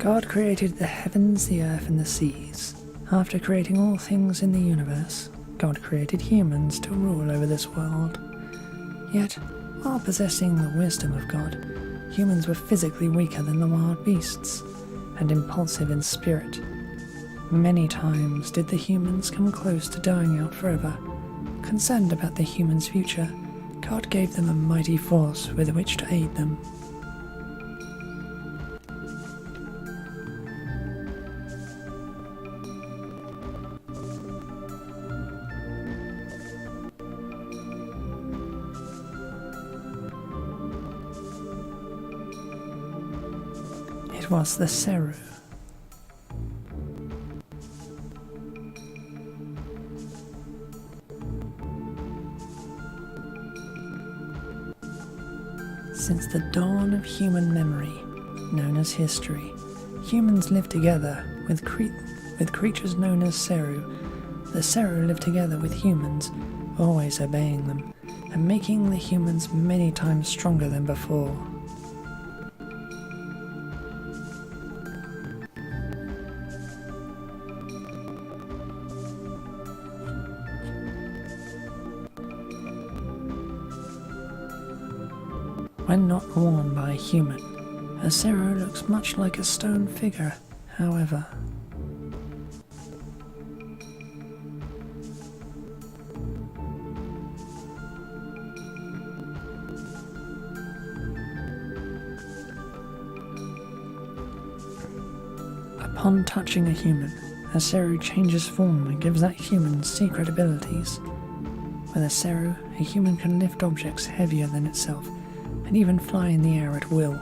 God created the heavens, the earth, and the seas. After creating all things in the universe, God created humans to rule over this world. Yet, while possessing the wisdom of God, humans were physically weaker than the wild beasts, and impulsive in spirit. Many times did the humans come close to dying out forever. Concerned about the humans' future, God gave them a mighty force with which to aid them. It was the Seru. Since the dawn of human memory, known as history, humans lived together with creatures known as Seru. The Seru lived together with humans, always obeying them, and making the humans many times stronger than before. When not worn by a human, a Seru looks much like a stone figure, however. Upon touching a human, a Seru changes form and gives that human secret abilities. With a Seru, a human can lift objects heavier than itself, and even fly in the air at will.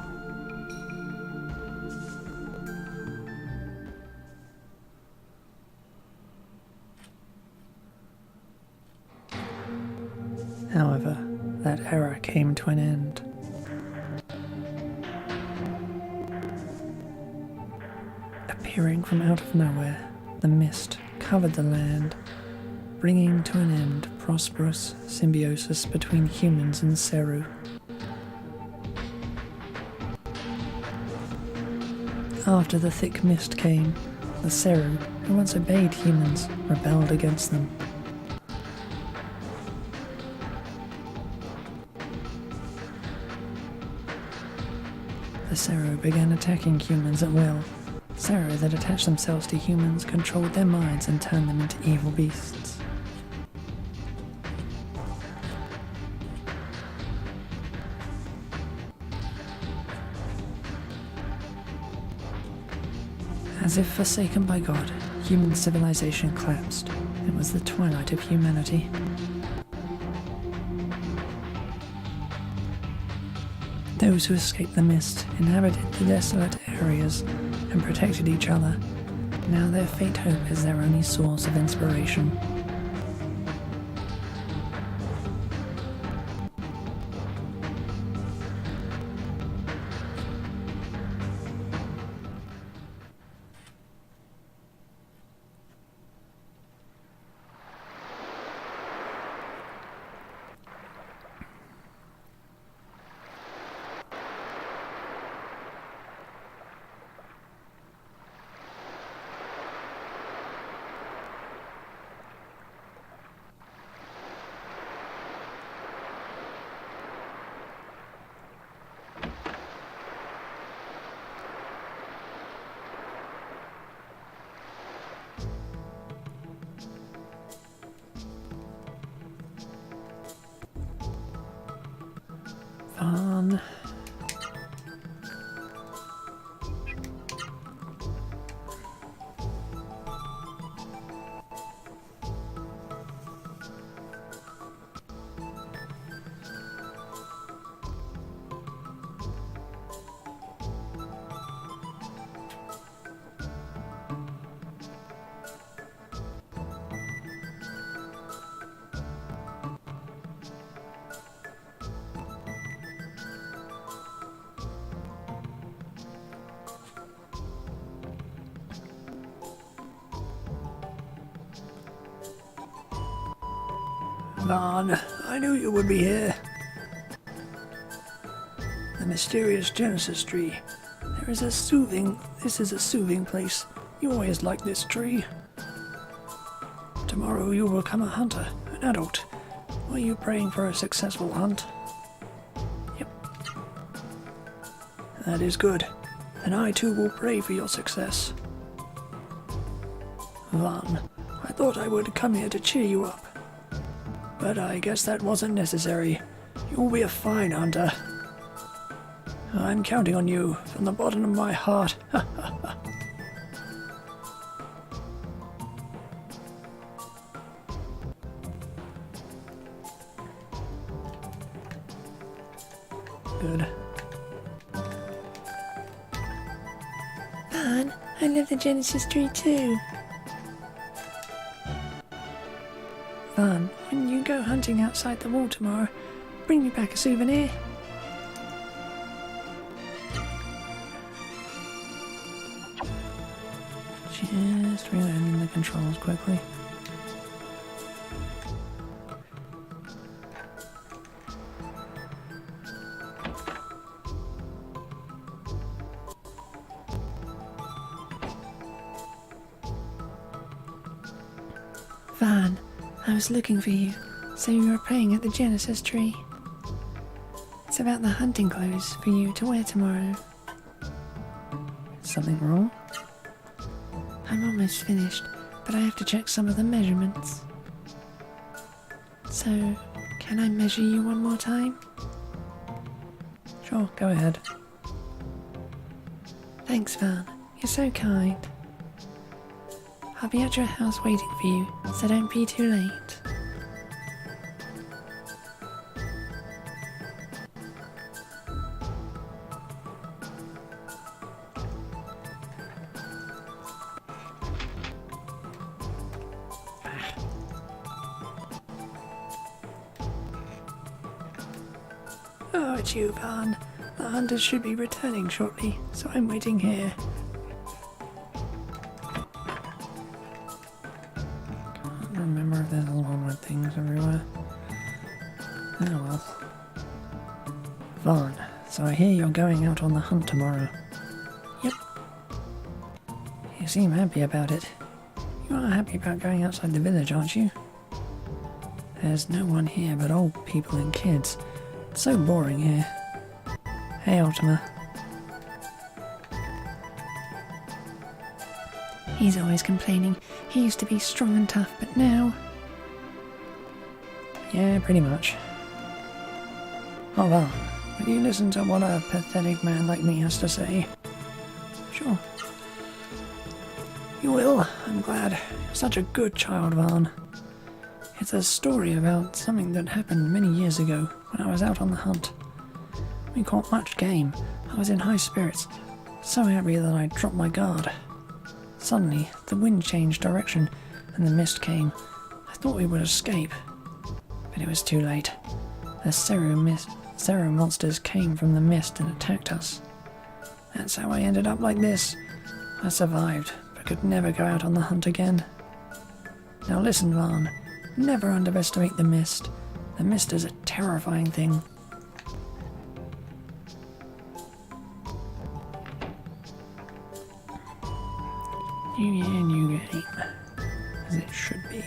However, that era came to an end. Appearing from out of nowhere, the mist covered the land, bringing to an end prosperous symbiosis between humans and Seru. After the thick mist came, the Seru, who once obeyed humans, rebelled against them. The Seru began attacking humans at will. Seru that attached themselves to humans controlled their minds and turned them into evil beasts. As if forsaken by God, human civilization collapsed. It was the twilight of humanity. Those who escaped the mist inhabited the desolate areas and protected each other. Now their fate hope is their only source of inspiration. Fun. Vaughn, I knew you would be here. The mysterious Genesis tree. There is a soothing This is a soothing place. You always liked this tree. Tomorrow you will become a hunter, an adult. Are you praying for a successful hunt? Yep. That is good. And I too will pray for your success. Van, I thought I would come here to cheer you up. But I guess that wasn't necessary. You'll be a fine hunter. I'm counting on you from the bottom of my heart. Good. Van, I love the Genesis tree too. Van, when you go hunting outside the wall tomorrow, bring me back a souvenir. Just reloading the controls quickly. Van, I was looking for you, so you were praying at the Genesis tree. It's about the hunting clothes for you to wear tomorrow. Something wrong? I'm almost finished, but I have to check some of the measurements. So, can I measure you one more time? Sure, go ahead. Thanks, Van. You're so kind. I'll be at your house waiting for you, so don't be too late. Oh, it's you, Van. The hunters should be returning shortly, so I'm waiting here. Can't remember if there's longer things everywhere. Oh well. Van, so I hear you're going out on the hunt tomorrow. Yep. You seem happy about it. You are happy about going outside the village, aren't you? There's no one here but old people and kids. It's so boring here. Hey, Ultima. He's always complaining. He used to be strong and tough, but now... Yeah, pretty much. Oh well, will you listen to what a pathetic man like me has to say? Sure. You will, I'm glad. You're such a good child, Van. It's a story about something that happened many years ago when I was out on the hunt. We caught much game. I was in high spirits, so happy that I dropped my guard. Suddenly, the wind changed direction and the mist came. I thought we would escape, but it was too late. The Zero monsters came from the mist and attacked us. That's how I ended up like this. I survived, but could never go out on the hunt again. Now listen, Van. Never underestimate the mist. The mist is a terrifying thing. New year, new game. As it should be.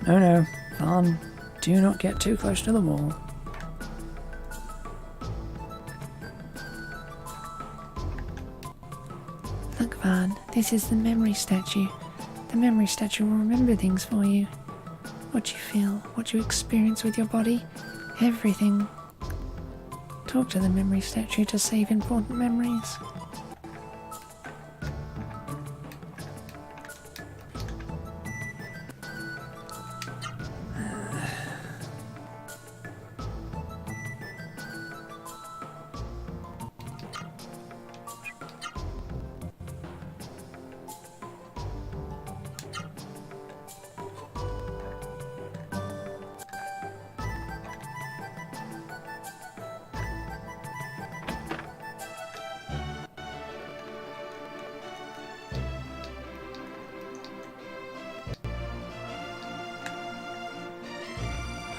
No, Van. Do not get too close to the wall. Look, Van, this is the memory statue. The memory statue will remember things for you. What you feel, what you experience with your body, everything. Talk to the memory statue to save important memories.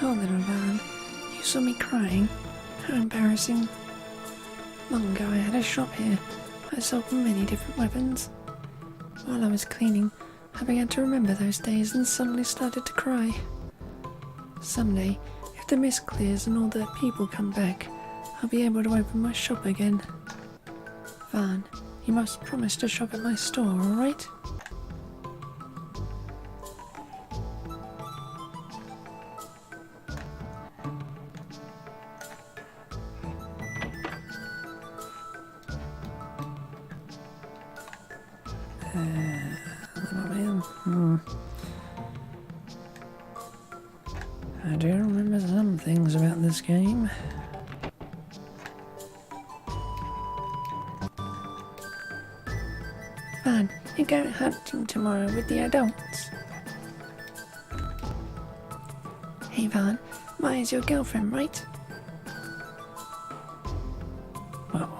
Oh, little Van, you saw me crying. How embarrassing. Long ago I had a shop here. I myself many different weapons. While I was cleaning, I began to remember those days and suddenly started to cry. Someday, if the mist clears and all the people come back, I'll be able to open my shop again. Van, you must promise to shop at my store, alright? I do remember some things about this game. Van, you're going hunting tomorrow with the adults. Hey Van, Maya's your girlfriend, right?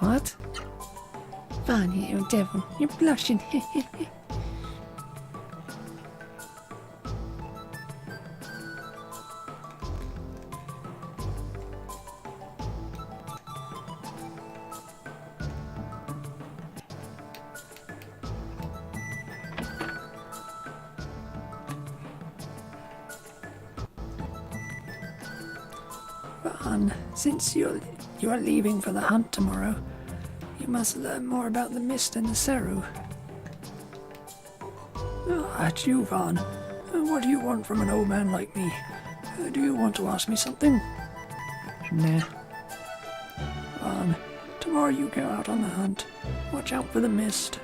What? Van, you little devil, you're blushing. Van, since you are leaving for the hunt tomorrow, you must learn more about the mist and the Seru. At you, Van. What do you want from an old man like me? Do you want to ask me something? Nah. Van, tomorrow you go out on the hunt. Watch out for the mist.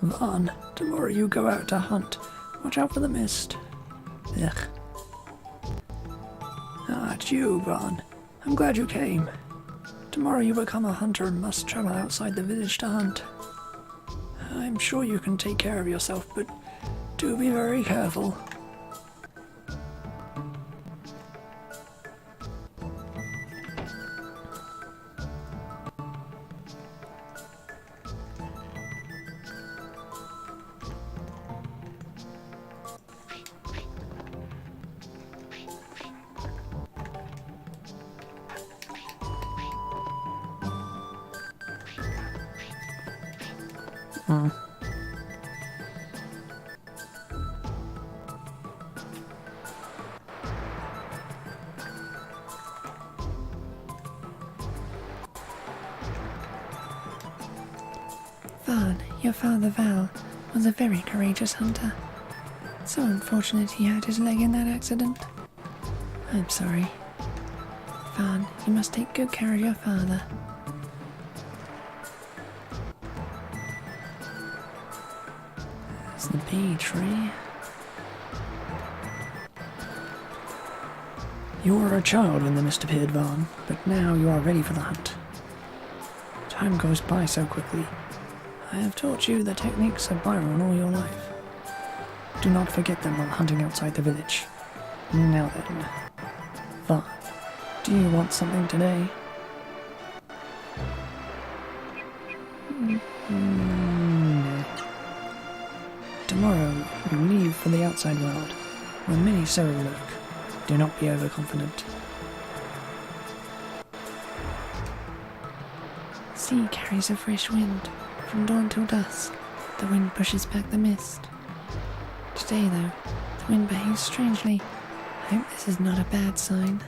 Van, tomorrow you go out to hunt. Watch out for the mist. Ugh. It's you, Van. I'm glad you came. Tomorrow you become a hunter and must travel outside the village to hunt. I'm sure you can take care of yourself, but do be very careful. Van, your father Val was a very courageous hunter. So unfortunate he hurt his leg in that accident. I'm sorry. Van, you must take good care of your father. It's the bee tree. You were a child when the mist appeared, Van, but now you are ready for the hunt. Time goes by so quickly. I have taught you the techniques of Byron all your life. Do not forget them while hunting outside the village. Now then, Van, do you want something today? No. Tomorrow, we leave for the outside world, where many Seru lurk. Do not be overconfident. Sea carries a fresh wind. From dawn till dusk, the wind pushes back the mist. Today, though, the wind behaves strangely. I hope this is not a bad sign.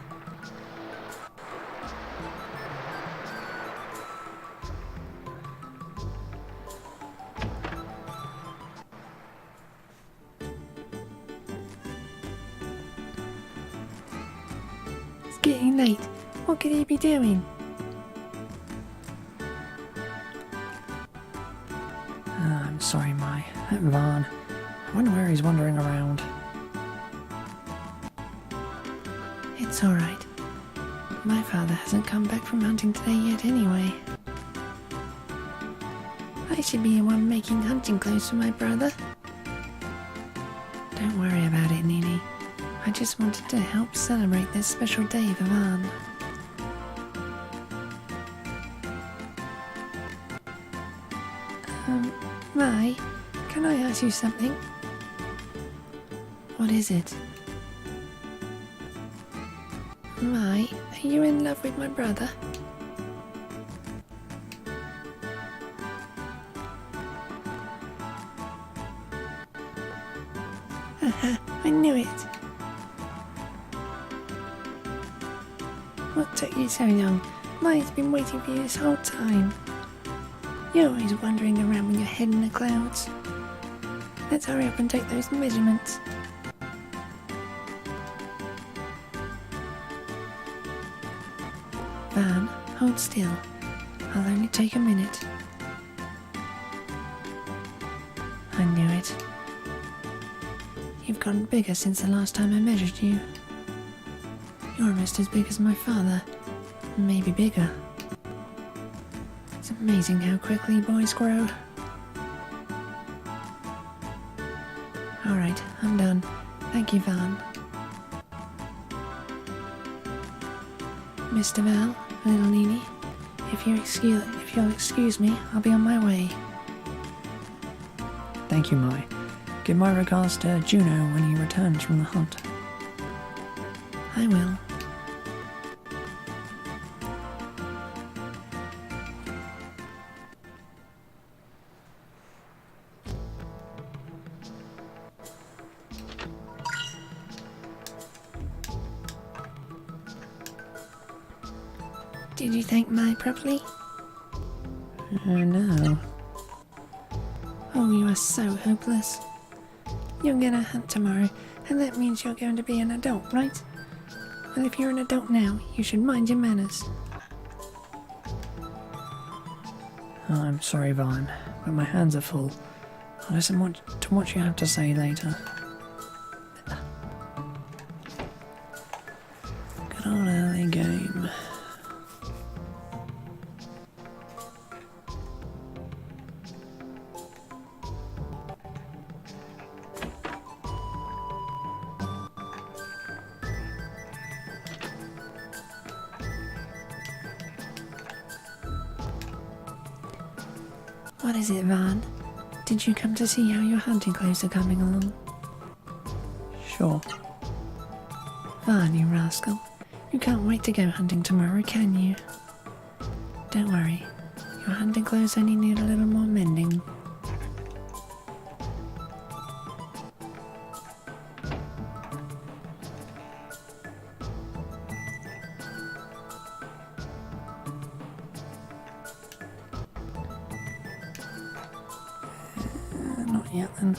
It's getting late. What could he be doing? I'm sorry, Mai. That Van. I wonder where he's wandering around. It's alright. My father hasn't come back from hunting today yet anyway. I should be the one making hunting clothes for my brother. Don't worry about it, Nini. I just wanted to help celebrate this special day for Van. Can I ask you something? What is it? Mai, are you in love with my brother? Haha, I knew it. What took you so long? Mai's been waiting for you this whole time. You're always wandering around with your head in the clouds. Let's hurry up and take those measurements. Van, hold still. I'll only take a minute. I knew it. You've gotten bigger since the last time I measured you. You're almost as big as my father. Maybe bigger. It's amazing how quickly boys grow. Alright, I'm done. Thank you, Van. Mr. Val, little Nini, if you'll excuse me, I'll be on my way. Thank you, Mai. Give my regards to Juno when he returns from the hunt. I will. Did you thank Mai properly? No. Oh, you are so hopeless. You're gonna hunt tomorrow, and that means you're going to be an adult, right? Well, if you're an adult now, you should mind your manners. Oh, I'm sorry, Vaughn, but my hands are full. I'll listen to what you have to say later. Good old early game. What is it, Van? Did you come to see how your hunting clothes are coming along? Sure. Van, you rascal. You can't wait to go hunting tomorrow, can you? Don't worry. Your hunting clothes only need a little more mending. Not yet then.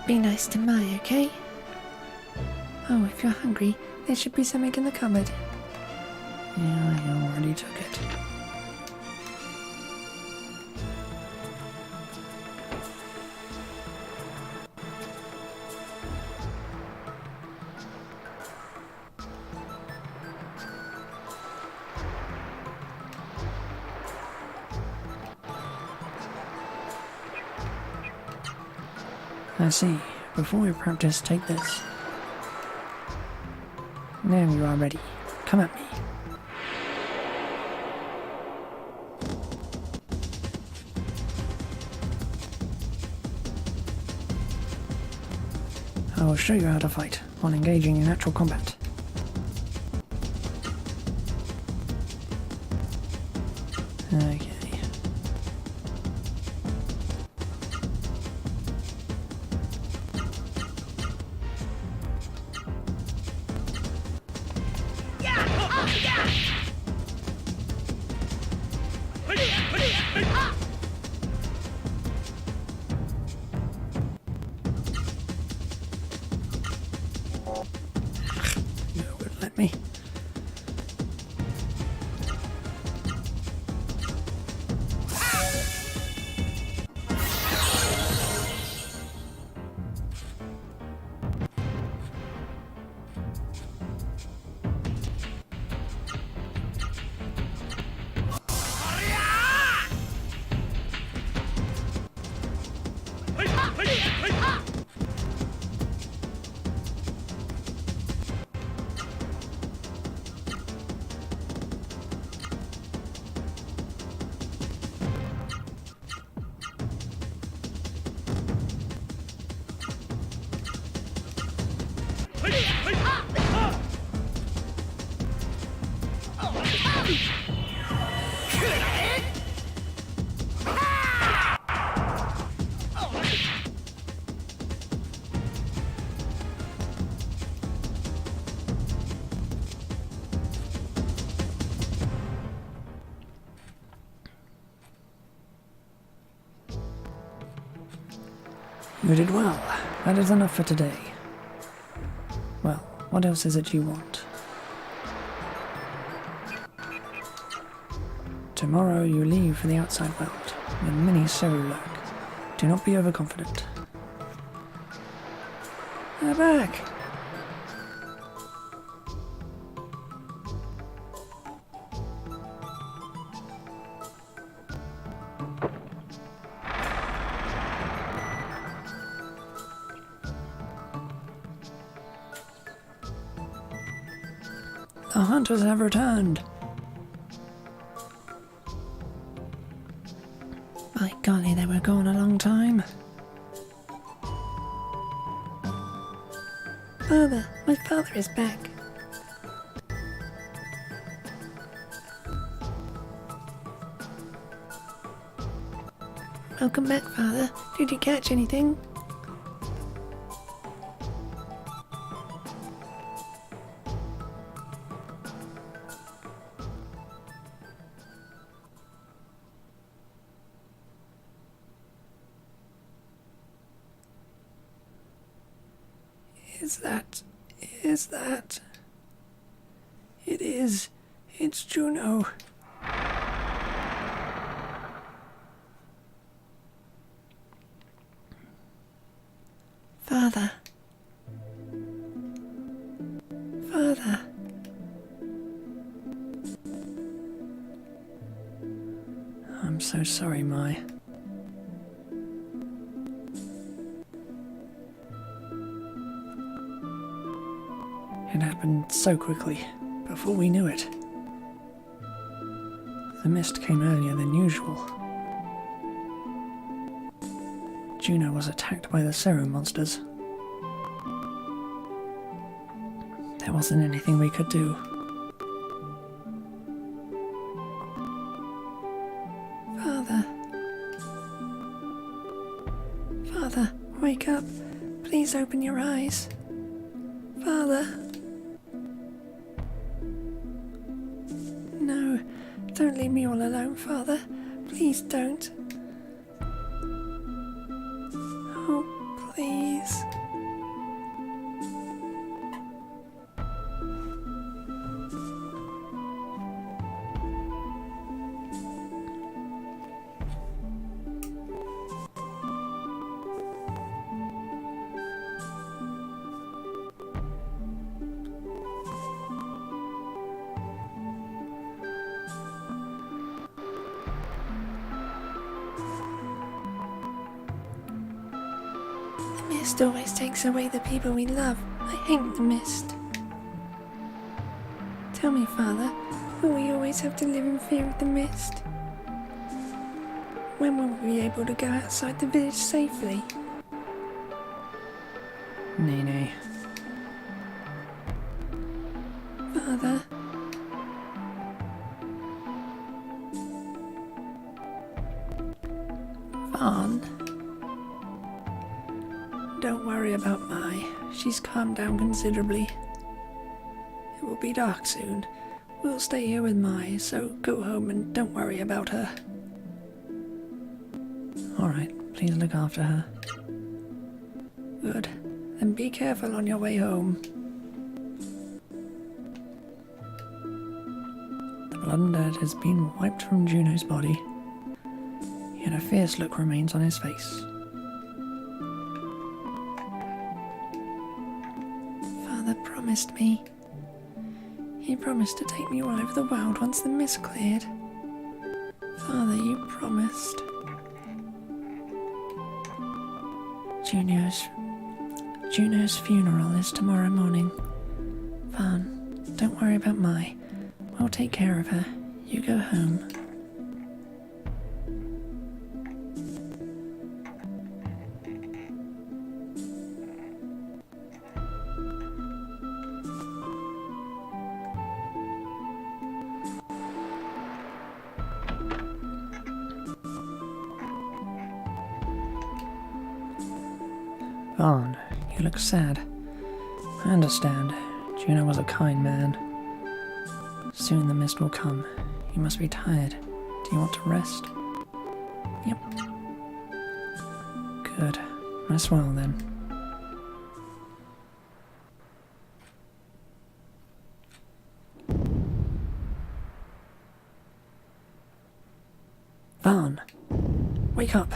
Be nice to Mai, okay? Oh, if you're hungry, there should be something in the cupboard. Yeah, I already took it. I see. Before we practice, take this. Now you are ready. Come at me. I will show you how to fight while engaging in actual combat. Okay. You wouldn't let me. You did well. That is enough for today. Well, what else is it you want? Tomorrow you leave for the outside world, with many Cerulurk. Do not be overconfident. They're back! The hunters have returned. By golly, they were gone a long time. Father, my father is back. Welcome back, Father. Did you catch anything? Is that... It is. It's Juno. Father. Father. I'm so sorry, Mai. It happened so quickly, before we knew it. The mist came earlier than usual. Juno was attacked by the Serum monsters. There wasn't anything we could do. Father. Father, wake up. Please open your eyes. Father. No, don't leave me all alone, Father. Please don't. Oh, please. The mist always takes away the people we love. I hate the mist. Tell me, Father, will we always have to live in fear of the mist? When will we be able to go outside the village safely? Nene. Father. Vaughn. Don't worry about Mai. She's calmed down considerably. It will be dark soon. We'll stay here with Mai, so go home and don't worry about her. Alright, please look after her. Good. Then be careful on your way home. The blood and dirt has been wiped from Juno's body, yet a fierce look remains on his face. Father promised me. He promised to take me all over the world once the mist cleared. Father, you promised. Juno's funeral is tomorrow morning. Vaughn, don't worry about Mai. We'll take care of her. You go home. Vaughn, you look sad. I understand. Juno was a kind man. Soon the mist will come. You must be tired. Do you want to rest? Yep. Good. Rest well then. Vaughn! Wake up!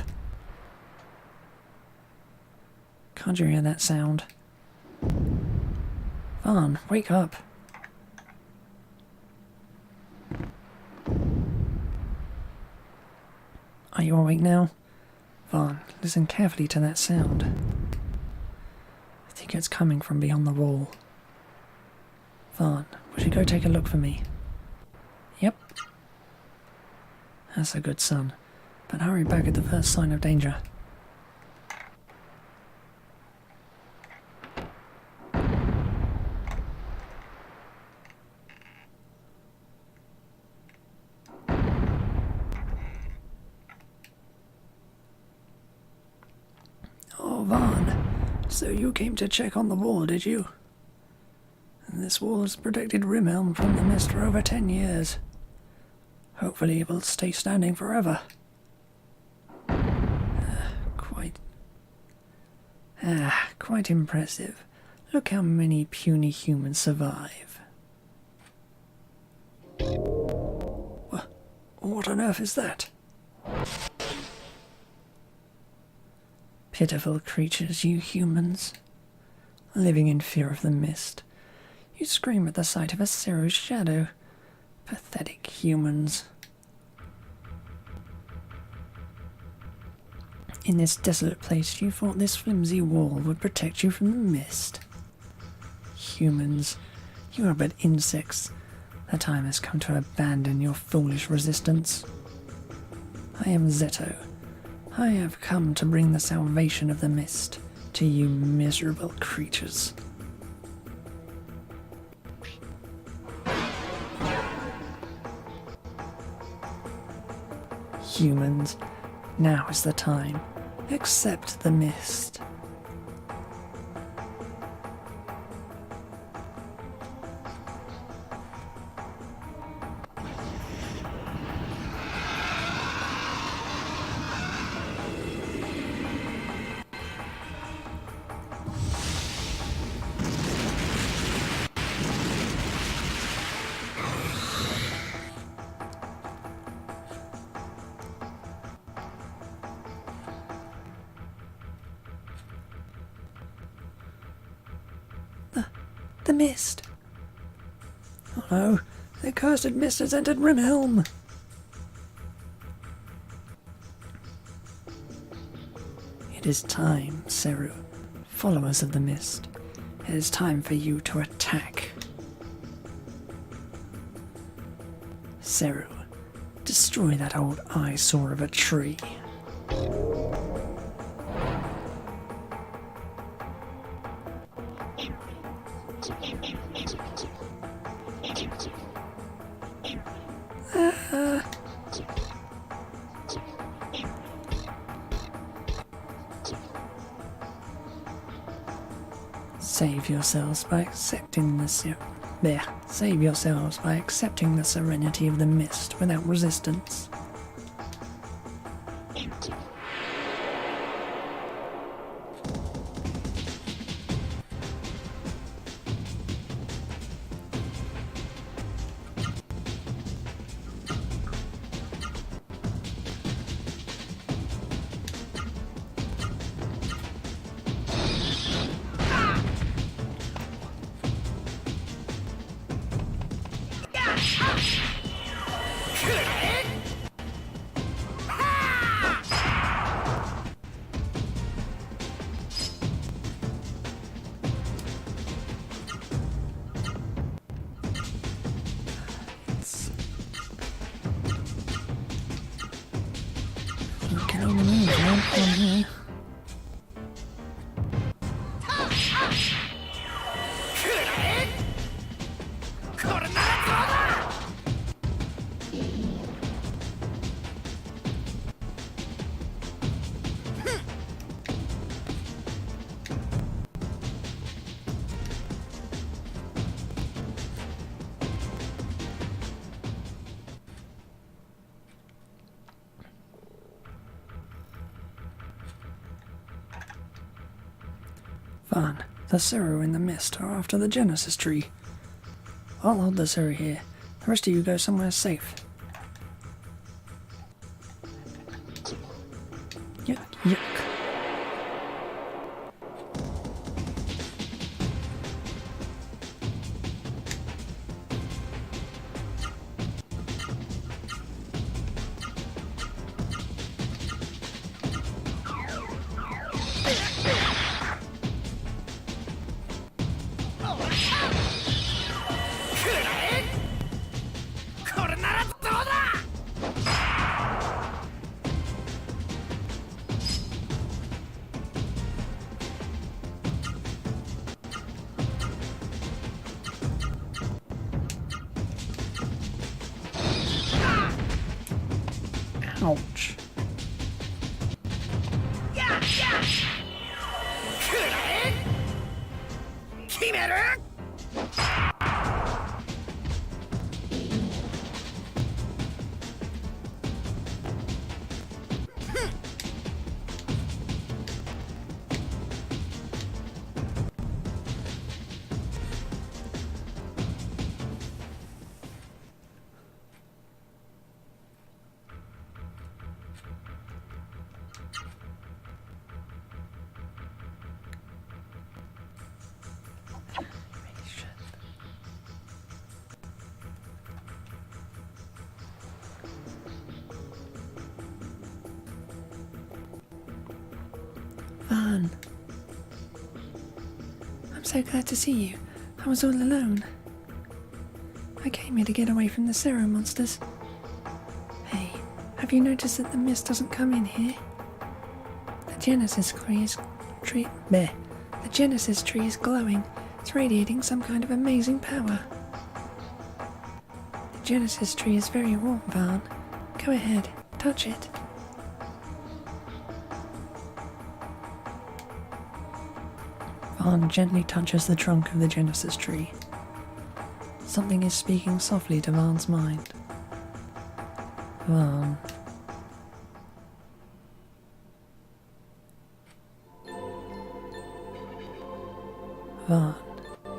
Can't you hear that sound? Vaughn, wake up! Are you awake now? Vaughn, listen carefully to that sound. I think it's coming from beyond the wall. Vaughn, would you go take a look for me? Yep. That's a good son, but hurry back at the first sign of danger. Oh, Vaughn, so you came to check on the wall, did you? This wall has protected Rimhelm from the mist for over 10 years. Hopefully it will stay standing forever. Quite impressive. Look how many puny humans survive. What on earth is that? Pitiful creatures, you humans. Living in fear of the mist. You scream at the sight of a Seru's shadow. Pathetic humans. In this desolate place, you thought this flimsy wall would protect you from the mist. Humans, you are but insects. The time has come to abandon your foolish resistance. I am Zeto. I have come to bring the salvation of the mist to you miserable creatures. Humans, now is the time. Accept the mist. The mist. Oh no, the cursed mist has entered Rimhelm. It is time, Seru, followers of the mist. It is time for you to attack. Seru, destroy that old eyesore of a tree. Save yourselves by accepting the serenity of the mist without resistance. Fine. The Seru in the mist are after the Genesis tree. I'll hold the Seru here. The rest of you go somewhere safe. Yuck, yuck. Ouch. Vaughn. I'm so glad to see you. I was all alone. I came here to get away from the Seru monsters. Hey, have you noticed that the mist doesn't come in here? The Genesis tree is glowing. It's radiating some kind of amazing power. The Genesis tree is very warm, Vaughn. Go ahead, touch it. Vaughn gently touches the trunk of the Genesis tree. Something is speaking softly to Vaughn's mind. Vaughn. Vaughn.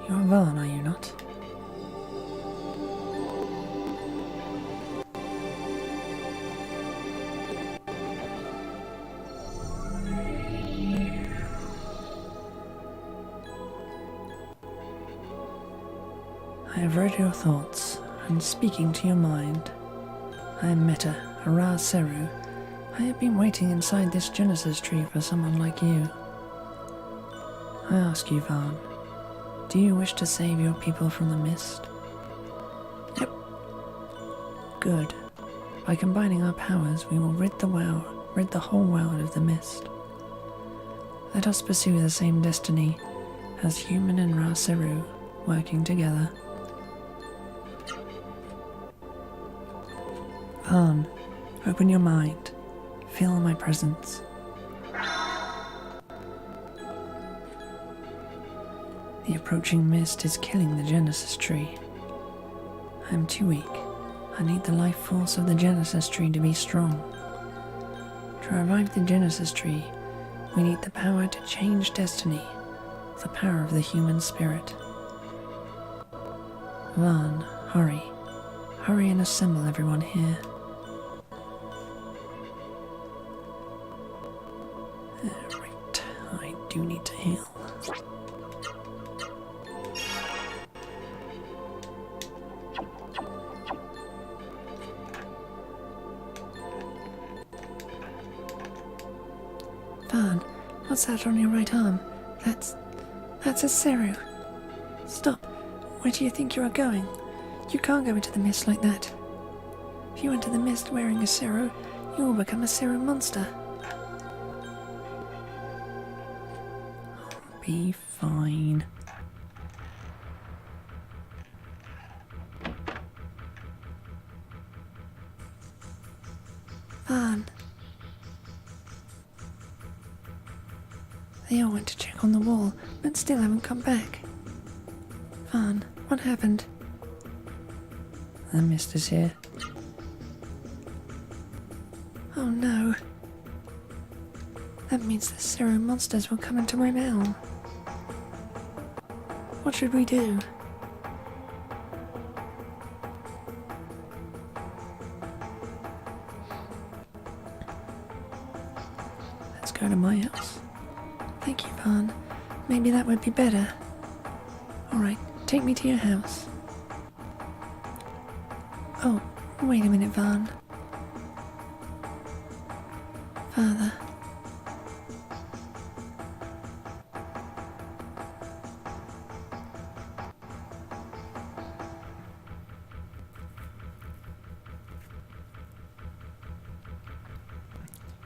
You're Vaughn, are you not? I have read your thoughts, and speaking to your mind. I am Meta, a Ra Seru. I have been waiting inside this Genesis tree for someone like you. I ask you, Vaughn, do you wish to save your people from the mist? Yep. Good. By combining our powers, we will rid the whole world of the mist. Let us pursue the same destiny, as human and Ra Seru, working together. Vaughn, open your mind. Feel my presence. The approaching mist is killing the Genesis tree. I am too weak. I need the life force of the Genesis tree to be strong. To revive the Genesis tree, we need the power to change destiny, the power of the human spirit. Vaughn, hurry. Hurry and assemble everyone here. Right, I do need to heal. Vaughn, what's that on your right arm? That's a Seru. Stop. Where do you think you are going? You can't go into the mist like that. If you enter the mist wearing a Seru, you will become a Seru monster. Be fine. Vaughn. They all went to check on the wall, but still haven't come back. Vaughn, what happened? The mist is here. Oh no. That means the Seru monsters will come into my realm. What should we do? Let's go to my house. Thank you, Vaughn. Maybe that would be better. Alright, take me to your house. Oh, wait a minute, Vaughn. Father.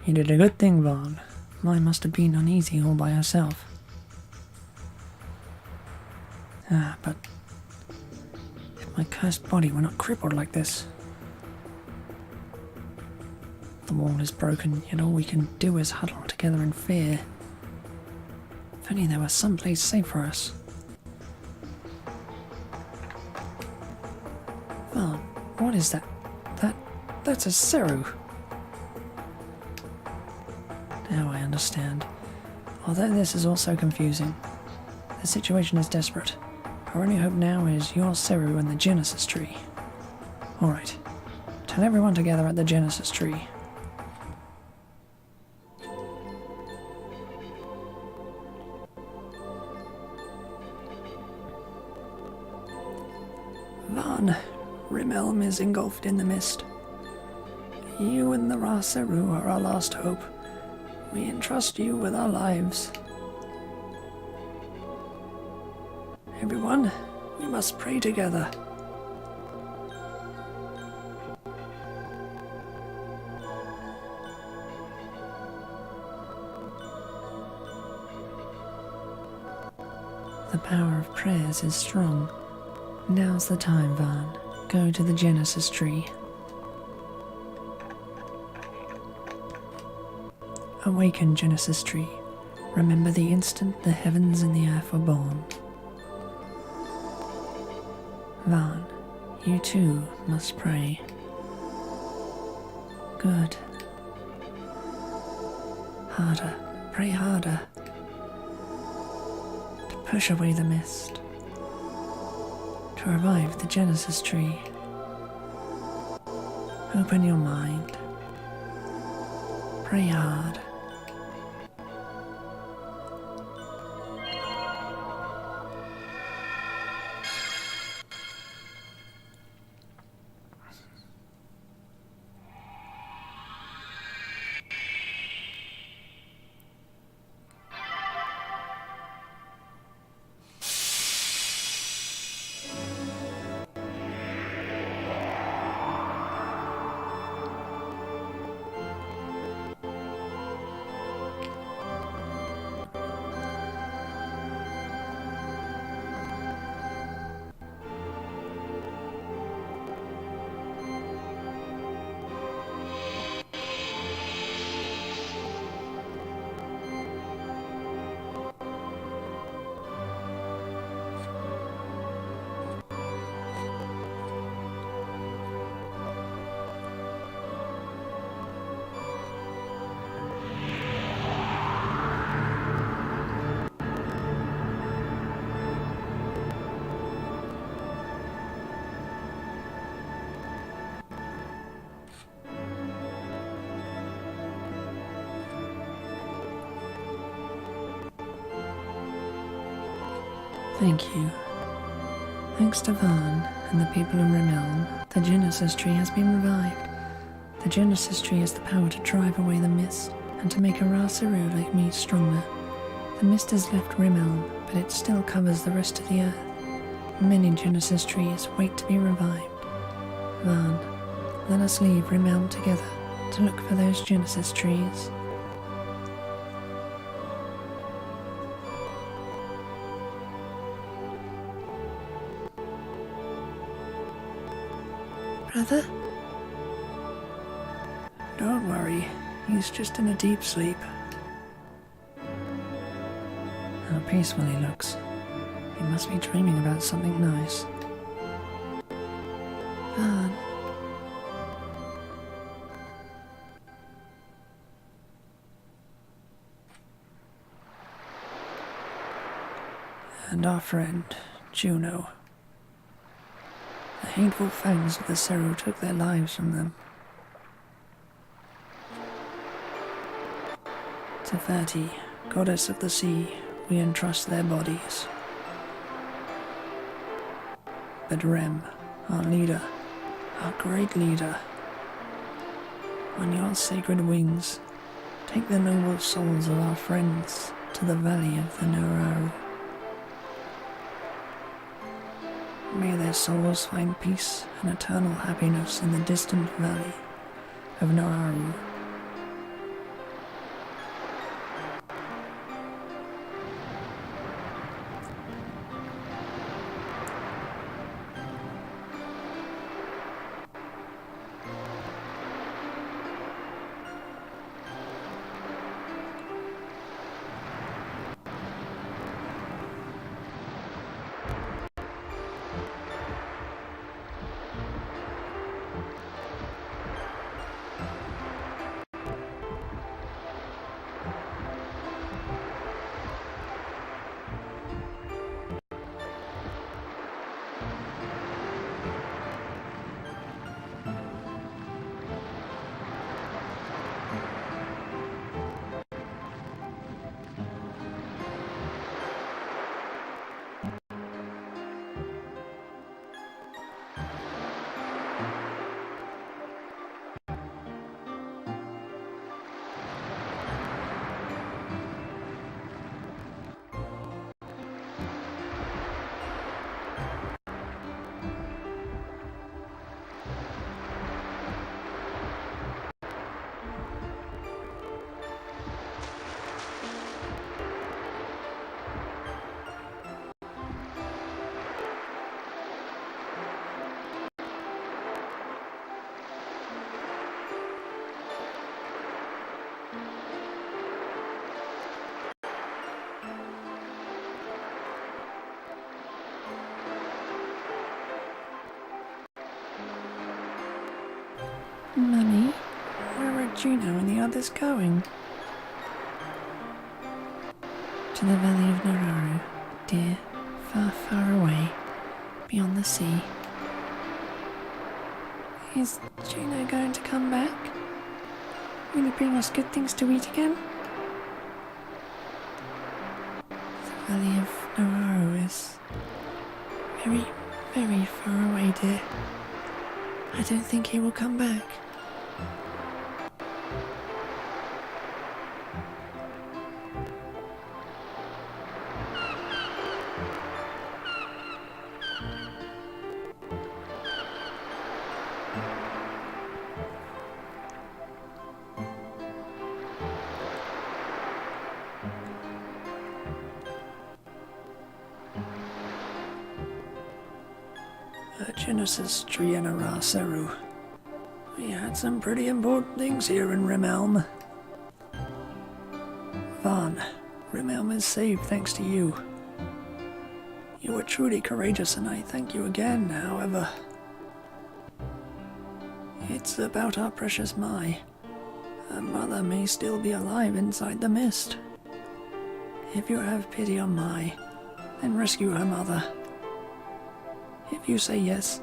You did a good thing, Vaughn. Mine must have been uneasy all by herself. But if my cursed body were not crippled like this. The wall is broken, yet all we can do is huddle together in fear. If only there was some place safe for us. Vaughn, what is that? That's a Seru. Now I understand. Although this is also confusing. The situation is desperate. Our only hope now is your Seru and the Genesis tree. Alright. Tell everyone together at the Genesis tree. Vaughn, Rimelm is engulfed in the mist. You and the Ra Seru are our last hope. We entrust you with our lives. Everyone, we must pray together. The power of prayers is strong. Now's the time, Vaughn. Go to the Genesis tree. Awaken, Genesis tree. Remember the instant the heavens and the earth were born. Vaughn, you too must pray. Good. Harder, pray harder. To push away the mist. To revive the Genesis tree. Open your mind. Pray hard. Thank you. Thanks to Vaughn and the people of Rimelm, the Genesis tree has been revived. The Genesis tree has the power to drive away the mist and to make a Ra Seru like me stronger. The mist has left Rimelm, but it still covers the rest of the earth. Many Genesis trees wait to be revived. Vaughn, let us leave Rimelm together to look for those Genesis trees. Brother? Don't worry, he's just in a deep sleep. How peaceful he looks. He must be dreaming about something nice. Vaughn. and our friend, Juno. The hateful fangs of the Seru took their lives from them. To Verti, goddess of the sea, we entrust their bodies. But Rem, our leader, our great leader, on your sacred wings, take the noble souls of our friends to the valley of the Noraru. May their souls find peace and eternal happiness in the distant valley of Noraru. Mummy, Where are Juno and the others going? to the valley of Noraru, dear, far, far away, beyond the sea. Is Juno going to come back? Will he bring us good things to eat again? The valley of Noraru is very, very far away, dear. I don't think he will come back. Genesis Trienna Seru. We had some pretty important things here in Rimelm. Vaughn, Rimelm is saved thanks to you. You were truly courageous and I thank you again, however. It's about our precious Mai. Her mother may still be alive inside the mist. If you have pity on Mai, then rescue her mother. If you say yes,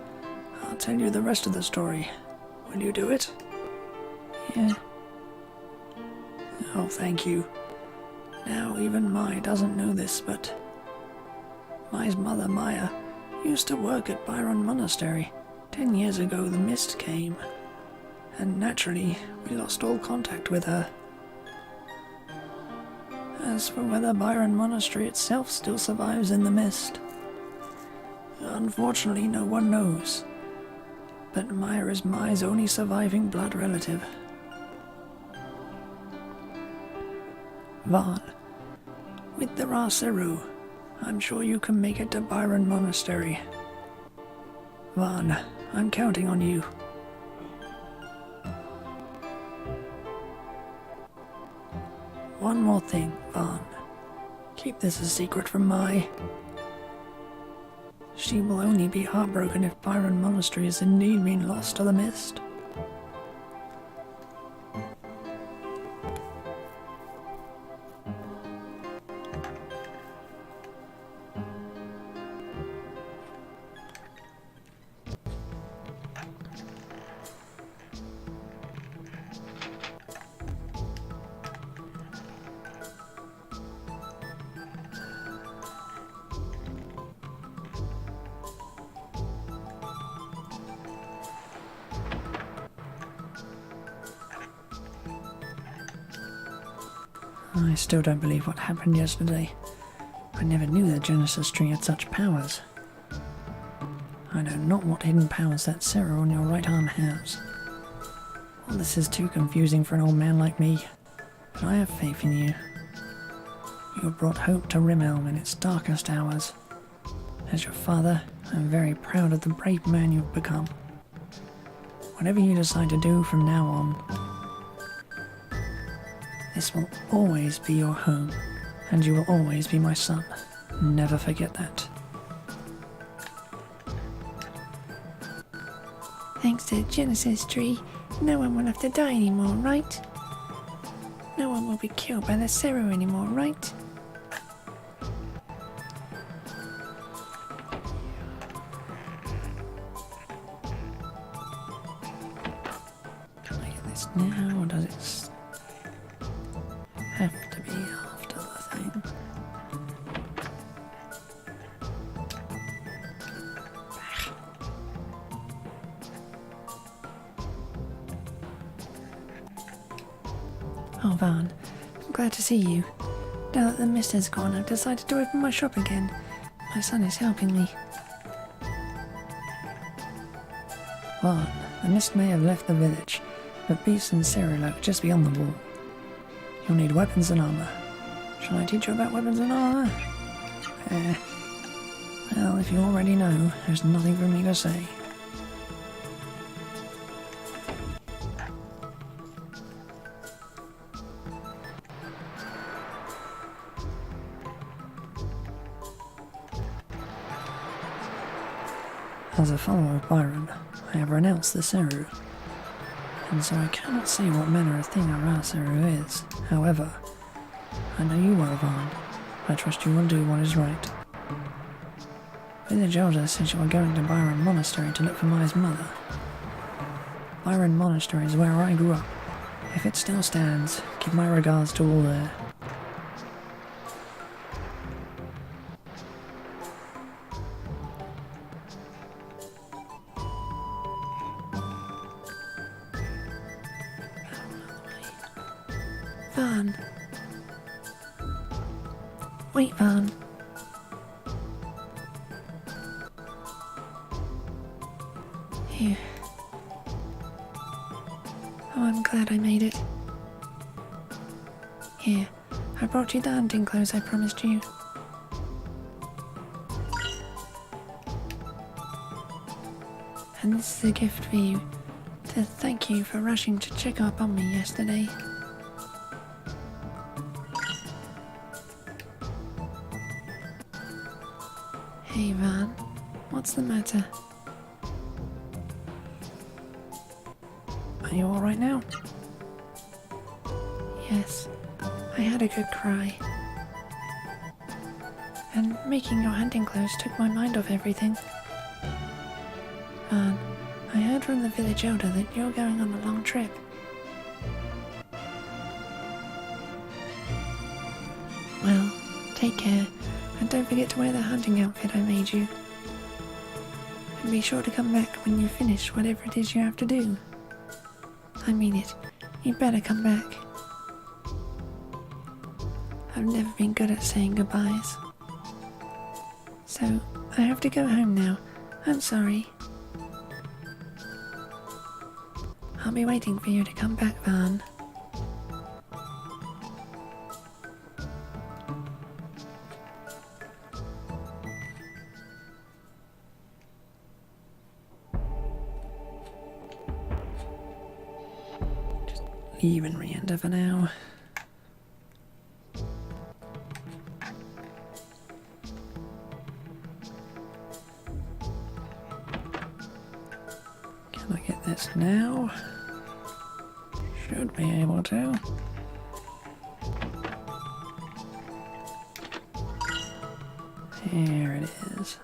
I'll tell you the rest of the story. Will you do it? Yeah. Oh, thank you. Now even Mai doesn't know this, but Mai's mother, Maya, used to work at Byron Monastery. 10 years ago the mist came, and naturally we lost all contact with her. As for whether Byron Monastery itself still survives in the mist, unfortunately no one knows. But Maya is Mai's only surviving blood relative. Vaughn, with the Raseru, I'm sure you can make it to Byron Monastery. Vaughn, I'm counting on you. One more thing, Vaughn. Keep this a secret from Mai. She will only be heartbroken if Byron Monastery has indeed been lost to the mist. I still don't believe what happened yesterday. I never knew the Genesis tree had such powers. I know not what hidden powers that Sarah on your right arm has. All this is too confusing for an old man like me, but I have faith in you. You have brought hope to Rimelm in its darkest hours. As your father, I am very proud of the brave man you've become. Whatever you decide to do from now on, this will always be your home, and you will always be my son. Never forget that. Thanks to the Genesis tree, no one will have to die anymore, right? No one will be killed by the Seru anymore, right? Can I get this now, or does it have to be after the thing? Oh, Van, I'm glad to see you. Now that the mist has gone, I've decided to open my shop again. My son is helping me. Well, the mist may have left the village, but Beast and Sarah lurk just beyond the wall. You'll need weapons and armor. Shall I teach you about weapons and armor? Well, if you already know, there's nothing for me to say. As a follower of Byron, I have renounced the Seru, and so I cannot say what manner of thing a Ra Seru is. However, I know you well, Vaughn. I trust you will do what is right. Village Elder says you are going to Byron Monastery to look for Mai's mother. Byron Monastery is where I grew up. If it still stands, give my regards to all there. Van. Wait, Van. Here. Oh, I'm glad I made it. Here, I brought you the hunting clothes I promised you. And this is a gift for you, to thank you for rushing to check up on me yesterday. Hey, Van, what's the matter? Are you alright now? Yes, I had a good cry. And making your hunting clothes took my mind off everything. Van, I heard from the village elder that you're going on a long trip. Well, take care, and don't forget to wear the hunting outfit I made you. And be sure to come back when you finish whatever it is you have to do. I mean it, you'd better come back. I've never been good at saying goodbyes. So, I have to go home now. I'm sorry. I'll be waiting for you to come back, Van. Even re-enter for now. Can I get this now? Should be able to. Here it is.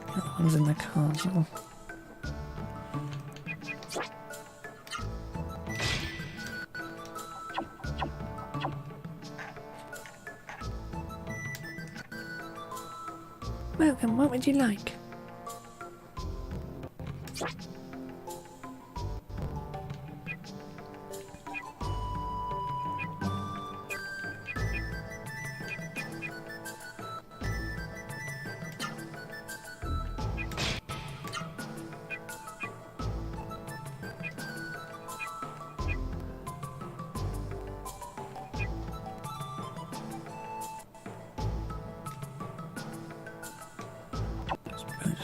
The other one's in the castle. Welcome, what would you like?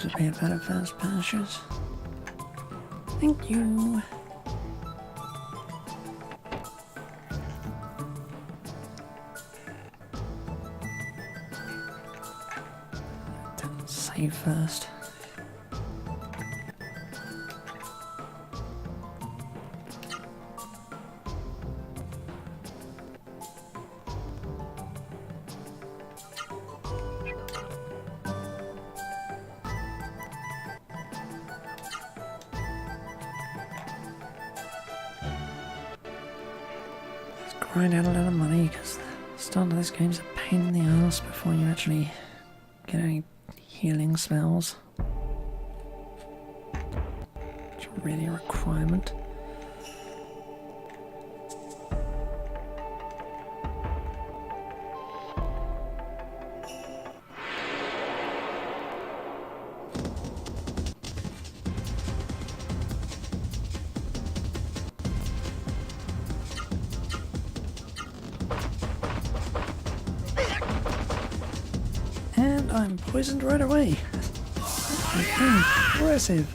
This would be a better first purchase. Thank you. Save first. Grind out a lot of money because the start of this game is a pain in the ass before you actually get any healing spells. It's really a requirement. And I'm poisoned right away. Impressive.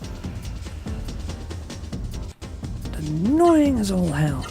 And annoying as all hell.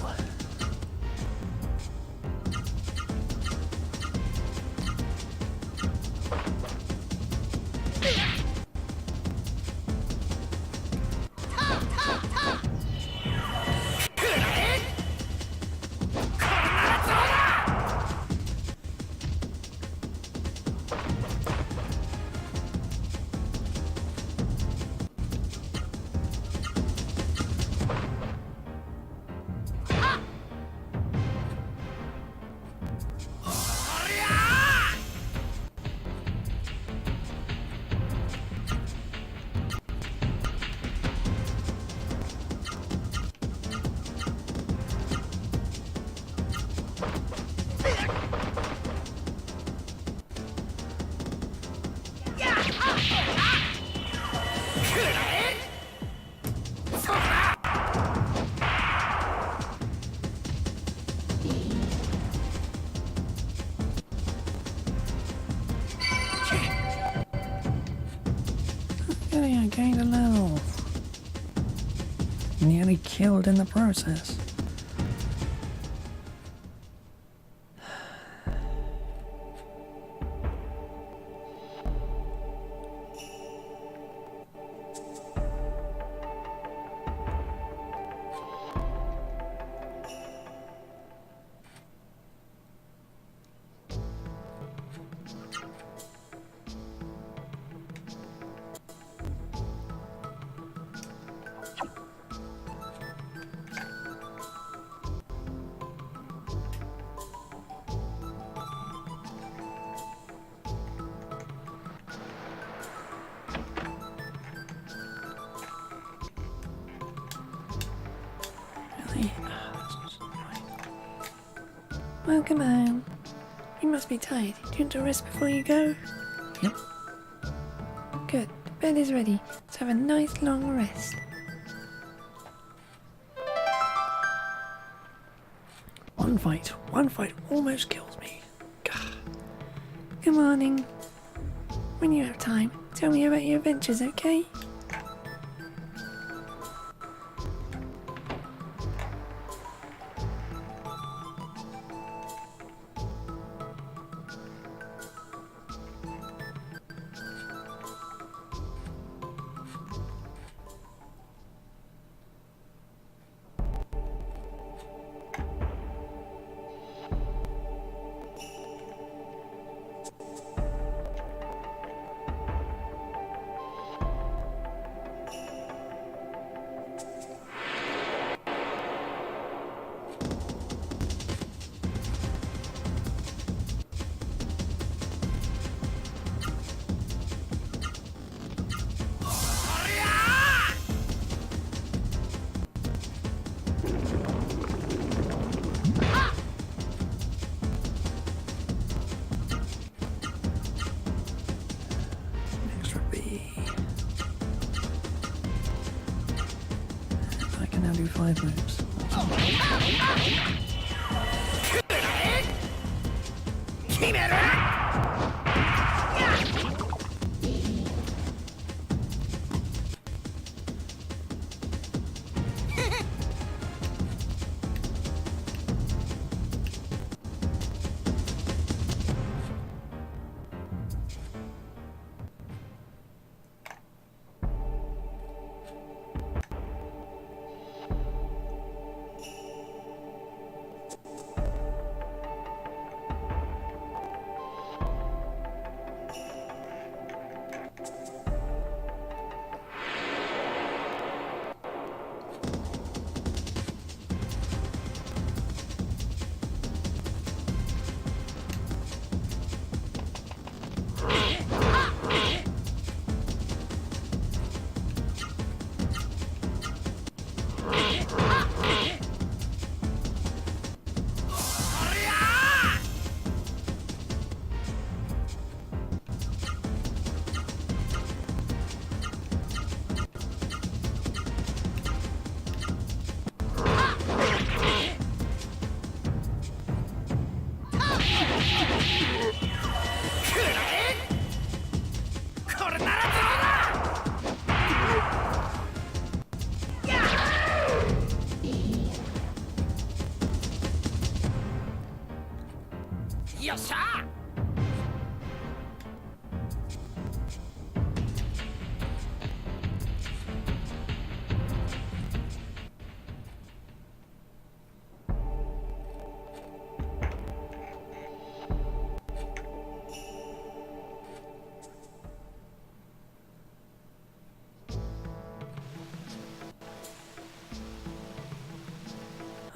I gained a level. Nearly killed in the process. Welcome home. You must be tired. Do you want to rest before you go? Yep. Good. Bed is ready. Let's have a nice long rest. One fight almost kills me. Gah. Good morning. When you have time, tell me about your adventures, okay? Extra B. I can now do 5 moves.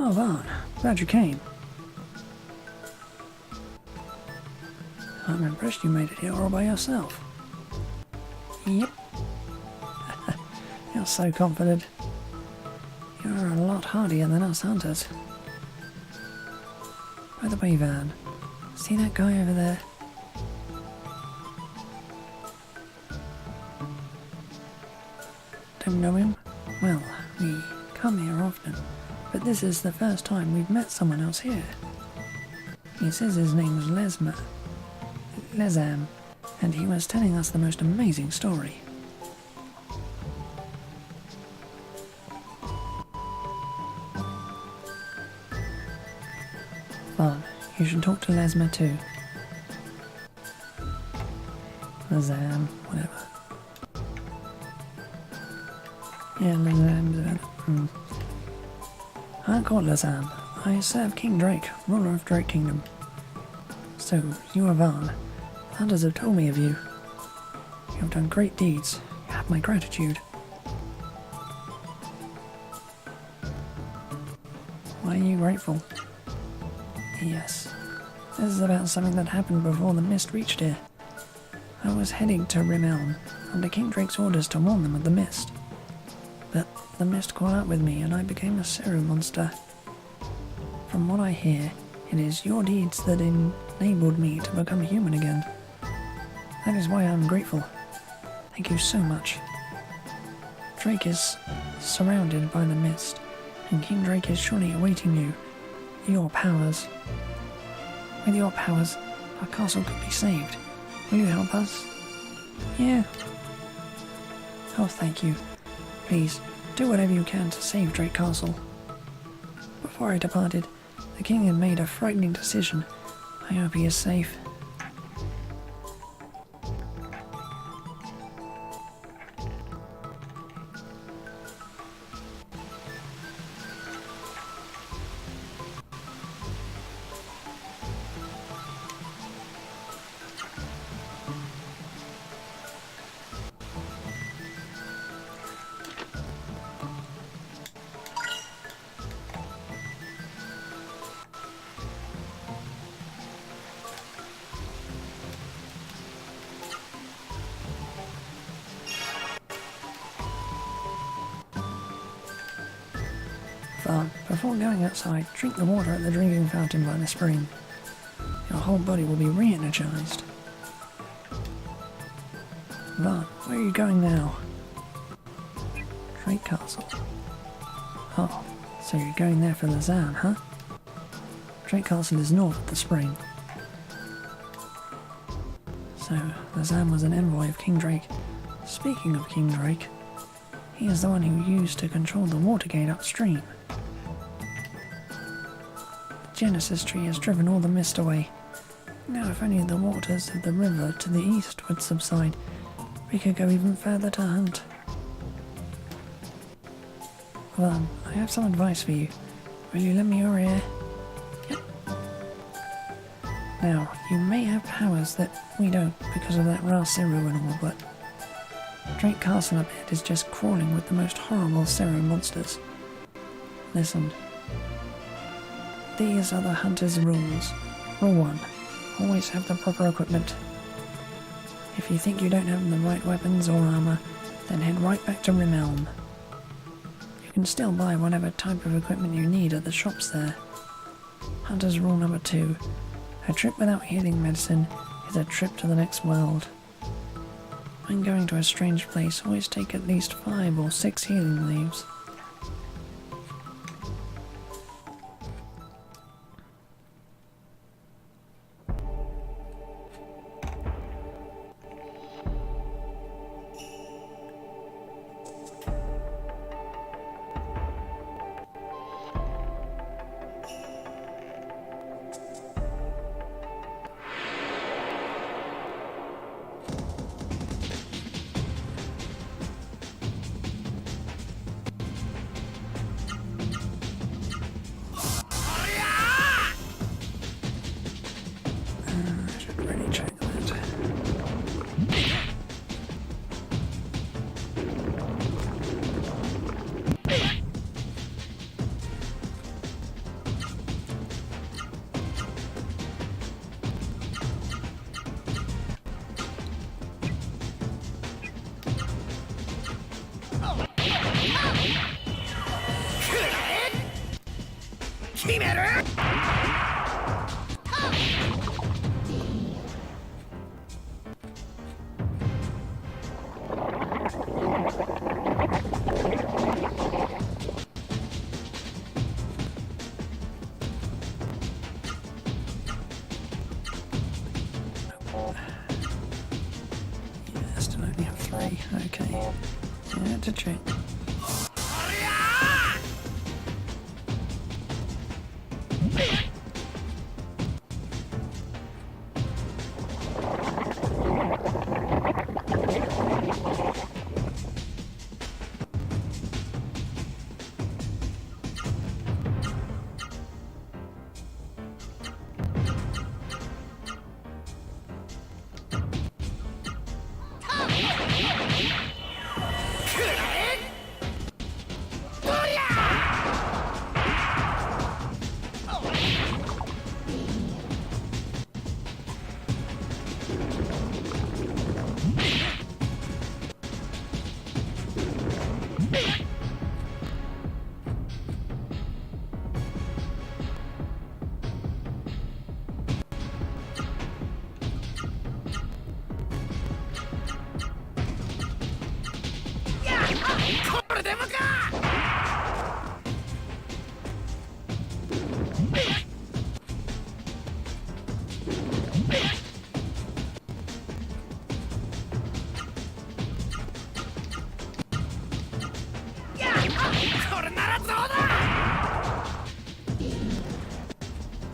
Oh, Vaughn, glad you came. I'm impressed you made it here all by yourself. Yep. You're so confident. You're a lot hardier than us hunters. By the way, Van, see that guy over there? Don't know him? Well, we come here often, but this is the first time we've met someone else here. He says his name's Lezam, and he was telling us the most amazing story. Vaughn, you should talk to Lesma too. Lezam, whatever. Yeah, Lezam. I'm called Lezam. I serve King Drake, ruler of Drake Kingdom. So, you are Vaughn. Hunters have told me of you. You have done great deeds. You have my gratitude. Why are you grateful? Yes. This is about something that happened before the mist reached here. I was heading to Rim Elm, under King Drake's orders to warn them of the mist. But the mist caught up with me and I became a serum monster. From what I hear, it is your deeds that enabled me to become human again. That is why I'm grateful. Thank you so much. Drake is surrounded by the mist, and King Drake is surely awaiting you. Your powers. With your powers, our castle could be saved. Will you help us? Yeah. Oh, thank you. Please, do whatever you can to save Drake Castle. Before I departed, the king had made a frightening decision. I hope he is safe. Before going outside, drink the water at the drinking fountain by the spring. Your whole body will be re-energized. Vaughn, where are you going now? Drake Castle. Oh, so you're going there for Lezam, huh? Drake Castle is north of the spring. So, Lezam was an envoy of King Drake. Speaking of King Drake, he is the one who used to control the water gate upstream. The Genesis tree has driven all the mist away. Now if only the waters of the river to the east would subside, we could go even further to hunt. Well, I have some advice for you. Will you lend me your ear? Yep. Now, you may have powers that we don't because of that Rasiru and all, but Drake Castle up ahead is just crawling with the most horrible Seru monsters. Listen. These are the hunter's rules. Rule 1. Always have the proper equipment. If you think you don't have the right weapons or armor, then head right back to Rim Elm. You can still buy whatever type of equipment you need at the shops there. Hunter's rule number 2. A trip without healing medicine is a trip to the next world. When going to a strange place, always take at least 5 or 6 healing leaves. Yeah, still only have 3. Okay. Yeah, to check.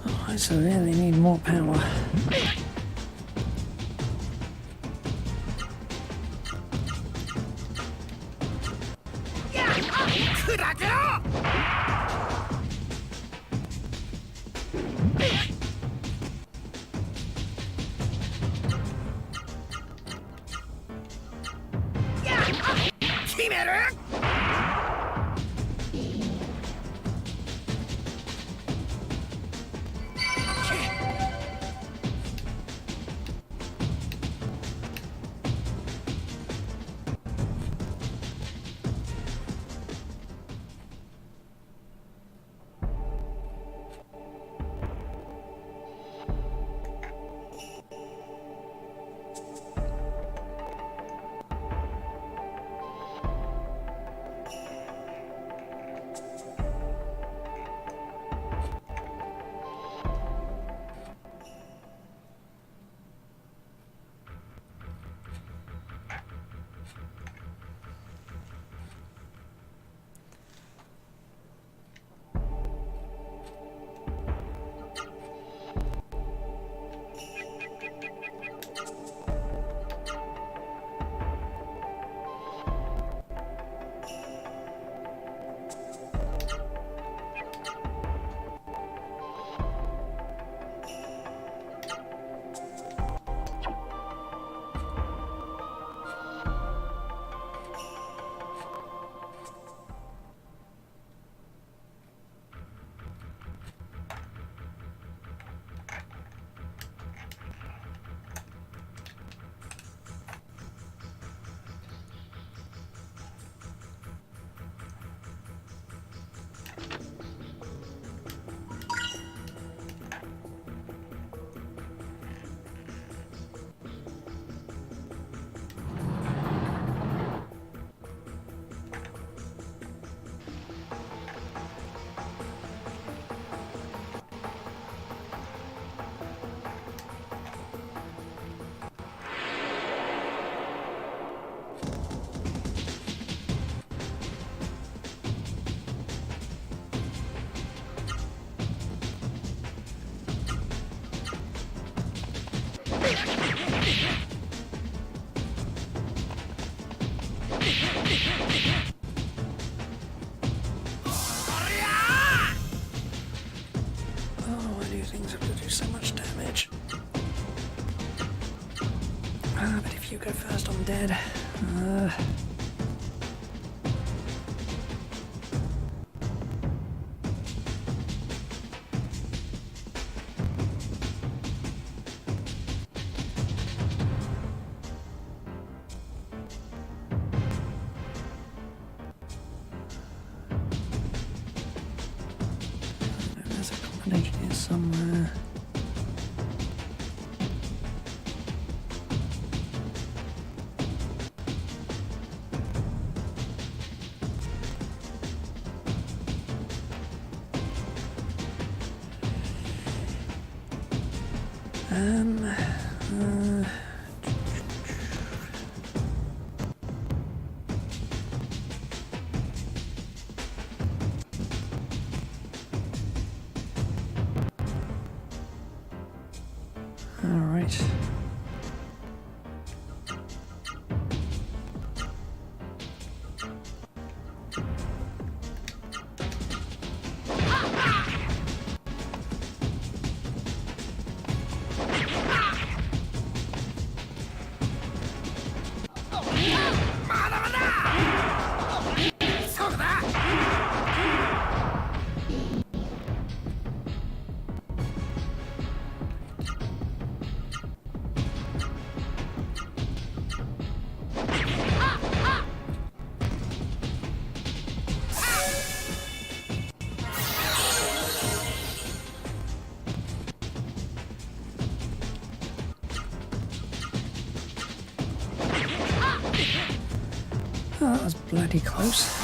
Oh, I severely need more power. things have to do so much damage. Ah, but if you go first, I'm dead. Knowledge is somewhere. All right. Oh, that was bloody close.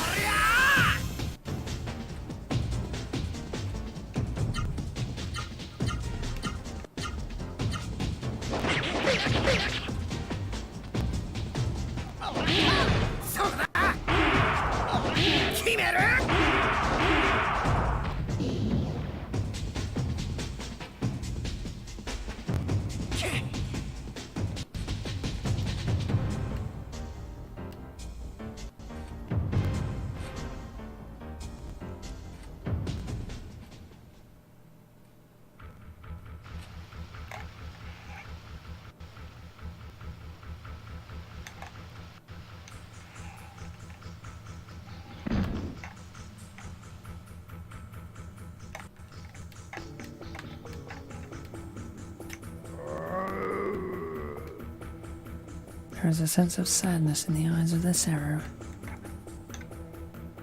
There is a sense of sadness in the eyes of the Seru.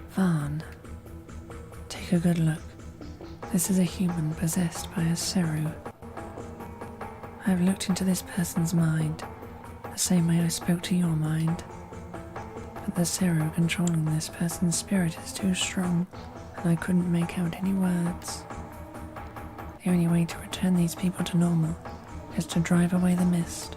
Vaughn, take a good look. This is a human possessed by a Seru. I have looked into this person's mind, the same way I spoke to your mind. But the Seru controlling this person's spirit is too strong, and I couldn't make out any words. The only way to return these people to normal is to drive away the mist.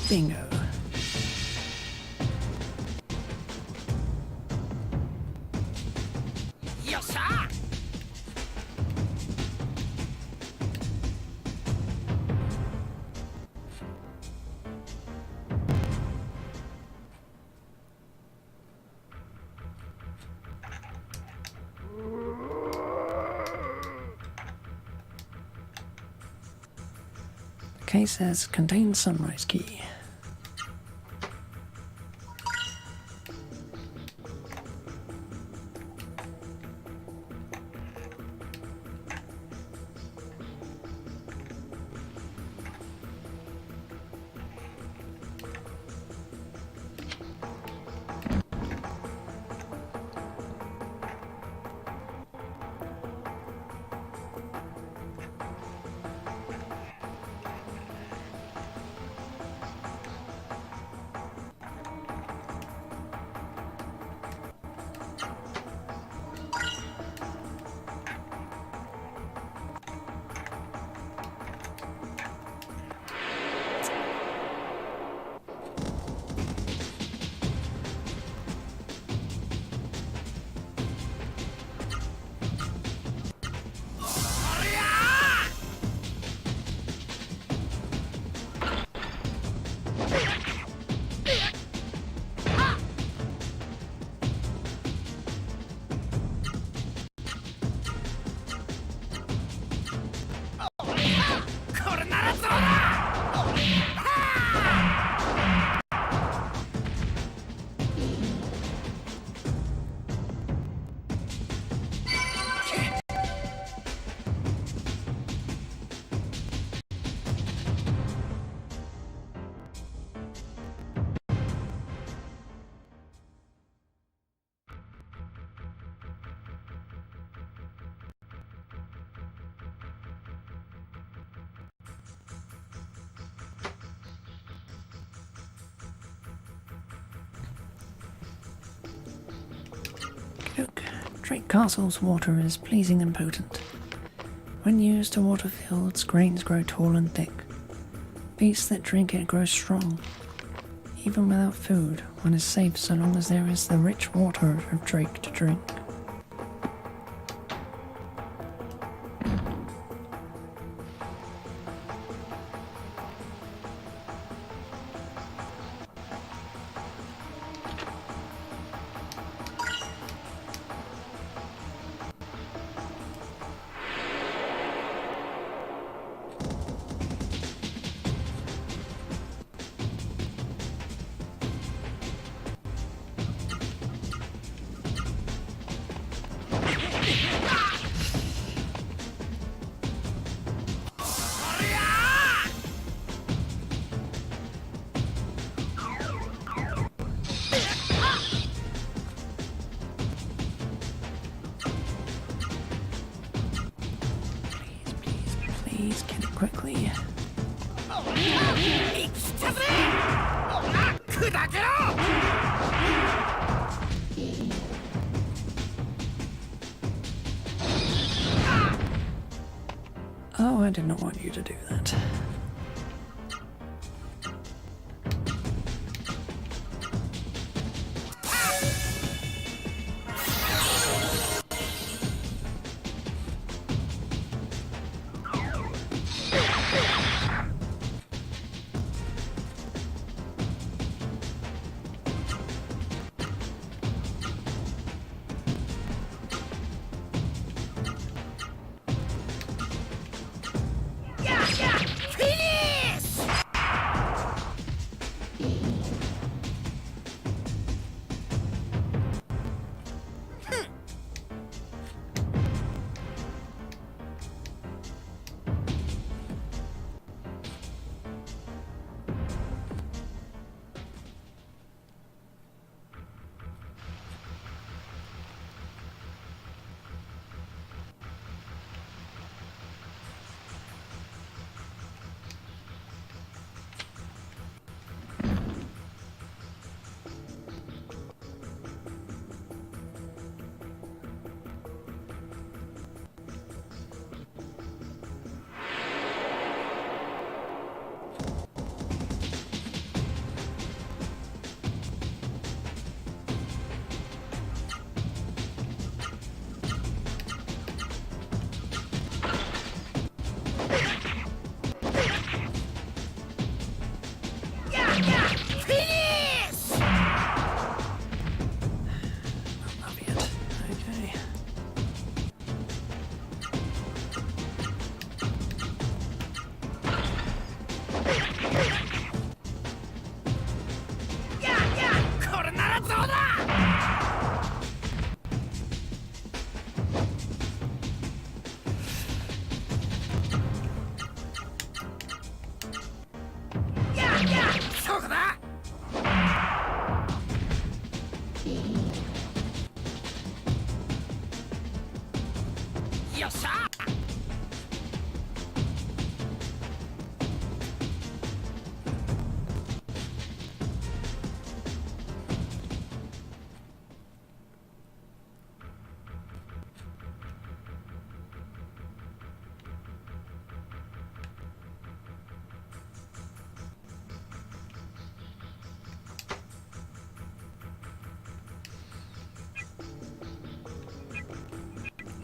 Bingo. The case says contains sunrise key. Drake Castle's water is pleasing and potent. When used to water fields, grains grow tall and thick. Beasts that drink it grow strong. Even without food, one is safe so long as there is the rich water of Drake to drink. Please get it quickly. Oh, I did not want you to do that.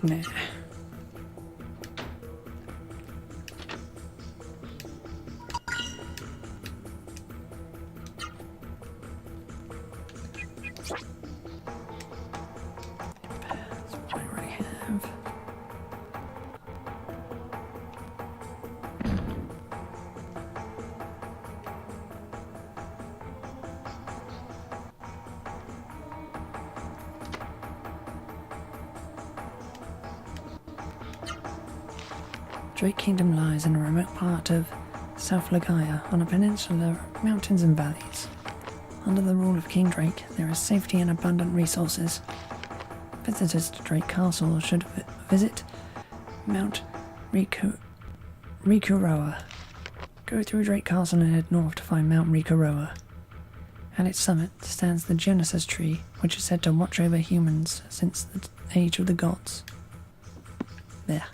Nah. That's what I already have. Drake Kingdom lies in a remote part of South Legaia on a peninsula of mountains and valleys. Under the rule of King Drake, there is safety and abundant resources. Visitors to Drake Castle should visit Mount Rikuroa. Go through Drake Castle and head north to find Mount Rikuroa. At its summit stands the Genesis tree, which is said to watch over humans since the age of the gods. There.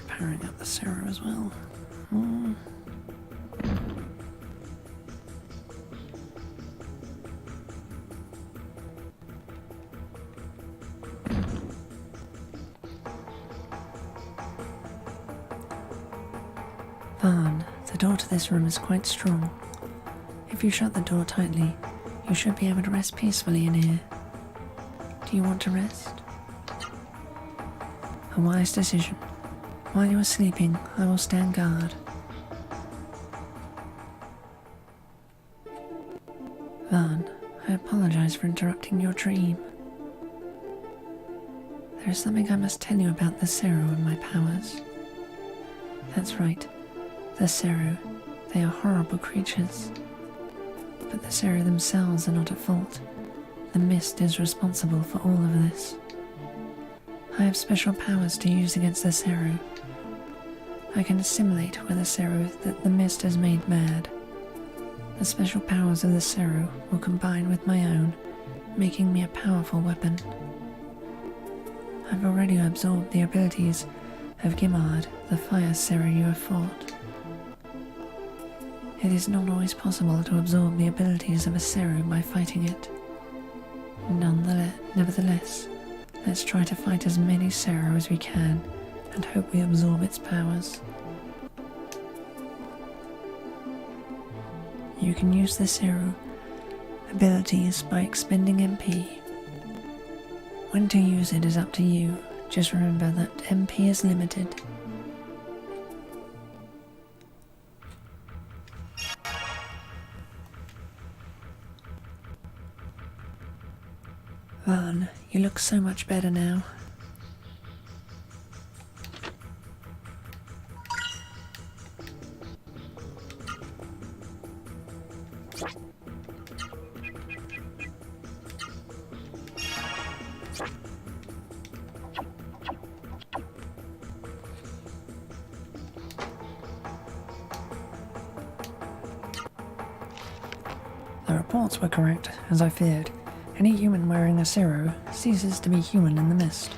Powering up the Sarah as well. Van, the door to this room is quite strong. If you shut the door tightly, you should be able to rest peacefully in here. Do you want to rest? A wise decision. While you are sleeping, I will stand guard. Van, I apologize for interrupting your dream. There is something I must tell you about the Seru and my powers. That's right, the Seru. They are horrible creatures. But the Seru themselves are not at fault. The mist is responsible for all of this. I have special powers to use against the Seru. I can assimilate with the Seru that the mist has made mad. The special powers of the Seru will combine with my own, making me a powerful weapon. I've already absorbed the abilities of Gimard, the fire Seru you have fought. It is not always possible to absorb the abilities of a Seru by fighting it. Nevertheless, let's try to fight as many Seru as we can and hope we absorb its powers. You can use the Seru abilities by expending MP. When to use it is up to you. Just remember that MP is limited. Vaughn, you look so much better now. The reports were correct, as I feared. Any human wearing a Cero ceases to be human in the mist.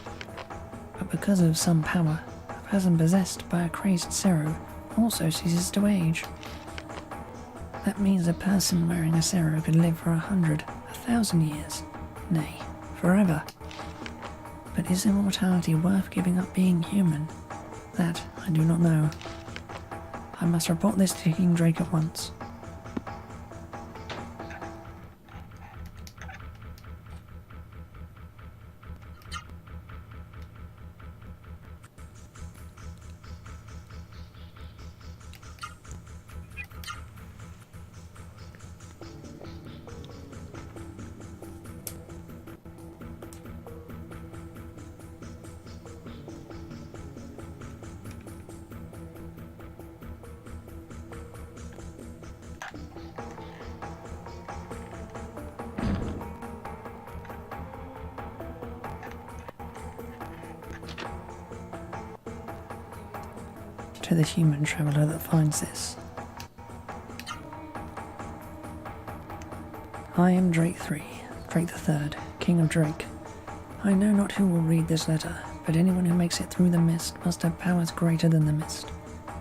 But because of some power, a person possessed by a crazed Cero also ceases to age. That means a person wearing a Cero could live for 100, 1,000 years, nay, forever. But is immortality worth giving up being human? That I do not know. I must report this to King Drake at once. To the human traveller that finds this. I am Drake III, Drake III, King of Drake. I know not who will read this letter, but anyone who makes it through the mist must have powers greater than the mist.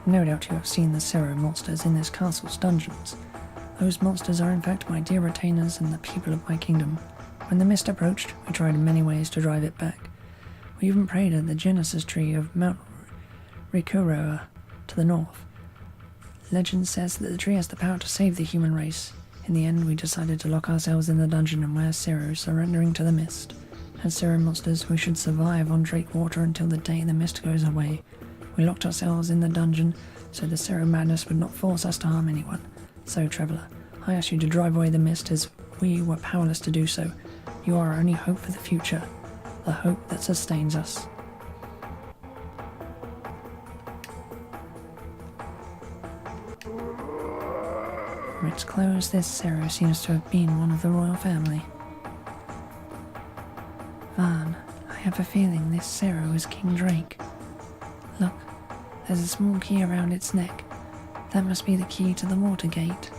No doubt you have seen the Cero monsters in this castle's dungeons. Those monsters are in fact my dear retainers and the people of my kingdom. When the mist approached, we tried in many ways to drive it back. We even prayed at the Genesis tree of Mount Rikuroa to the north. Legend says that the tree has the power to save the human race. In the end, we decided to lock ourselves in the dungeon and wear Cero, surrendering to the mist. As Cero monsters, we should survive on Drake water until the day the mist goes away. We locked ourselves in the dungeon so the Cero madness would not force us to harm anyone. So, traveller, I ask you to drive away the mist as we were powerless to do so. You are our only hope for the future, the hope that sustains us. From its clothes, this Cero seems to have been one of the royal family. Vaughn, I have a feeling this Cero is King Drake. Look, there's a small key around its neck. That must be the key to the water gate.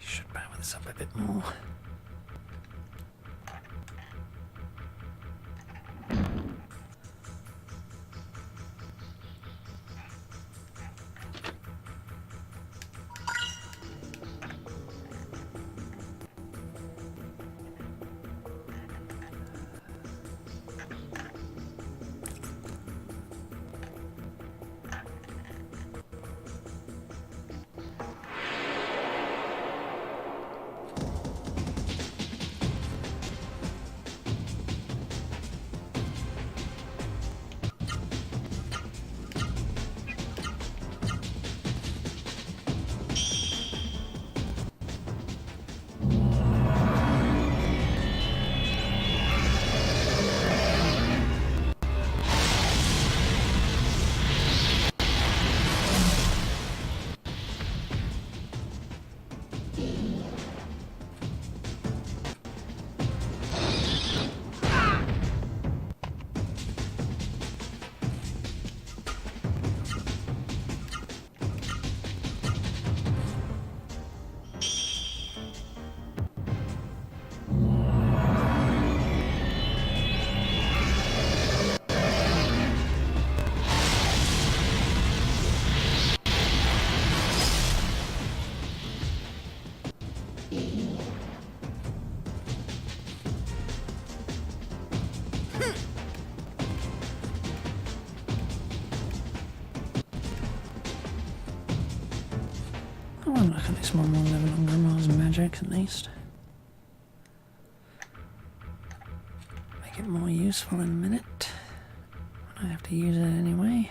Should power this up a bit more. least one more level on Grandma's magic, at least. Make it more useful in a minute. I have to use it anyway.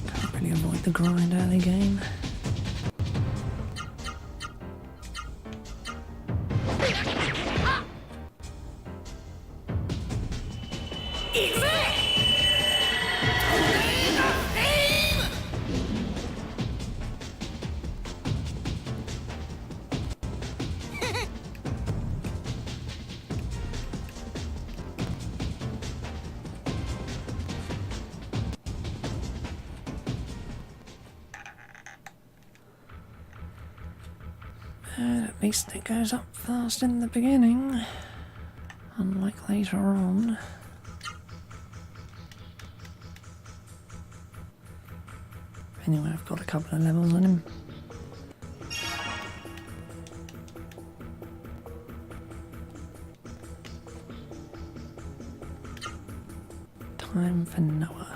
Can't really avoid the grind early game. And at least it goes up fast in the beginning, unlike later on. Anyway, I've got a couple of levels on him. Time for Noah.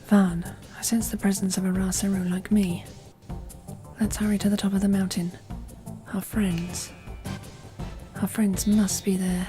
Van, I sense the presence of a Rasaru like me. Let's hurry to the top of the mountain. Our friends. Our friends must be there.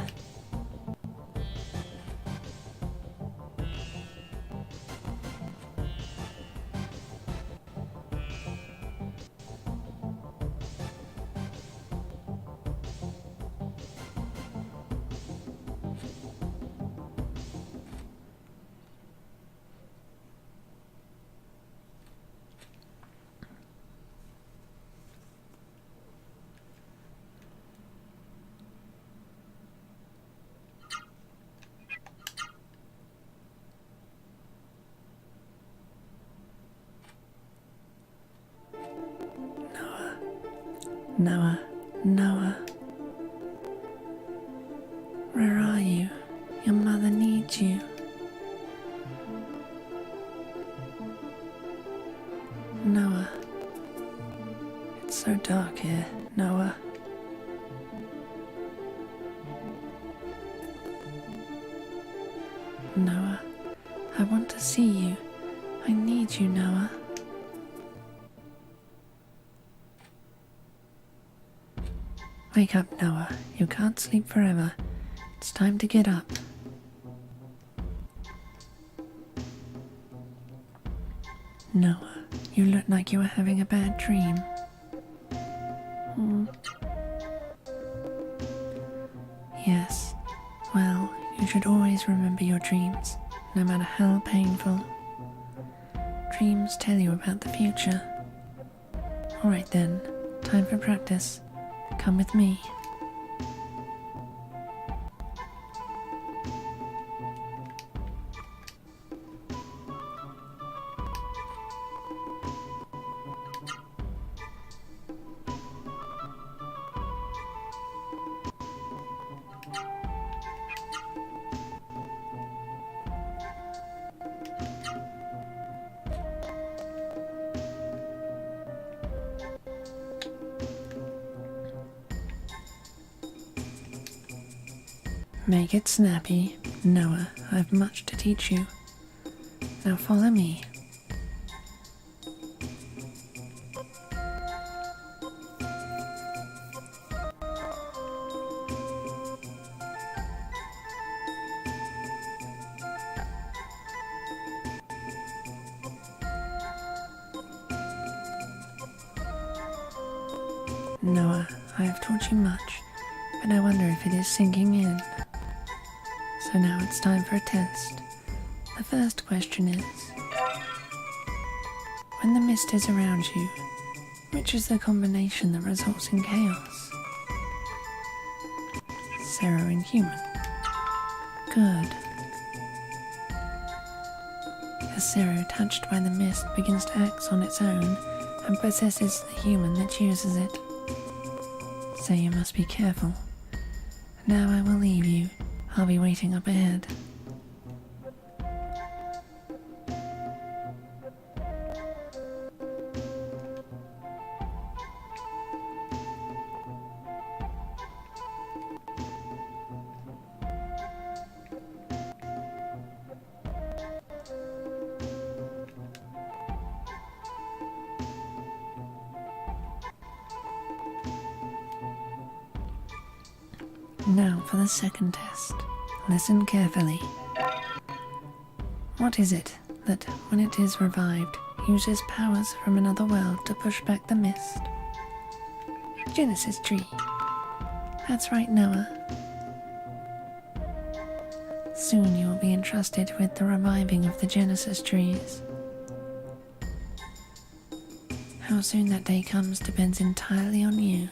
Noah, Noah. Where are you? Your mother needs you. Noah. It's so dark here, Noah. Noah, I want to see you. I need you, Noah. Wake up, Noah. You can't sleep forever. It's time to get up. Noah, you look like you were having a bad dream. Yes. Well, you should always remember your dreams, no matter how painful. Dreams tell you about the future. Alright then, time for practice. Come with me. Make it snappy. Noah, I've much to teach you. Now follow me. Noah, I have taught you much, but I wonder if it is sinking in. So now it's time for a test. The first question is, when the mist is around you, which is the combination that results in chaos? Zero and human. Good. A Zero touched by the mist begins to act on its own and possesses the human that uses it. So you must be careful. Now I will leave you. I'll be waiting up ahead. Now for the second test. Listen carefully. What is it that, when it is revived, uses powers from another world to push back the mist? Genesis tree. That's right, Noah. Soon you will be entrusted with the reviving of the Genesis trees. How soon that day comes depends entirely on you.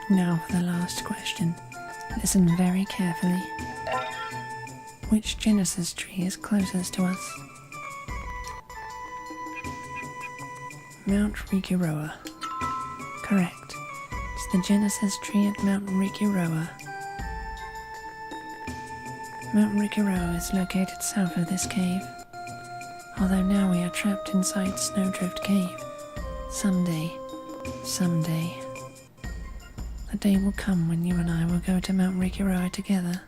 Now for the last question. Listen very carefully. Which Genesis tree is closest to us? Mount Rikiroa. Correct. It's the Genesis tree at Mount Rikiroa. Mount Rikiroa is located south of this cave. Although now we are trapped inside Snowdrift Cave. Someday, the day will come when you and I will go to Mount Rikiroa together.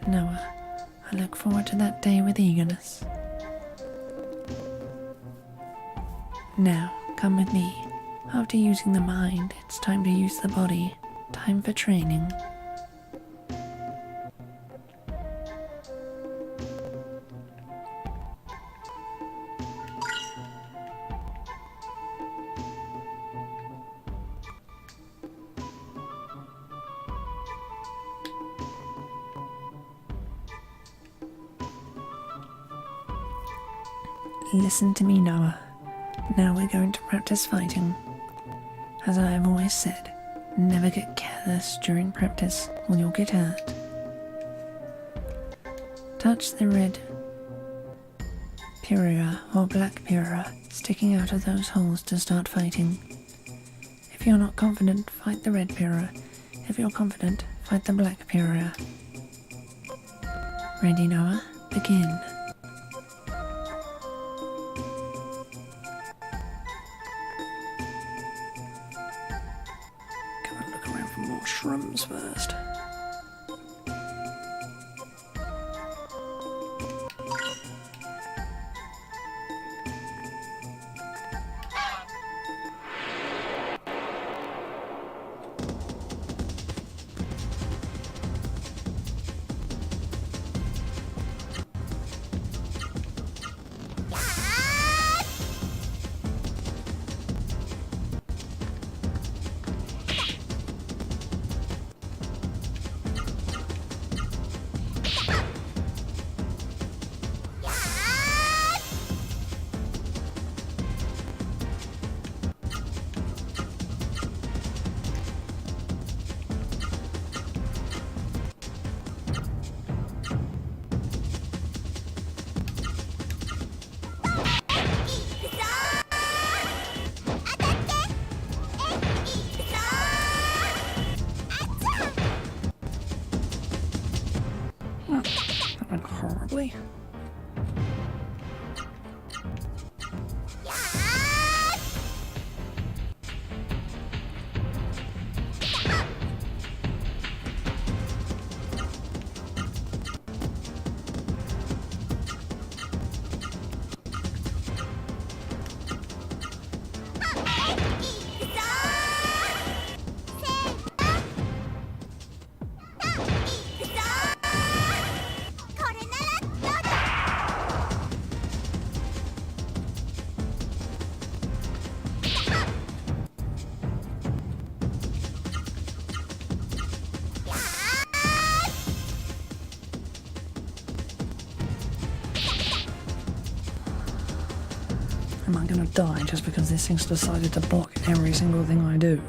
Noah, I look forward to that day with eagerness. Now, come with me. After using the mind, it's time to use the body. Time for training. Listen to me, Noah. Now we're going to practice fighting. As I have always said, never get careless during practice or you'll get hurt. Touch the red Pyrrha or black Pyrrha sticking out of those holes to start fighting. If you're not confident, fight the red Pyrrha. If you're confident, fight the black Pyrrha. Ready, Noah? Begin. More shrooms first. That went horribly. Am I gonna die just because this thing's decided to block every single thing I do?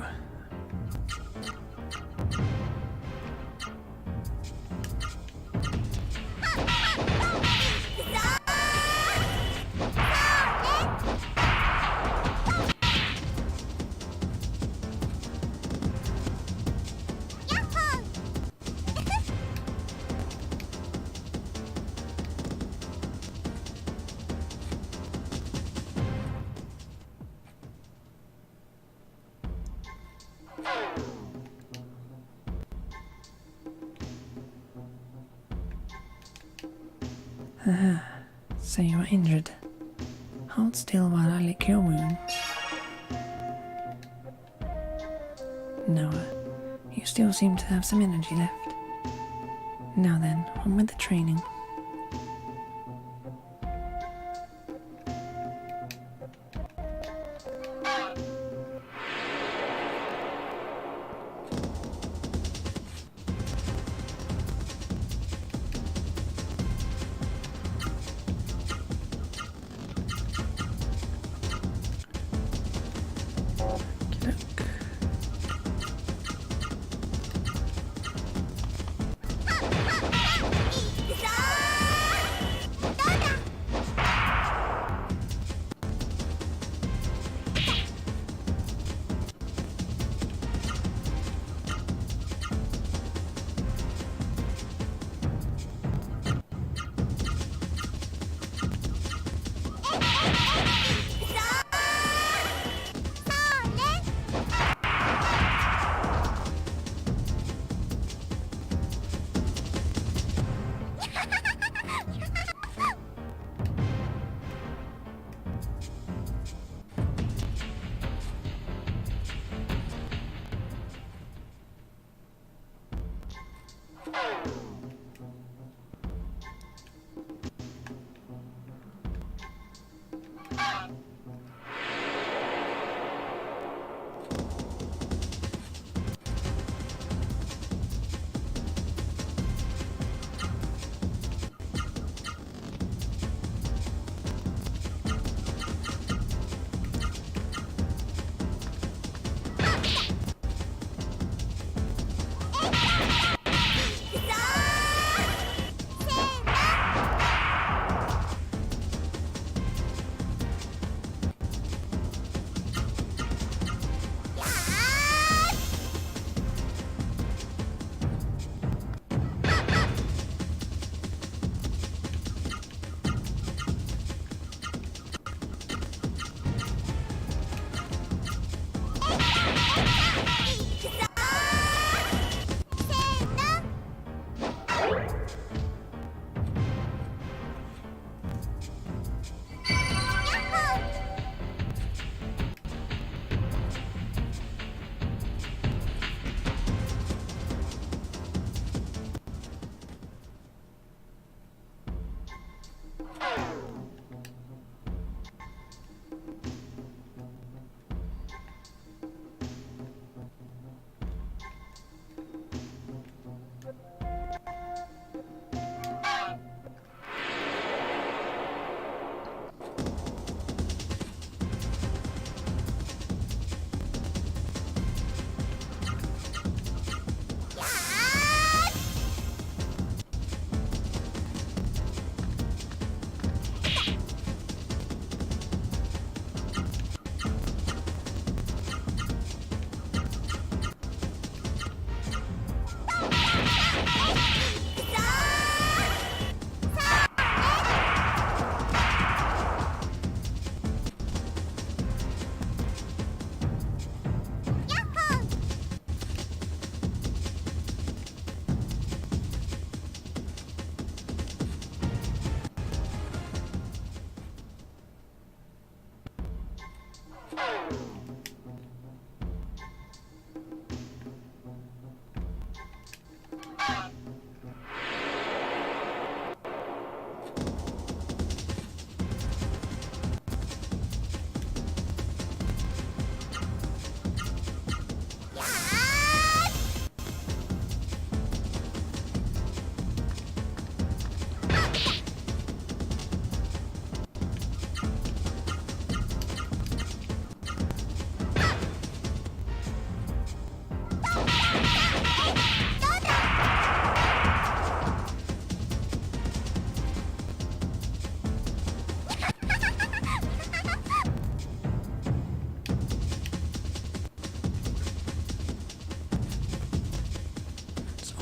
So you are injured. Hold still while I lick your wound. Noah, you still seem to have some energy left. Now then, on with the training.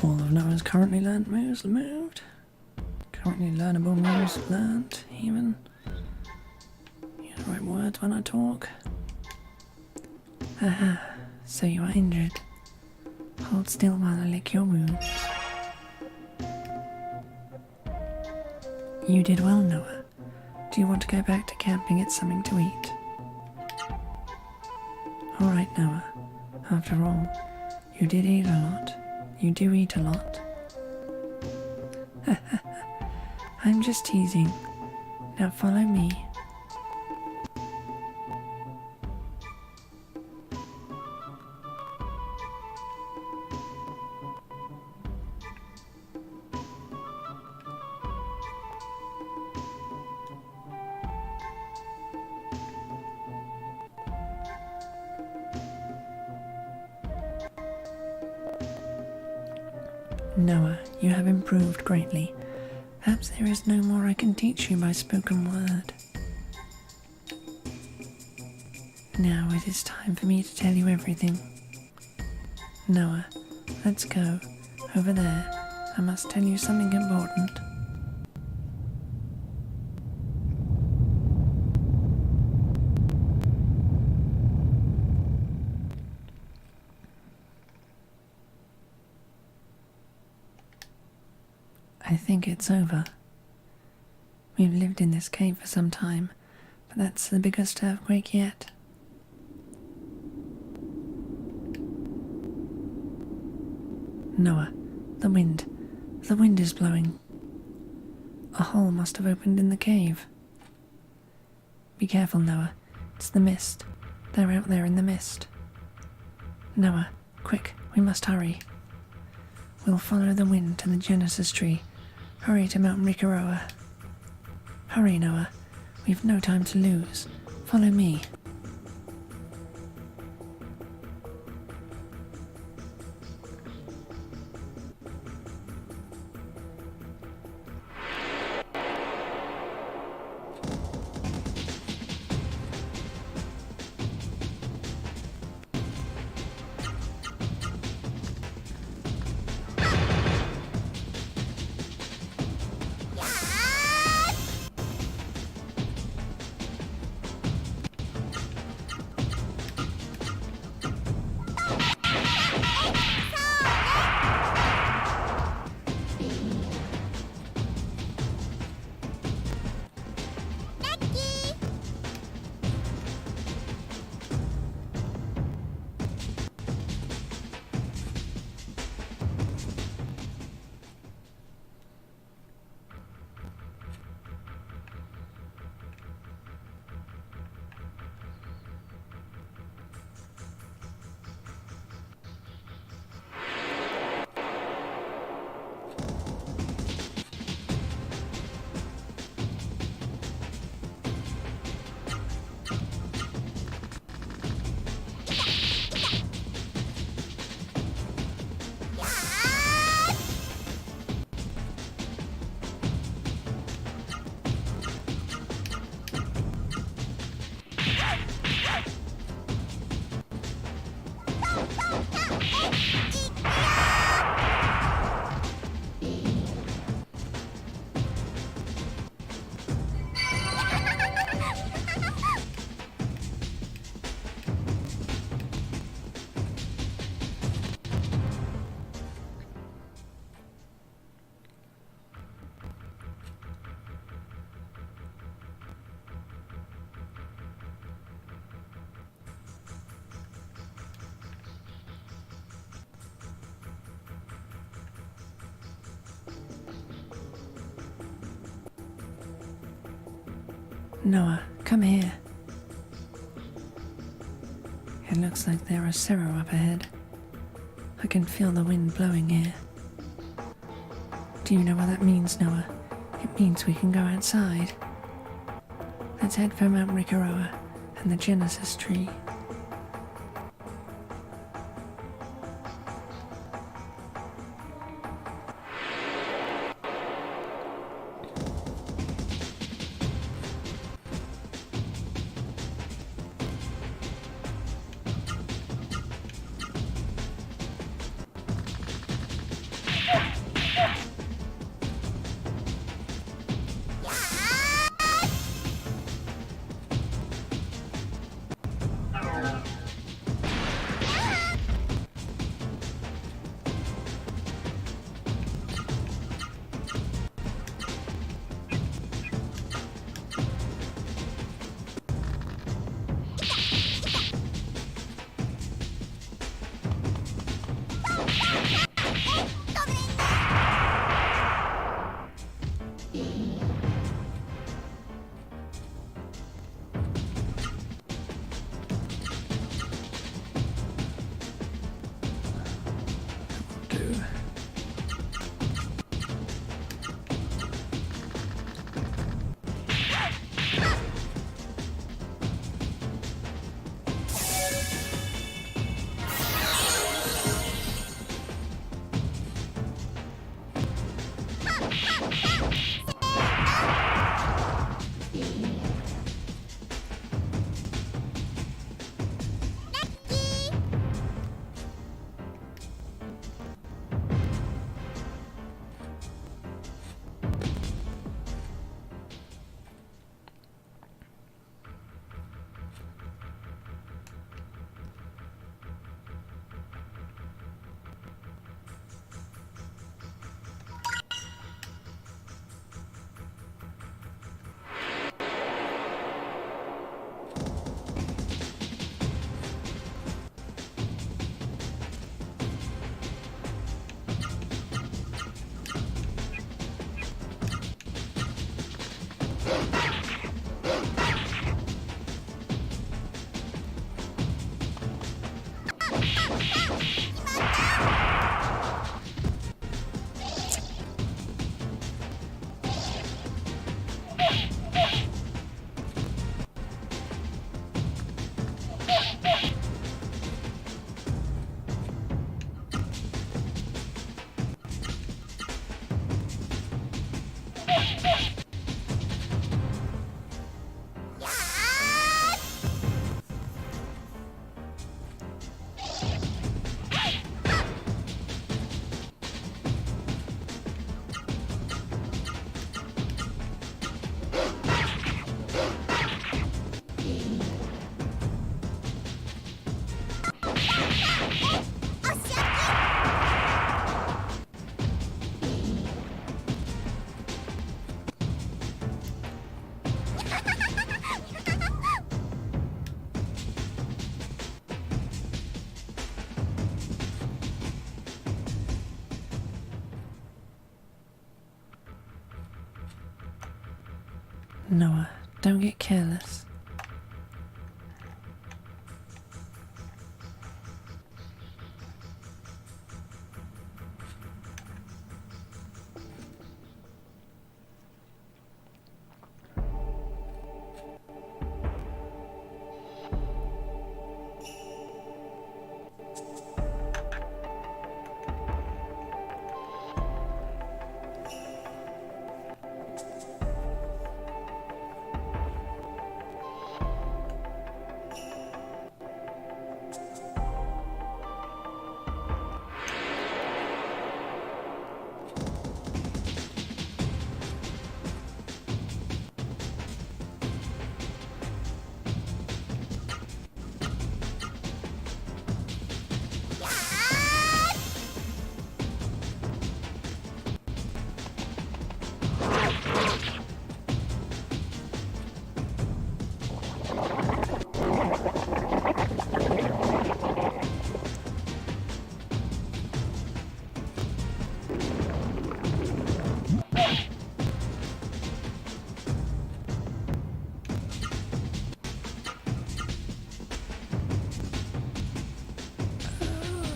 All of Noah's currently learned moves moved. Currently learnable moves learnt, even. Use the right words when I talk. Haha, so you are injured. Hold still while I lick your wound. You did well, Noah. Do you want to go back to camp and get something to eat? Alright, Noah. After all, you did eat a lot. You do eat a lot. I'm just teasing. Now follow me. Noah, you have improved greatly. Perhaps there is no more I can teach you by spoken word. Now it is time for me to tell you everything. Noah, let's go. Over there. I must tell you something important. I think it's over. We've lived in this cave for some time, but that's the biggest earthquake yet. Noah, the wind. The wind is blowing. A hole must have opened in the cave. Be careful, Noah. It's the mist. They're out there in the mist. Noah, quick, we must hurry. We'll follow the wind to the Genesis tree. Hurry to Mount Rikaroa. Hurry, Noah. We've no time to lose. Follow me. Noah, come here. It looks like there are Cerro up ahead. I can feel the wind blowing here. Do you know what that means, Noah? It means we can go outside. Let's head for Mount Rikaroa and the Genesis tree. Noah, don't get careless.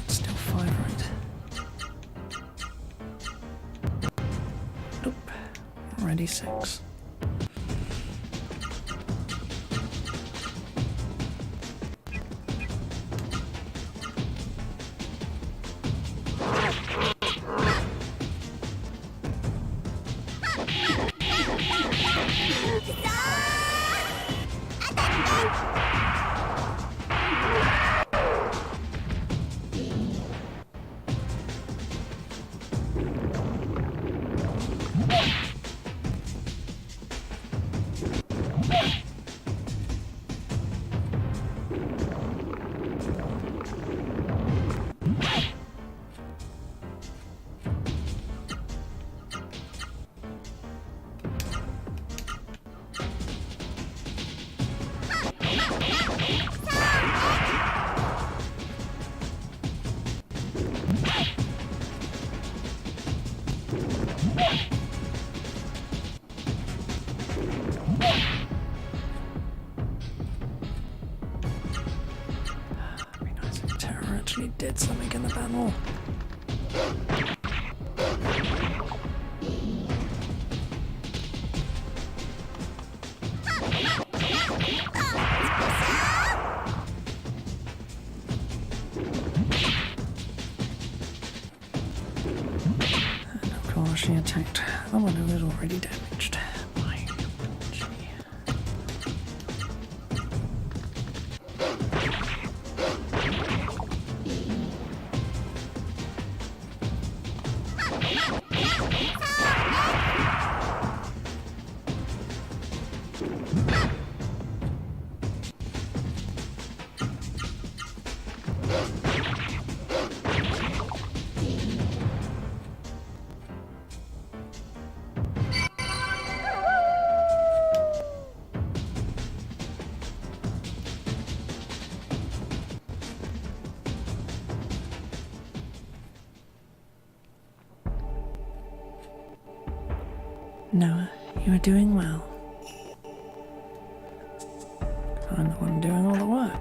It's still 5, right? Nope. Already 6. Actually did something in the battle. And of course she attacked the one who was already damaged. Noah, you are doing well. I'm the one doing all the work.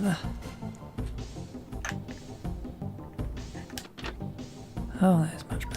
better. Oh, that is much better.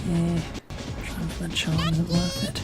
Yeah, trying for the charm isn't worth it.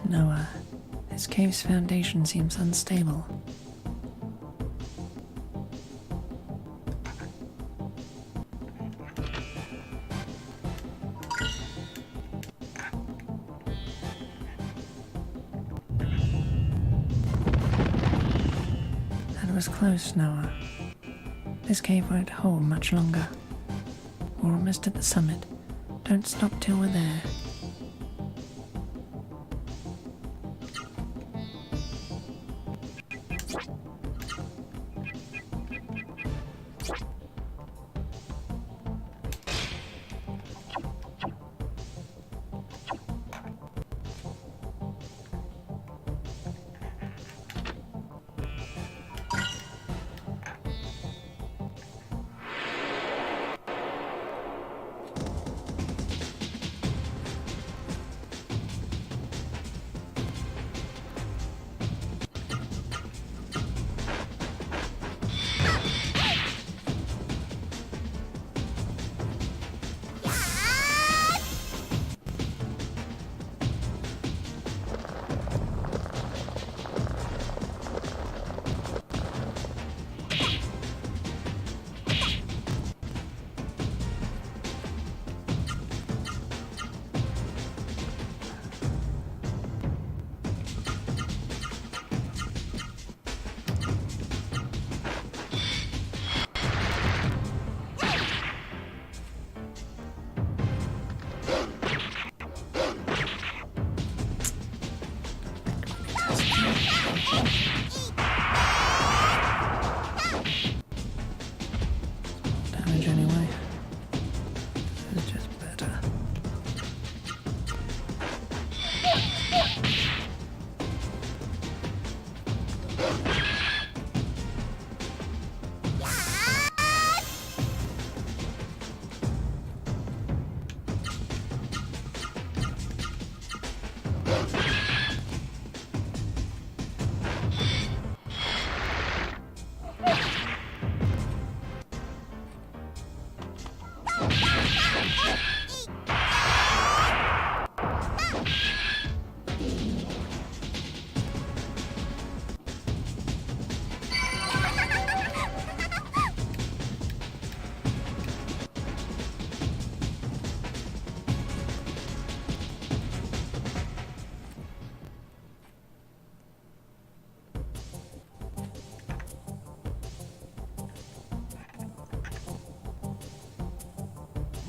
Noah, this cave's foundation seems unstable. That was close, Noah. This cave won't hold much longer. We're almost at the summit. Don't stop till we're there.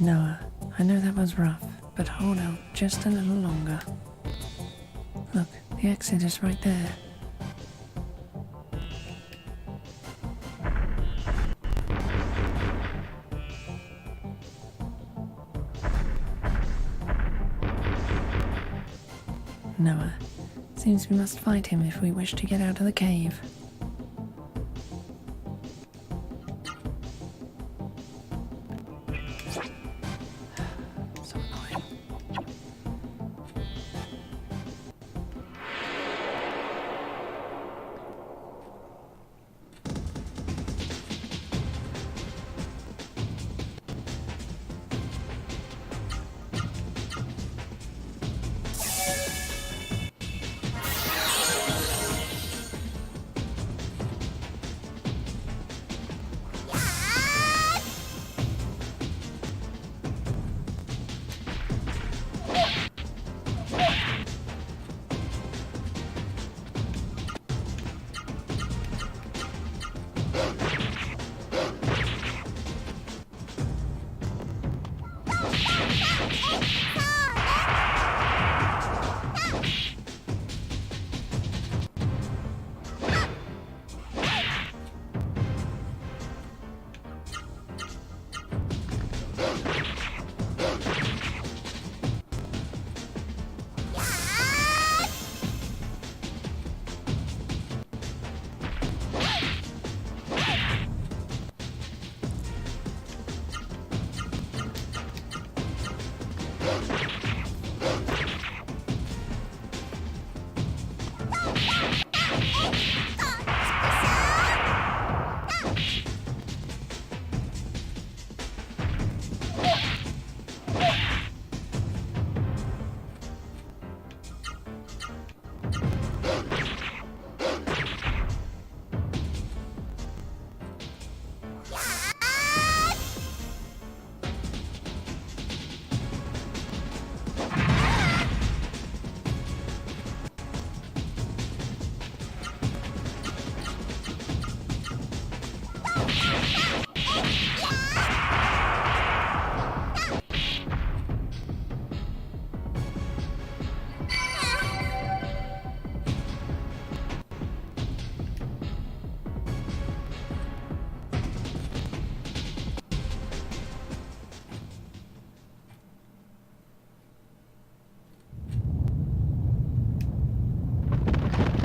Noah, I know that was rough, but hold out just a little longer. Look, the exit is right there. Noah, seems we must fight him if we wish to get out of the cave. So annoying.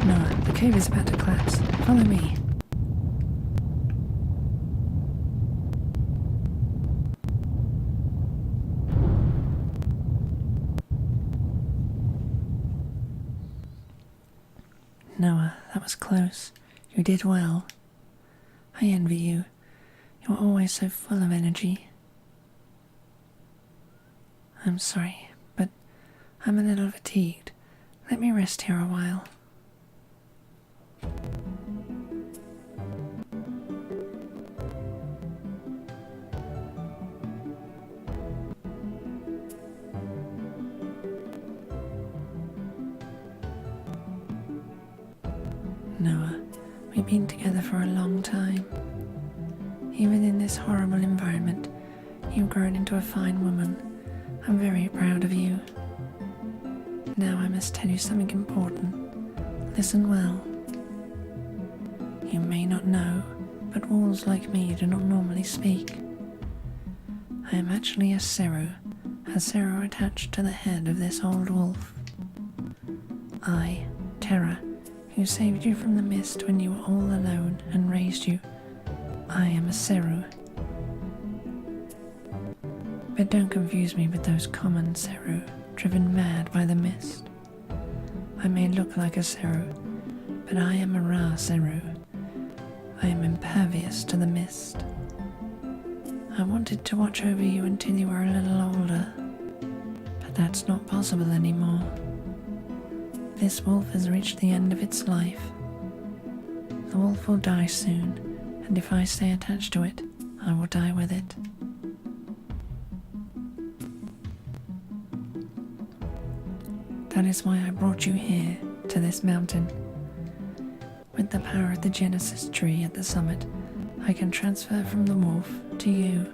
Noah, the cave is about to collapse. Follow me. Noah, that was close. You did well. I envy you. You're always so full of energy. I'm sorry, but I'm a little fatigued. Let me rest here a while. Noah, we've been together for a long time. Even in this horrible environment, you've grown into a fine woman. I'm very proud of you. Now I must tell you something important. Listen well. You may not know, but wolves like me do not normally speak. I am actually a seru attached to the head of this old wolf. I, Terra, who saved you from the mist when you were all alone and raised you. I am a seru. But don't confuse me with those common seru, driven mad by the mist. I may look like a seru, but I am a Ra seru. I am impervious to the mist. I wanted to watch over you until you were a little older, but that's not possible anymore. This wolf has reached the end of its life. The wolf will die soon, and if I stay attached to it, I will die with it. That is why I brought you here, to this mountain. With the power of the Genesis tree at the summit, I can transfer from the wolf to you.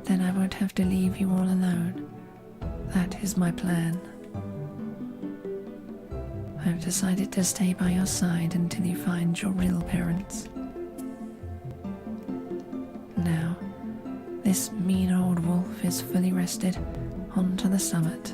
Then I won't have to leave you all alone. That is my plan. I've decided to stay by your side until you find your real parents. Now, this mean old wolf is fully rested. On to the summit.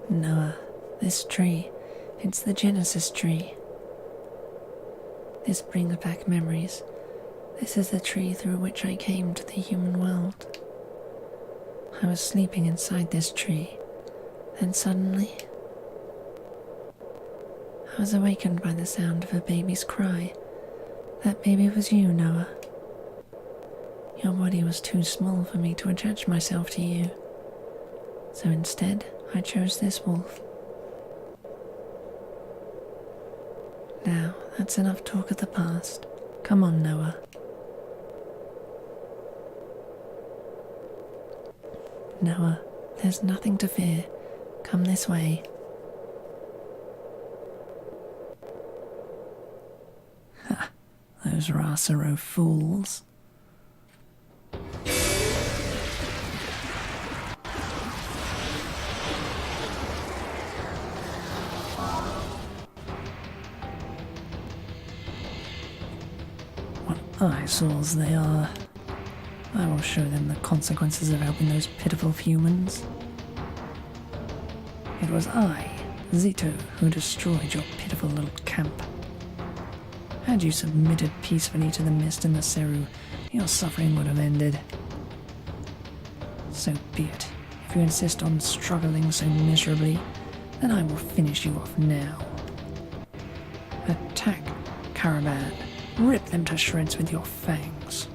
Noah, this tree, it's the Genesis tree. This brings back memories. This is the tree through which I came to the human world. I was sleeping inside this tree, then suddenly I was awakened by the sound of a baby's cry. That baby was you, Noah. Your body was too small for me to attach myself to you, so instead I chose this wolf. Now, that's enough talk of the past. Come on, Noah. Noah, there's nothing to fear. Come this way. Ha! Those Rasero fools. Eyesores they are. I will show them the consequences of helping those pitiful humans. It was I, Zito, who destroyed your pitiful little camp. Had you submitted peacefully to the mist and the Seru, your suffering would have ended. So be it. If you insist on struggling so miserably, then I will finish you off now. Attack, Caravan. Rip them to shreds with your fangs.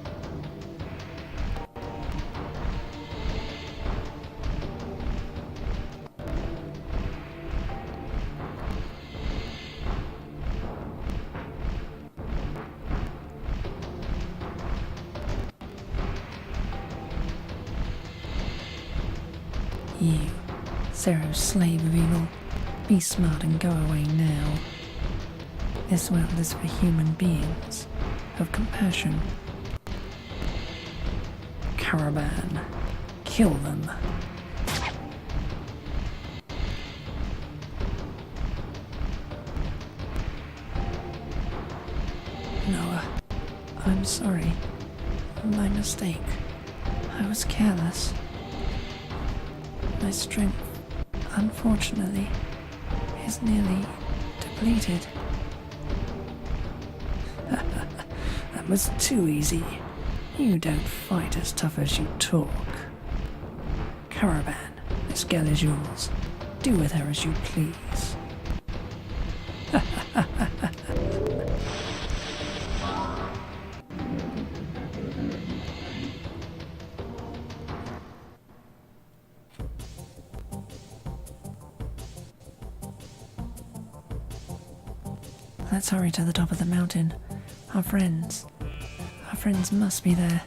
You, Zero's slave of evil, be smart and go away now. This world is for human beings, of compassion. Caravan, kill them. Noah, I'm sorry. My mistake. I was careless. My strength, unfortunately, is nearly depleted. That was too easy. You don't fight as tough as you talk. Caravan, this girl is yours. Do with her as you please. Let's hurry to the top of the mountain. Our friends must be there.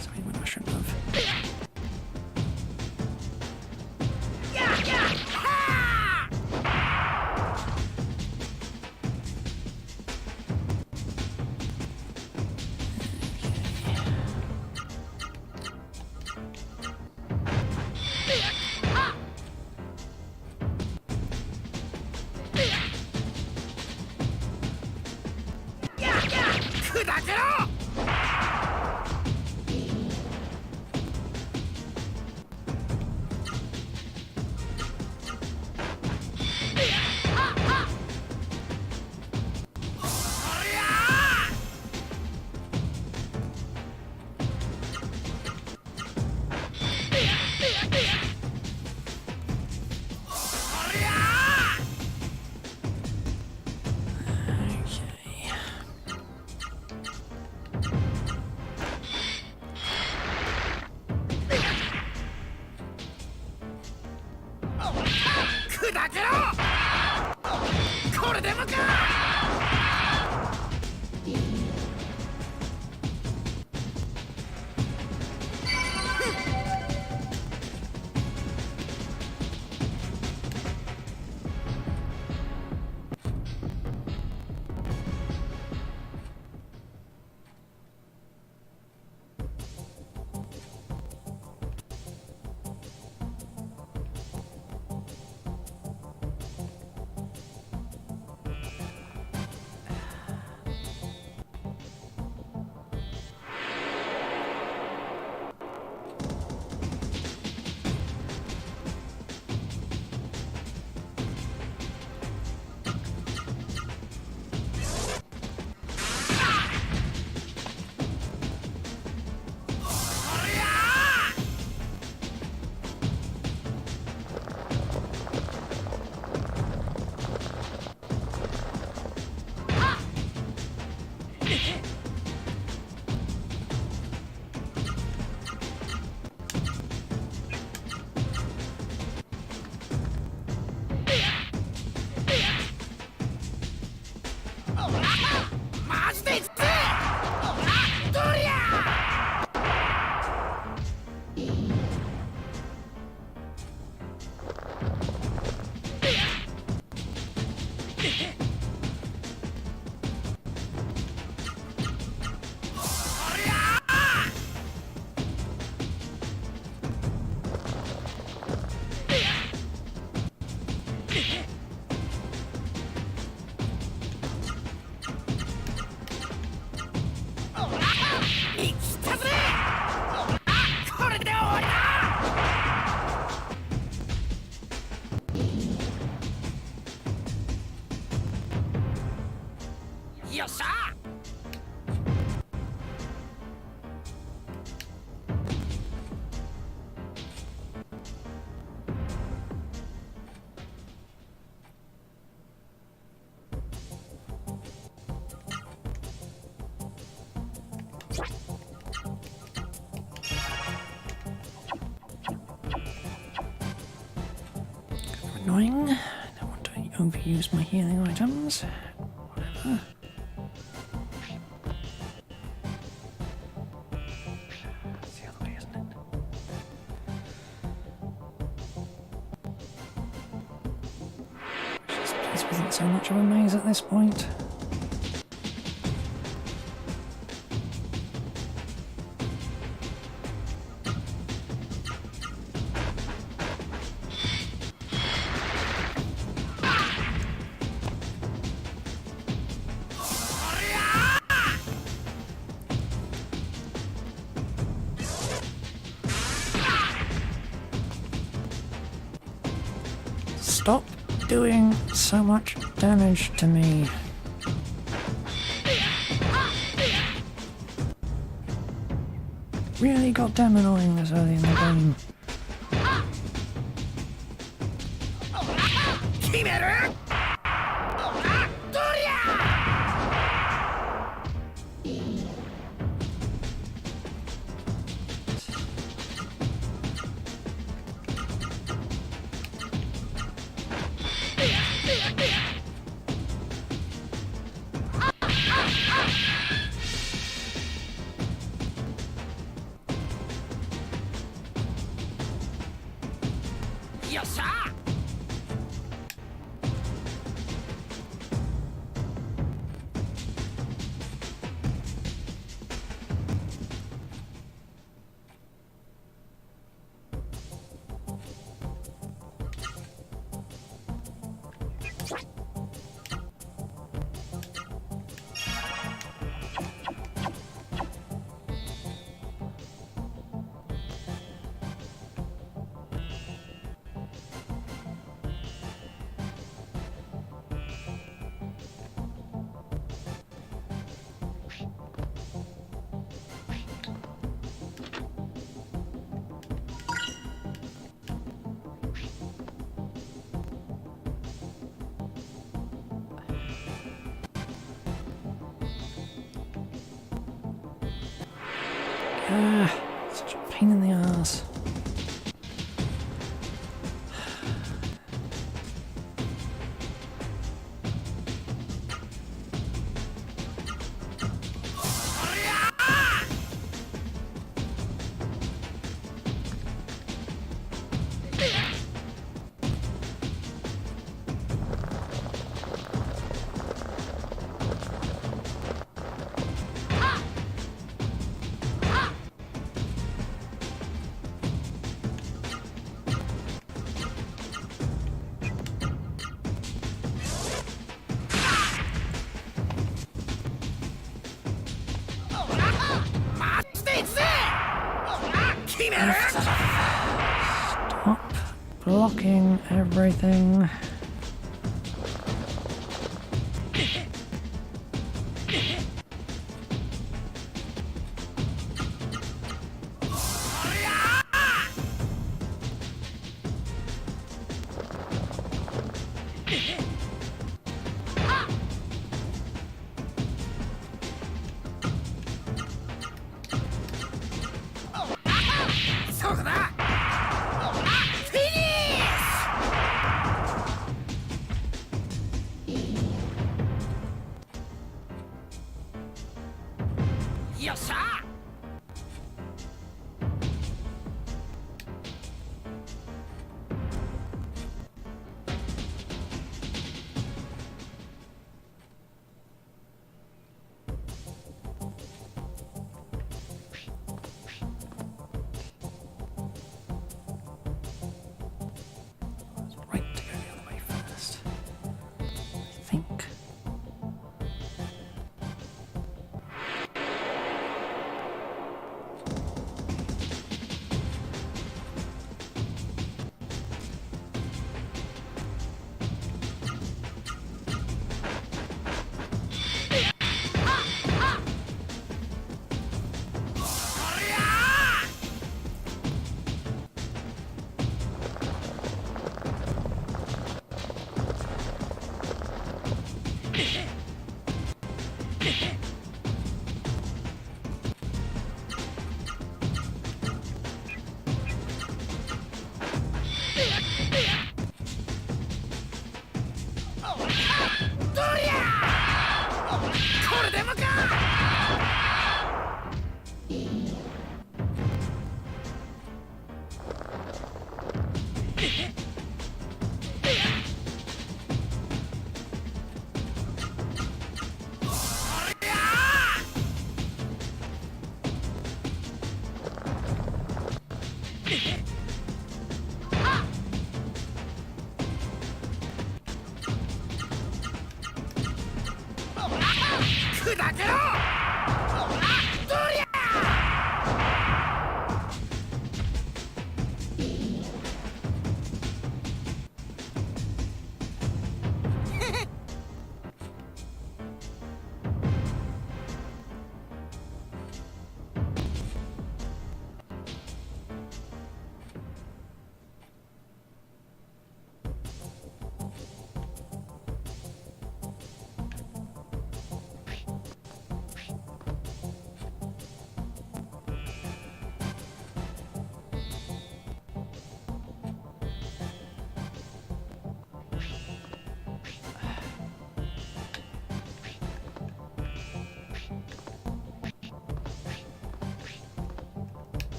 Sorry, what I shouldn't have. Annoying. I don't want to overuse my healing items. Whatever. It's the other way, isn't it? This place wasn't so much of a maze at this point. Stop doing so much damage to me. Really goddamn annoying this early in the game. Such a pain in the ass. Stop blocking everything. Right to go the other way first. I think. 砕けろ！どりゃ！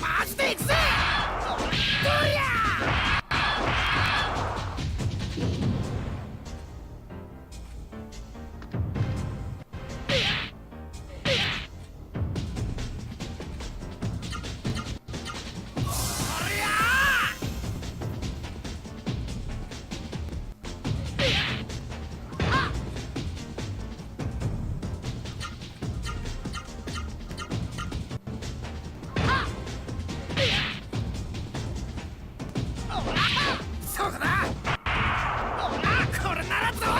マジで行くぜ！どりゃ！そうかな！これならどうだ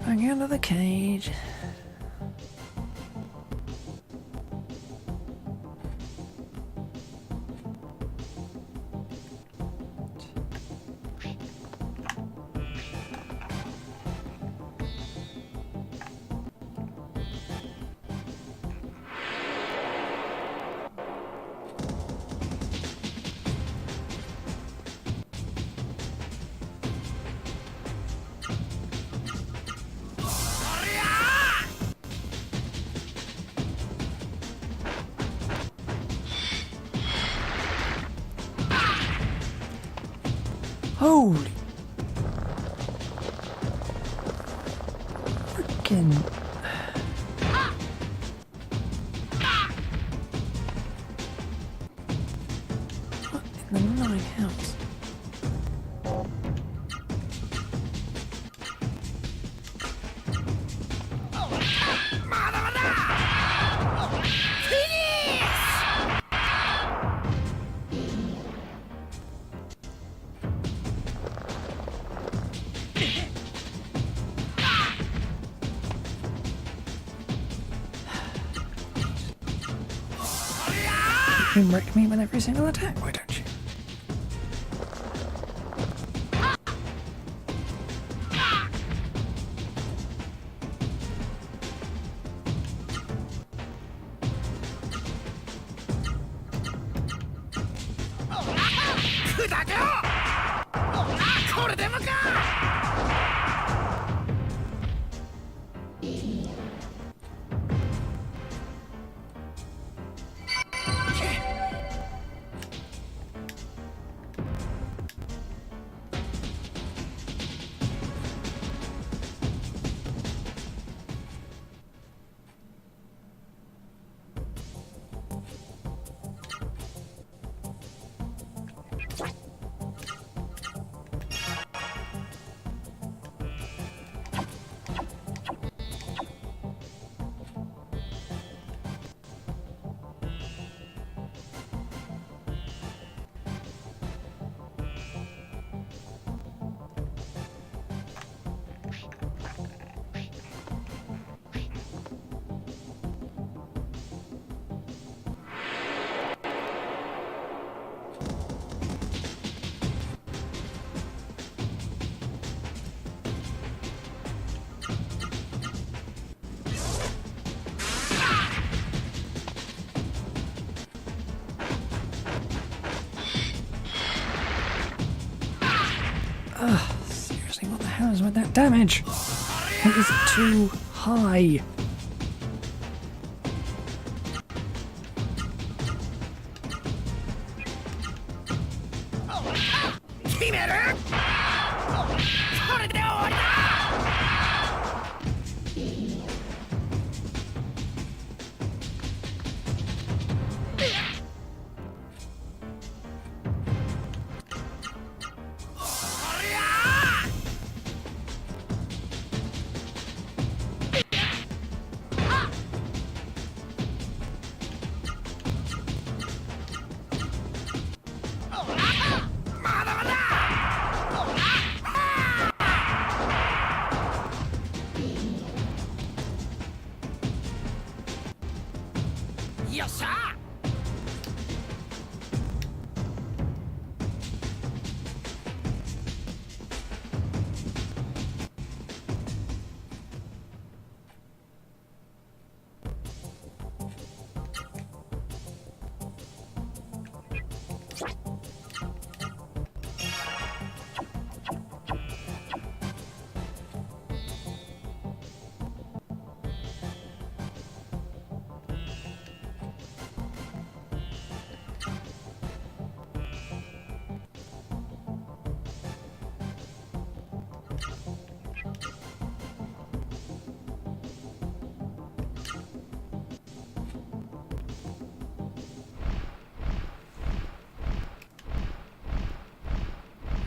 ！Back out of the cage. Holy frickin' the nine hells. You wreck me with every single attack, why don't you? Seriously, what the hell is with that damage? It is too high.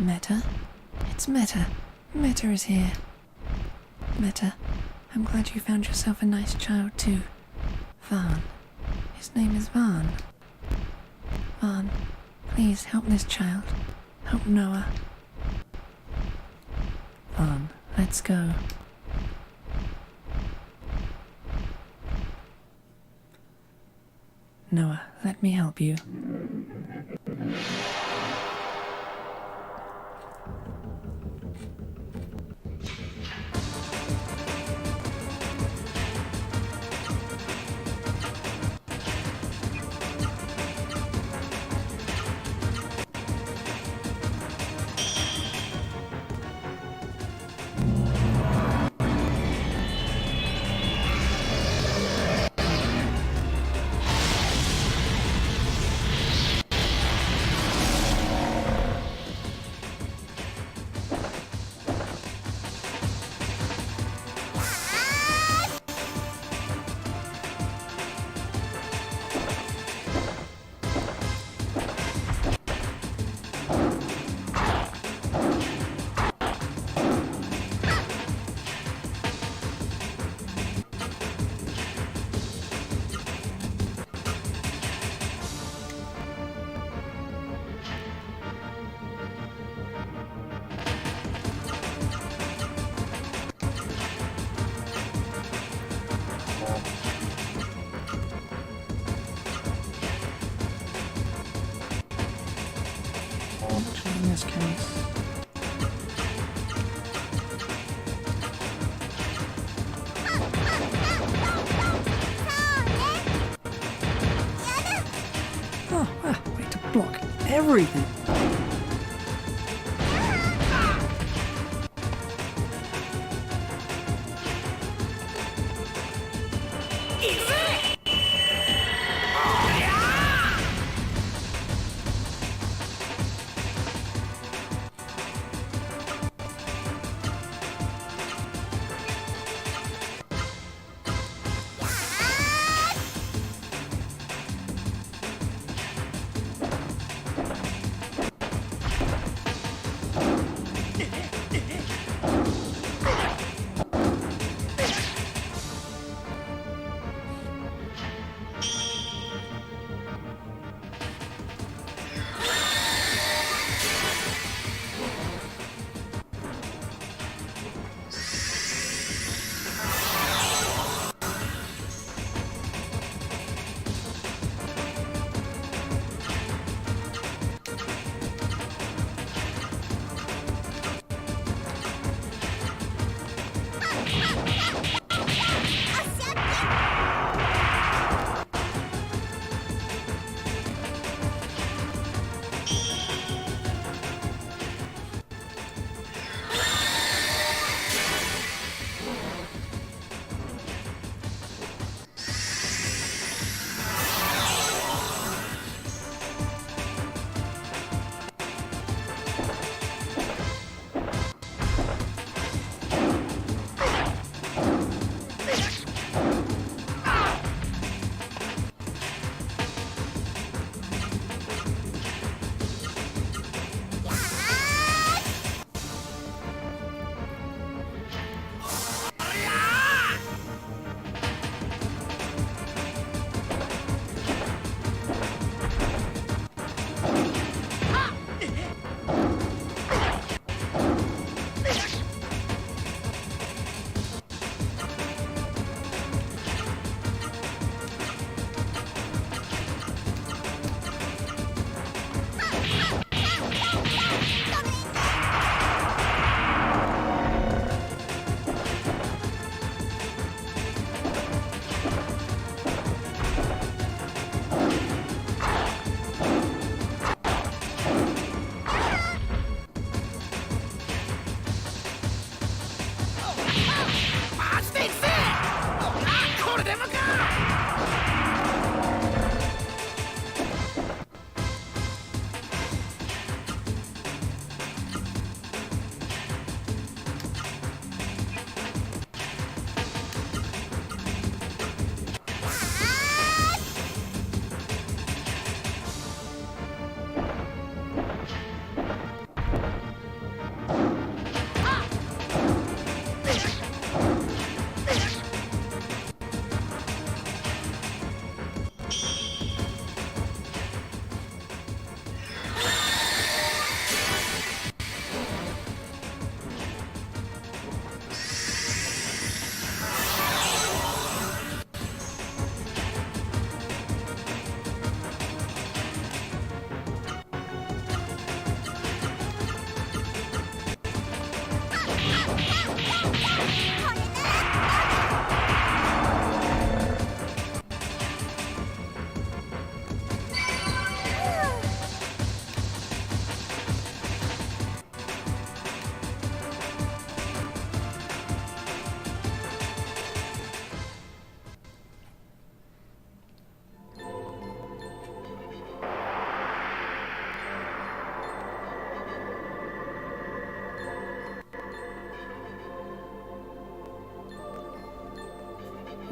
Meta? It's Meta. Meta is here. Meta, I'm glad you found yourself a nice child too. Vaughn. His name is Vaughn. Vaughn, please help this child. Help Noah. Vaughn, let's go. Noah, let me help you. this case. Oh, way to block everything.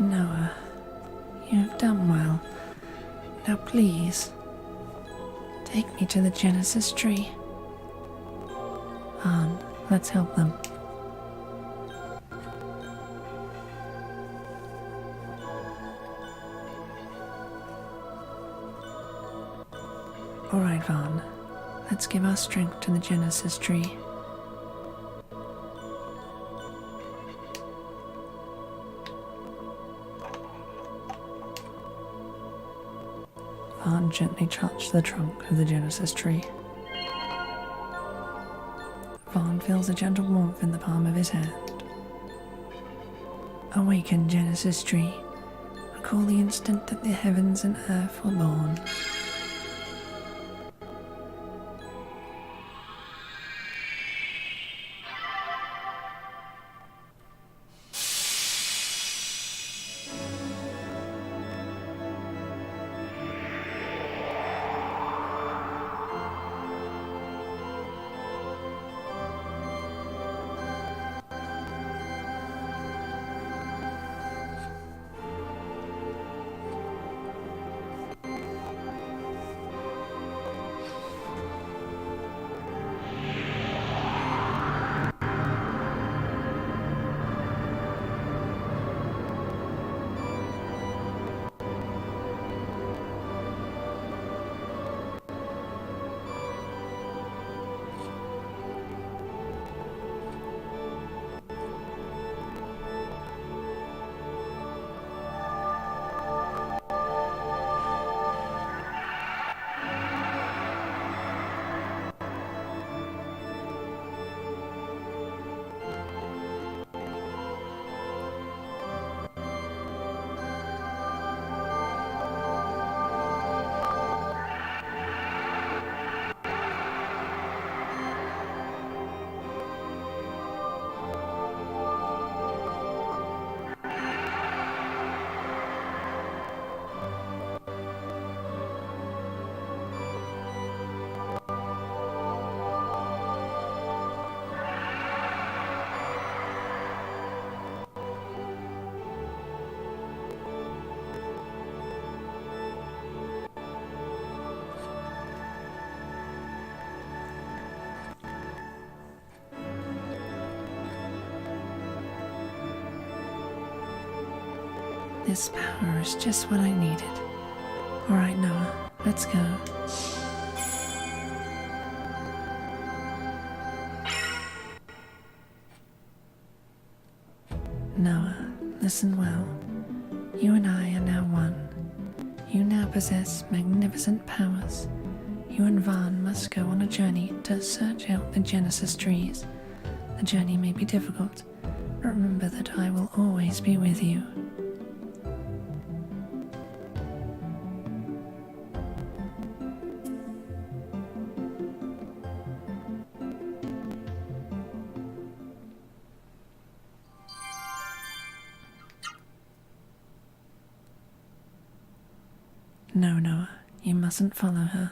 Noah, you have done well. Now please, take me to the Genesis tree. On, let's help them. Alright, Vaughn. Let's give our strength to the Genesis tree. Vaughn gently touched the trunk of the Genesis tree. Vaughn feels a gentle warmth in the palm of his hand. Awaken, Genesis tree. Recall the instant that the heavens and earth were born. This power is just what I needed. Alright, Noah, let's go. Noah, listen well. You and I are now one. You now possess magnificent powers. You and Vaughn must go on a journey to search out the Genesis trees. The journey may be difficult, but remember that I will always be with you. No, Noah, you mustn't follow her.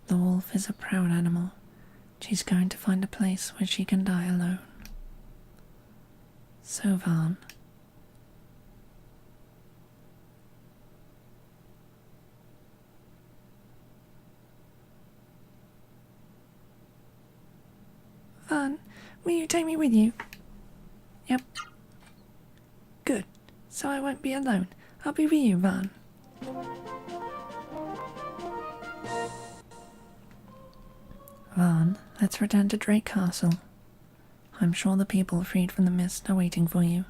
The wolf is a proud animal. She's going to find a place where she can die alone. So, Vaughn. Vaughn, will you take me with you? Yep. Good. So I won't be alone. I'll be with you, Vaughn. Vaughn, let's return to Drake Castle. I'm sure the people freed from the mist are waiting for you.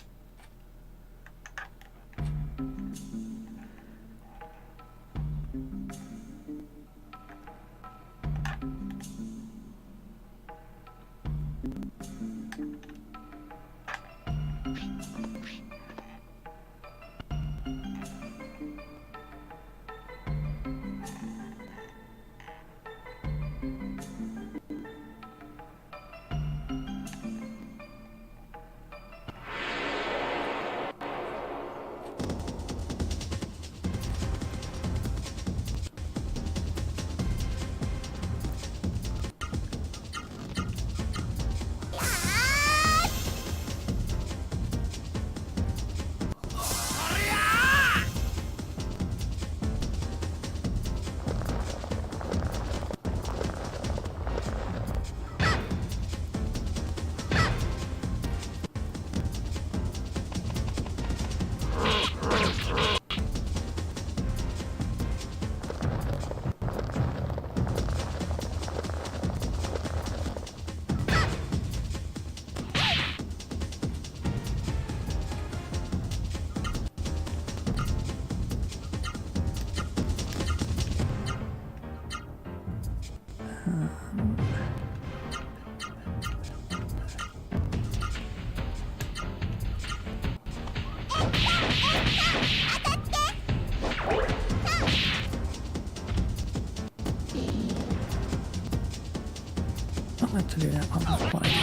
to do that one. What I did.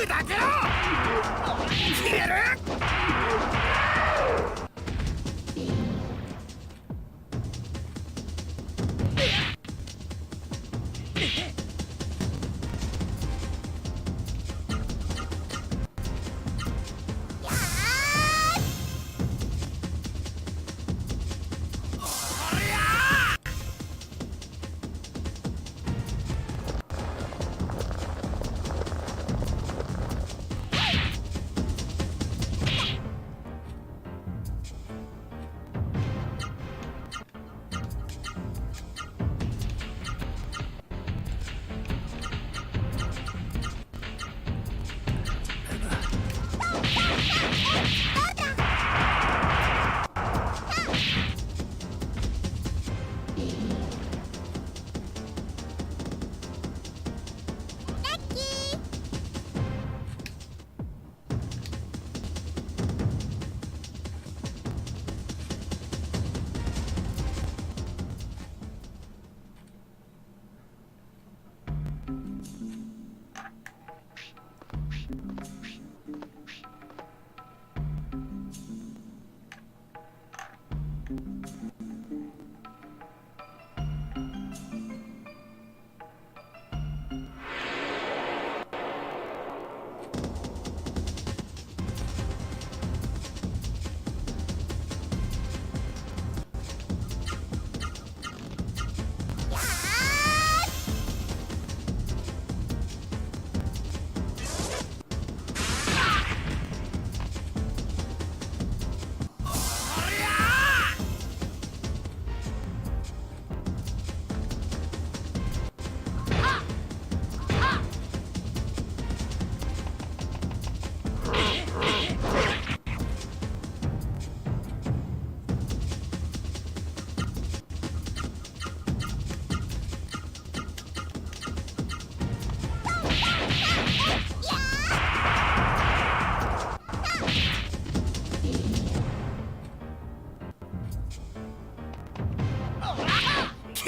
砕けろ消える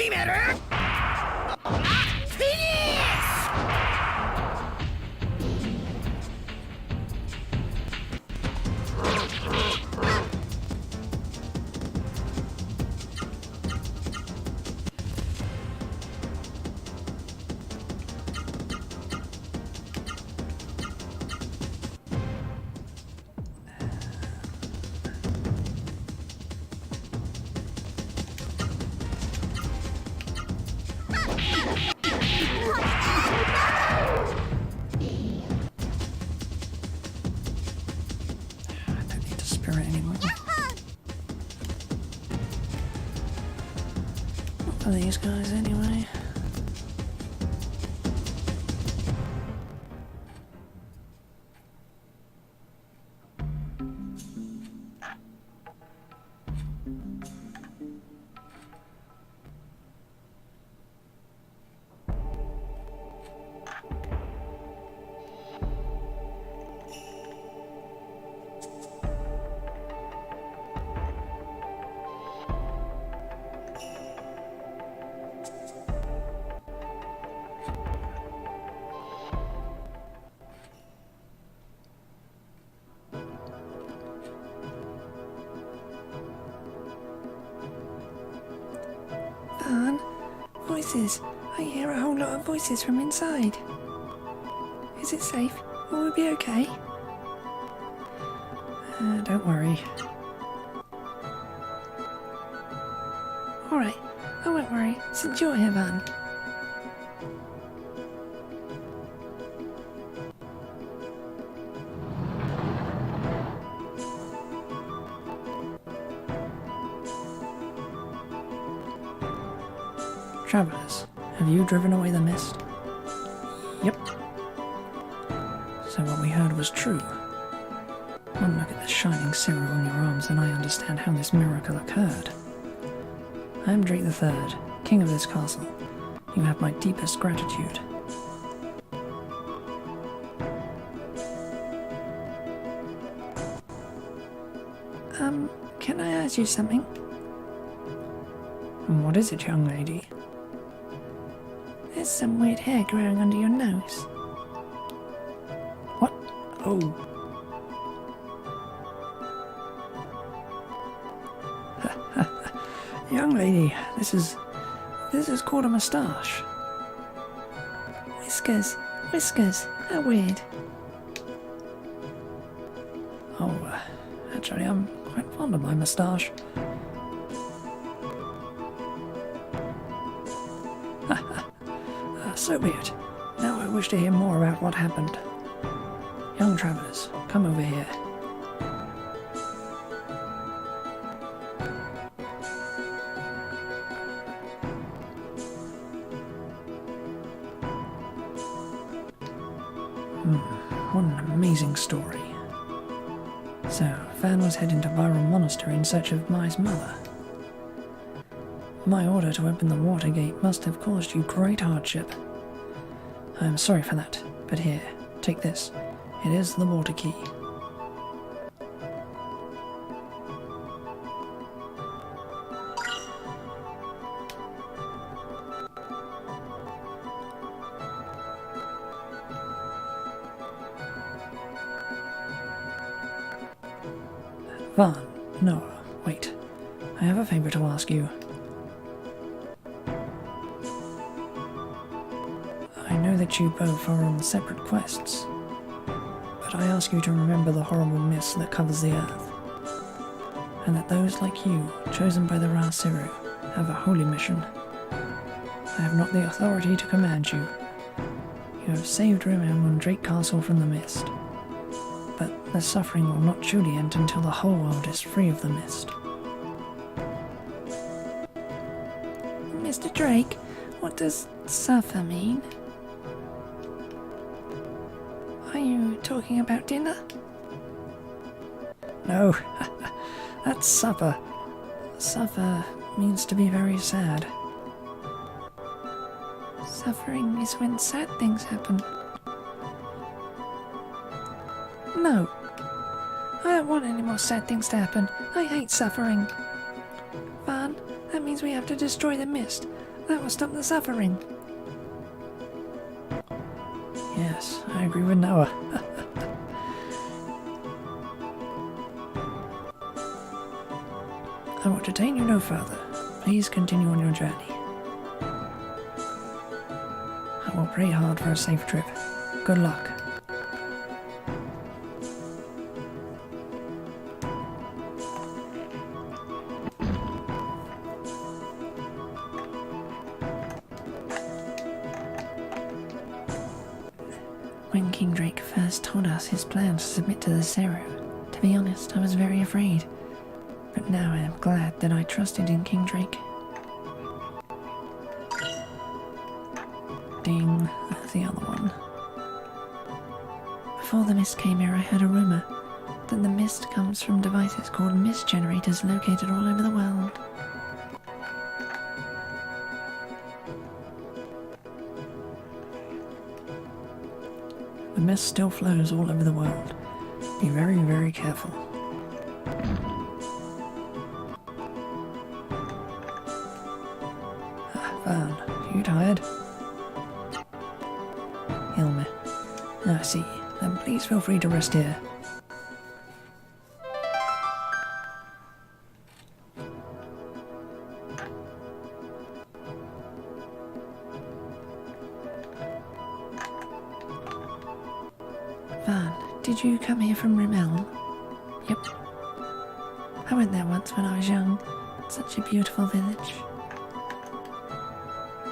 決めるフィニッシュ I don't need to spirit anymore. What are these guys anyway? Van, voices. I hear a whole lot of voices from inside. Is it safe? Will we be okay? Don't worry. Alright, I won't worry, since you're here, Van. Travellers, have you driven away the mist? Yep. So what we heard was true. One look at the shining symbol on your arms and I understand how this miracle occurred. I am Drake III, king of this castle. You have my deepest gratitude. Can I ask you something? And what is it, young lady? There's some weird hair growing under your nose. Oh. Young lady, this is called a moustache. Whiskers. Whiskers. How weird. Oh, actually, I'm quite fond of my moustache. So be it. Now I wish to hear more about what happened. Young travellers, come over here. What an amazing story. So, Van was heading to Viral Monastery in search of Mai's mother. My order to open the water gate must have caused you great hardship. I am sorry for that, but here, take this. It is the water key. Van, Noah, wait. I have a favor to ask you. I know that you both are on separate quests, but I ask you to remember the horrible mist that covers the earth, and that those like you, chosen by the Ra Siru, have a holy mission. I have not the authority to command you. You have saved Rimham and Drake Castle from the mist, but the suffering will not truly end until the whole world is free of the mist. Mr. Drake, what does suffer mean? Are you talking about dinner? No, that's supper. Suffer means to be very sad. Suffering is when sad things happen. No. I don't want any more sad things to happen. I hate suffering. Van, that means we have to destroy the mist. That will stop the suffering. Yes, I agree with Noah. I will detain you no further. Please continue on your journey. I will pray hard for a safe trip. Good luck. When King Drake first told us his plan to submit to the Seru, to be honest, I was very afraid. But now I am glad that I trusted in King Drake. Ding, that's the other one. Before the mist came here, I heard a rumour that the mist comes from devices called mist generators located all over the world. The mist still flows all over the world. Be very, very careful. Van, you tired? Hilme. I see. Then please feel free to rest here. Van, did you come here from Rimhelm? Yep. I went there once when I was young. Such a beautiful village.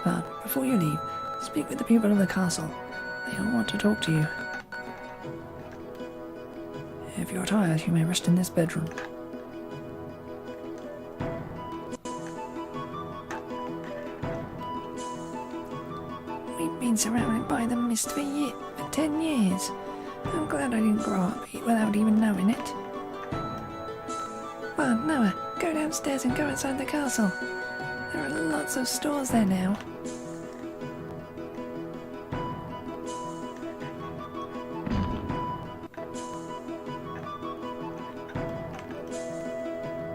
Van, before you leave, speak with the people of the castle. They all want to talk to you. If you're tired, you may rest in this bedroom. We've been surrounded by the mist for 10 years. I'm glad I didn't grow up without even knowing it. Van, Noah, go downstairs and go outside the castle. There are lots of stores there now.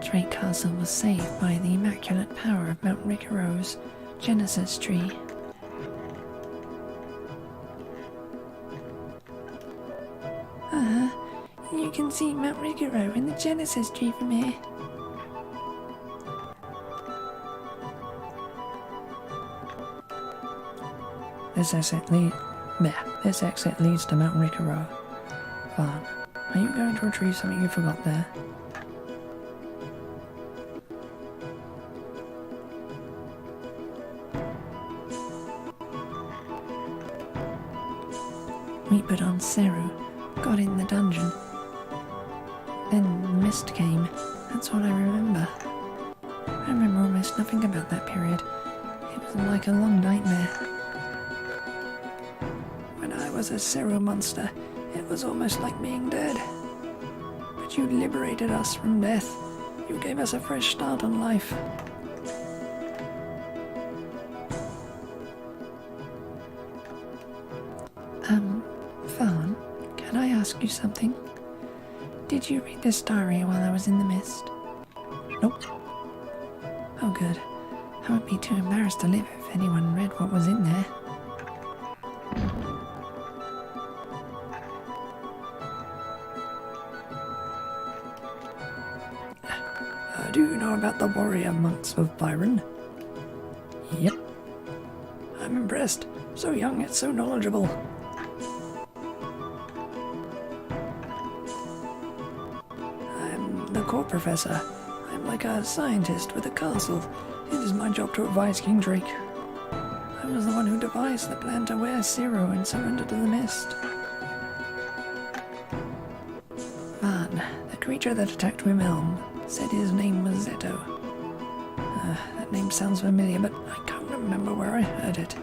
Drake Castle was saved by the immaculate power of Mount Rikaro's Genesis tree. see Mount Rigoro in the Genesis tree from here. This exit leads to Mount Rigoro. Vaughn, are you going to retrieve something you forgot there? We put on Seru, got in the dungeon. Then the mist came. That's what I remember. I remember almost nothing about that period. It was like a long nightmare. When I was a Seru monster, it was almost like being dead. But you liberated us from death. You gave us a fresh start on life. Vaughn, can I ask you something? Did you read this diary while I was in the mist? Nope. Oh good. I would be too embarrassed to live if anyone read what was in there. Do you know about the warrior monks of Byron? Yep. I'm impressed. So young yet so knowledgeable. I'm the court professor. I'm like a scientist with a castle. It is my job to advise King Drake. I was the one who devised the plan to wear Zero and surrender to the mist. Vaughn, The creature that attacked Wimelm said his name was Zeto. That name sounds familiar, but I can't remember where I heard it.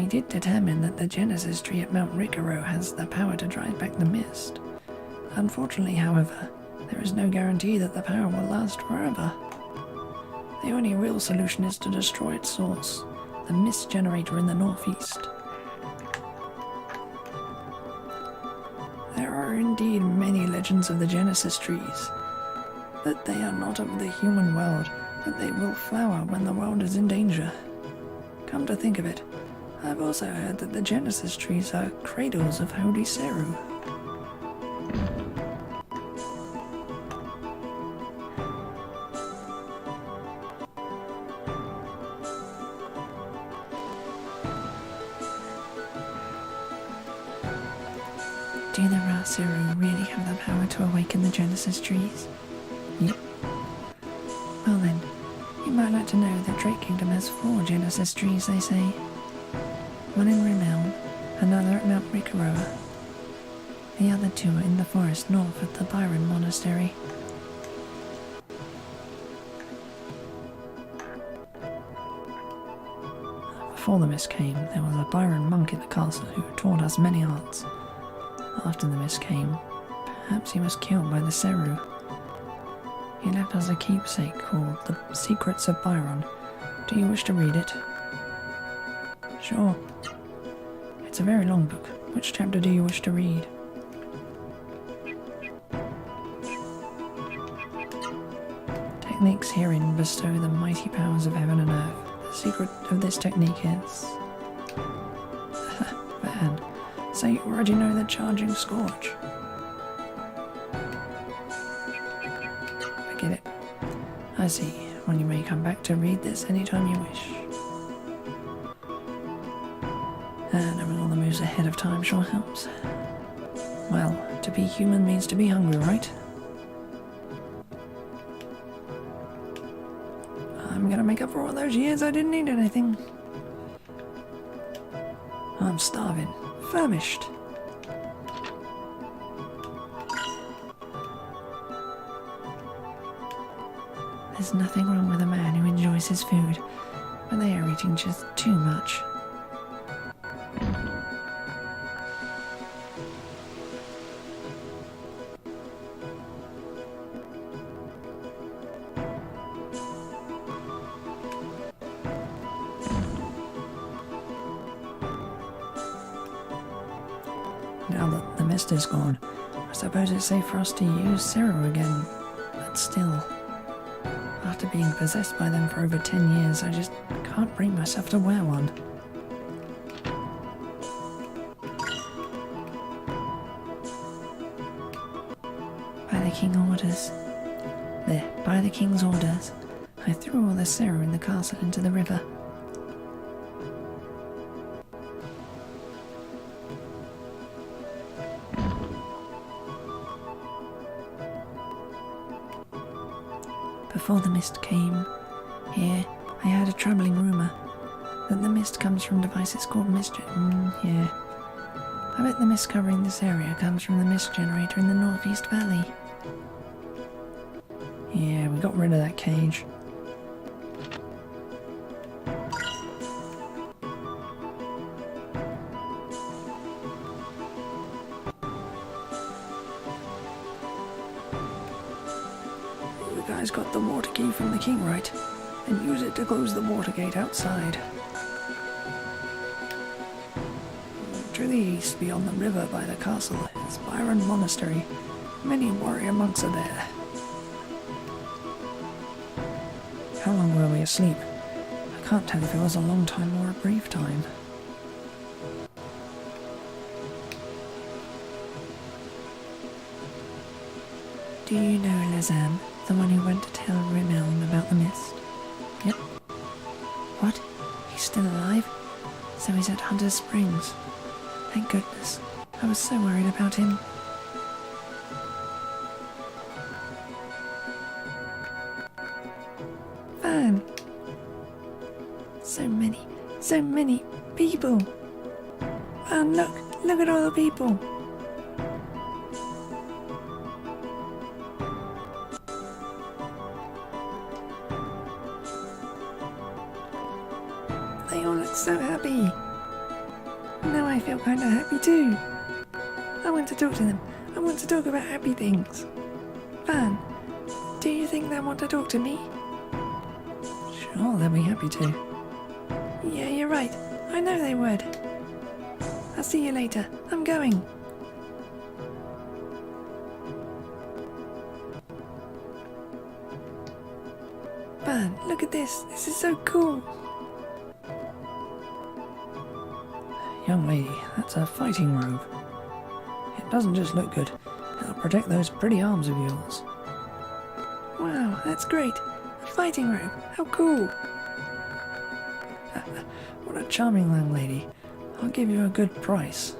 we did determine that the Genesis tree at Mount Rigoro has the power to drive back the mist. Unfortunately, however, there is no guarantee that the power will last forever. The only real solution is to destroy its source, the mist generator in the northeast. There are indeed many legends of the Genesis trees, but they are not of the human world, but they will flower when the world is in danger. Come to think of it, I've also heard that the Genesis trees are cradles of Holy Seru. Do the Raseru really have the power to awaken the Genesis trees? Yep. Well then, you might like to know that Drake Kingdom has 4 Genesis trees, they say. One in Rimelm, another at Mount Rigoro. The other 2 are in the forest north at the Byron Monastery. Before the mist came, there was a Byron monk at the castle who taught us many arts. After the mist came, perhaps he was killed by the Seru. He left us a keepsake called The Secrets of Byron. Do you wish to read it? Sure. It's a very long book. Which chapter do you wish to read? Techniques herein bestow the mighty powers of heaven and earth. The secret of this technique is... Man, so you already know the charging scorch. Forget it. I see. Well, you may come back to read this anytime you wish. And having all the moves ahead of time sure helps. Well, to be human means to be hungry, right? I'm gonna make up for all those years I didn't eat anything. I'm starving. Famished. There's nothing wrong with a man who enjoys his food, but they are eating just too much. Now that the mist is gone, I suppose it's safe for us to use Zero again. But still, after being possessed by them for over 10 years, I just can't bring myself to wear one. king orders. There, by the king's orders, I threw all the silver in the castle into the river. Before the mist came here, I heard a troubling rumour that the mist comes from devices called mist. Yeah. I bet the mist covering this area comes from the mist generator in the Northeast Valley. Yeah, we got rid of that cage. You guys got the water key from the king, right? And use it to close the water gate outside. To the east, beyond the river by the castle, is Byron Monastery. Many warrior monks are there. How long were we asleep? I can't tell if it was a long time or a brief time. Do you know Lazam, the one who went to tell Rimelm about the mist? Yep. What? He's still alive? So he's at Hunter's Springs. Thank goodness. I was so worried about him. Van! So many people. Van, look at all the people. They all look so happy. Now I feel kind of happy too. I want to talk to them. I want to talk about happy things. Van, do you think they want to talk to me? Sure, they'll be happy to. Yeah, you're right. I know they would. I'll see you later. I'm going. Van, look at this. This is so cool. Young lady, that's a fighting robe. It doesn't just look good, it'll protect those pretty arms of yours. Wow, that's great. A fighting robe, how cool. What a charming young lady. I'll give you a good price.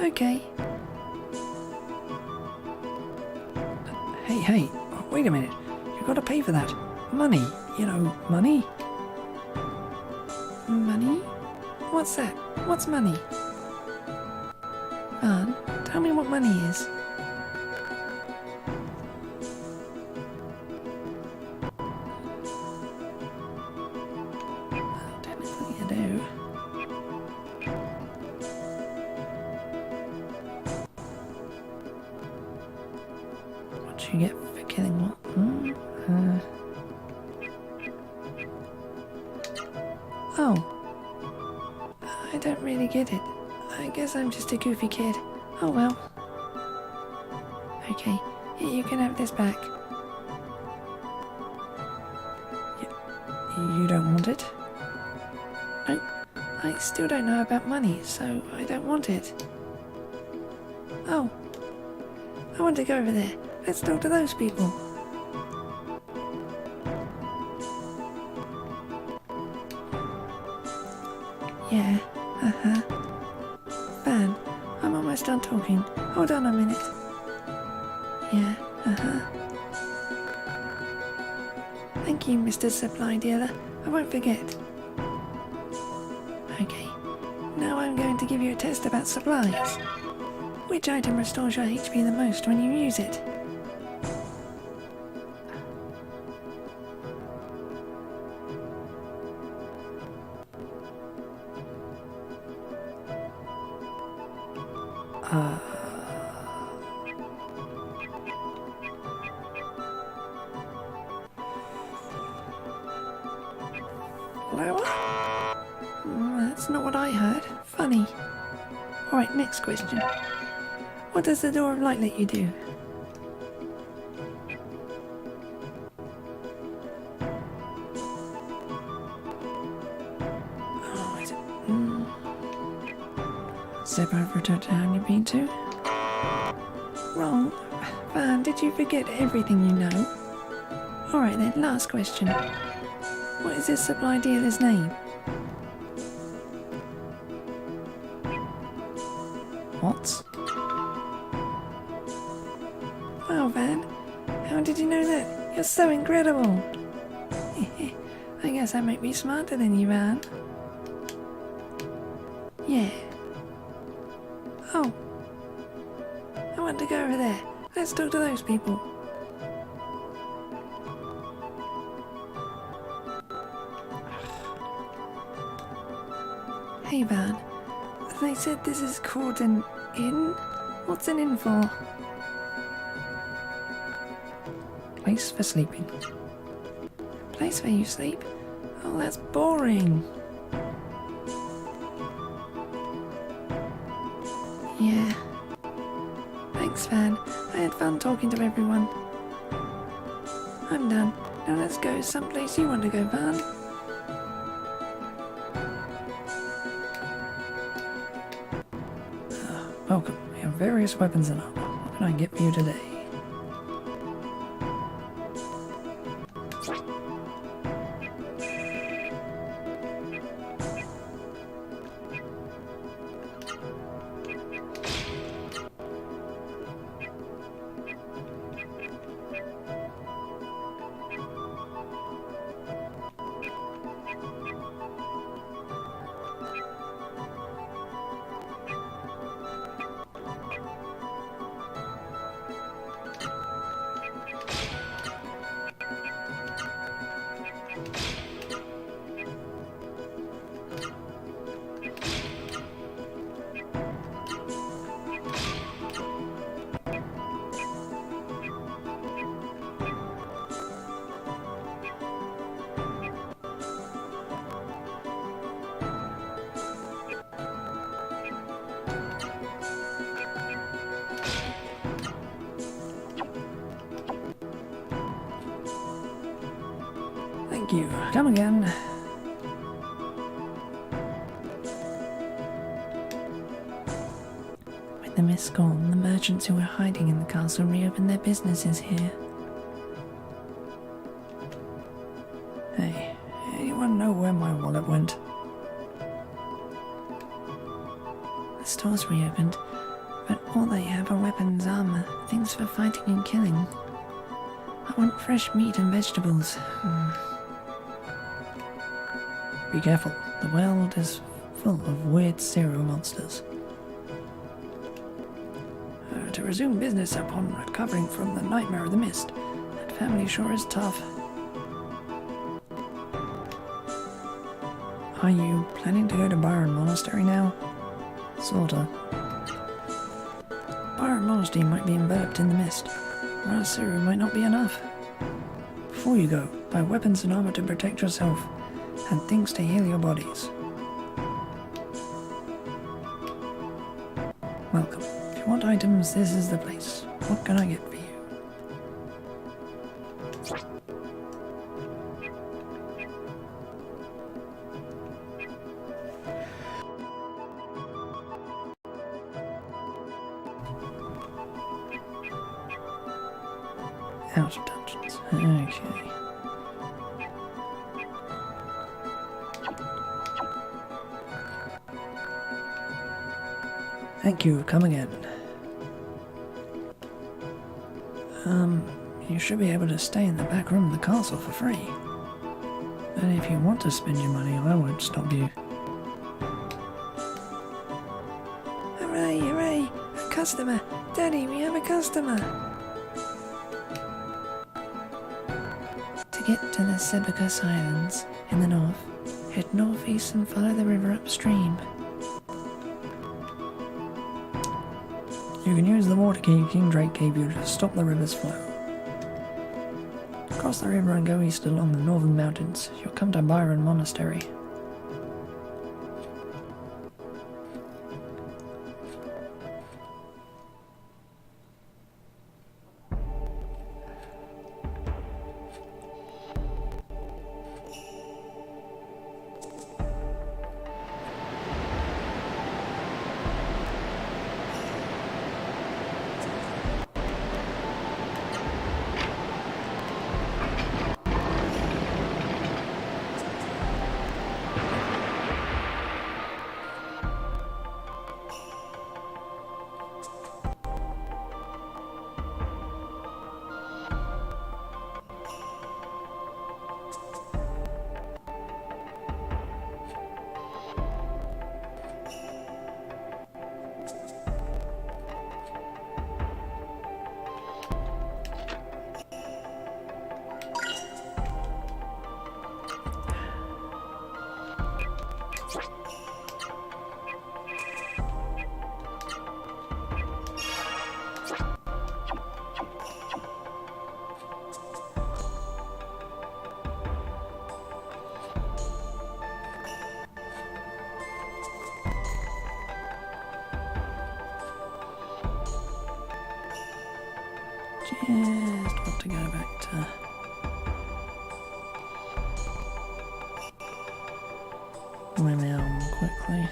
Okay. Hey, wait a minute. You've got to pay for that. Money, you know, money. Money? What's that? What's money? Van, tell me what money is. Technically you do. What you get for killing what? Oh. I don't really get it. I guess I'm just a goofy kid. Oh well. Okay, you can have this back. You don't want it? No, I still don't know about money, so I don't want it. Oh, I want to go over there. Let's talk to those people. Yeah. Van, I'm almost done talking. Hold on a minute. Yeah, Thank you, Mr. Supply Dealer. I won't forget. Okay, now I'm going to give you a test about supplies. Which item restores your HP the most when you use it? Lower? That's not what I heard. Funny. Alright, next question. What does the Door of Light let you do? Oh, is it? Step over to town you've been to? Wrong. Van, did you forget everything you know? Alright then, last question. What is this supply dealer's name? What? Wow, Van, how did you know that? You're so incredible. I guess I might be smarter than you, Van. Yeah. Oh. I want to go over there. Let's talk to those people. Hey, Van. They said this is called an inn? What's an inn for? Place for sleeping. Place where you sleep? Oh, that's boring. Yeah. Thanks, Van. I had fun talking to everyone. I'm done. Now let's go someplace you want to go, Van. Welcome. We have various weapons and armor. What can I get for you today? Thank you. Come again. With the mist gone, the merchants who were hiding in the castle reopened their businesses here. Hey, anyone know where my wallet went? The stores reopened, but all they have are weapons, armor, things for fighting and killing. I want fresh meat and vegetables. Be careful. The world is full of weird serial monsters. To resume business upon recovering from the nightmare of the mist. That family sure is tough. Are you planning to go to Byron Monastery now? Sorta. Byron Monastery might be enveloped in the mist. Monastery might not be enough. Before you go, buy weapons and armor to protect yourself, and things to heal your bodies. Welcome. If you want items, this is the place. What can I get for you? Out of dungeons. Okay. Thank you. Come again. You should be able to stay in the back room of the castle for free. And if you want to spend your money, I won't stop you. Hooray, hooray! A customer! Daddy, we have a customer! To get to the Sebacus Islands in the north, head northeast and follow the river upstream. You can use the water key King Drake gave you to stop the river's flow. Cross the river and go east along the northern mountains. You'll come to Byron Monastery. just want to go back to... my elm quickly.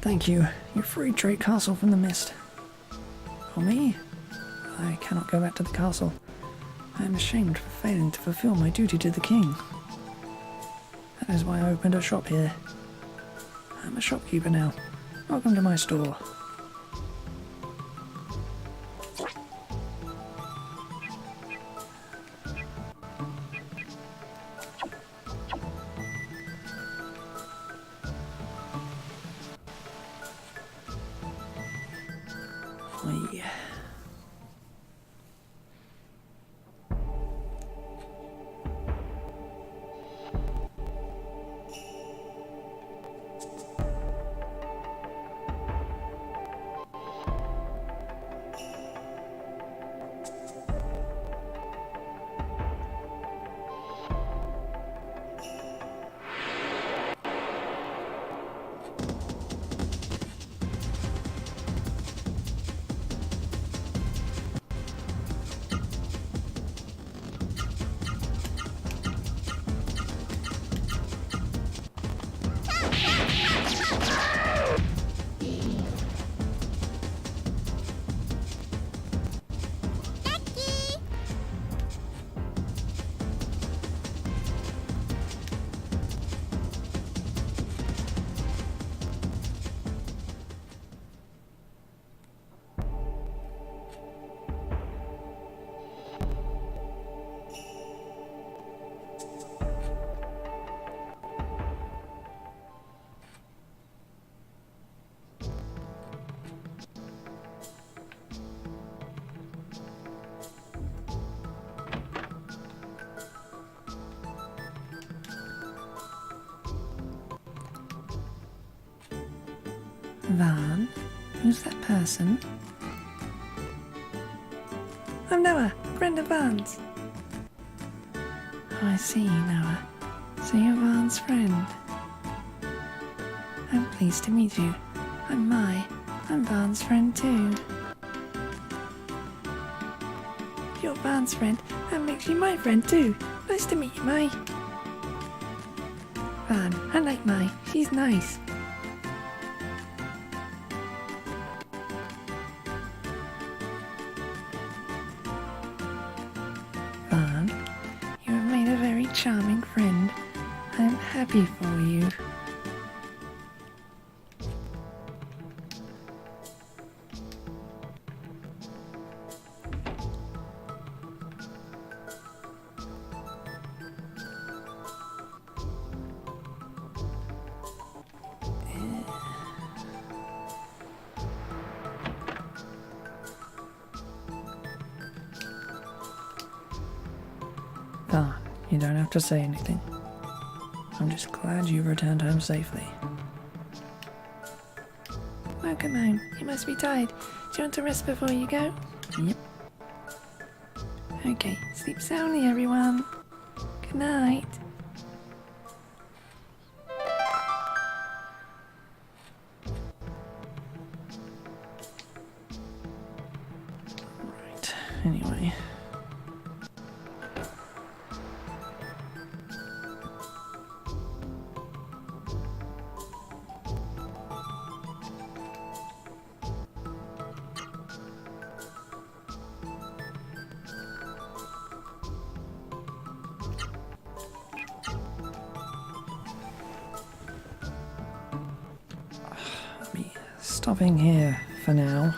Thank you. You freed Drake Castle from the mist. For me? I cannot go back to the castle. I am ashamed for failing to fulfill my duty to the king. That is why I opened a shop here. I'm a shopkeeper now. Welcome to my store. Oi. Van? Who's that person? I'm Noah, friend of Van's. Oh, I see, Noah. So you're Van's friend. I'm pleased to meet you. I'm Mai. I'm Van's friend too. You're Van's friend. That makes you my friend too. Nice to meet you, Mai. Van, I like Mai. She's nice. Van, you have made a very charming friend. I am happy for you. Van, you don't have to say anything. I'm just glad you returned home safely. Welcome home. You must be tired. Do you want to rest before you go? Yep. Okay, sleep soundly, everyone. Good night. Right, anyway. stopping here for now.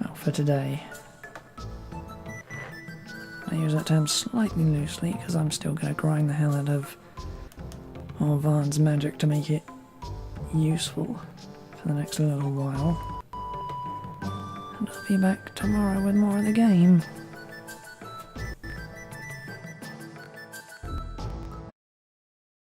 Well, for today. I use that term slightly loosely because I'm still going to grind the hell out of Orvan's magic to make it useful for the next little while. And I'll be back tomorrow with more of the game.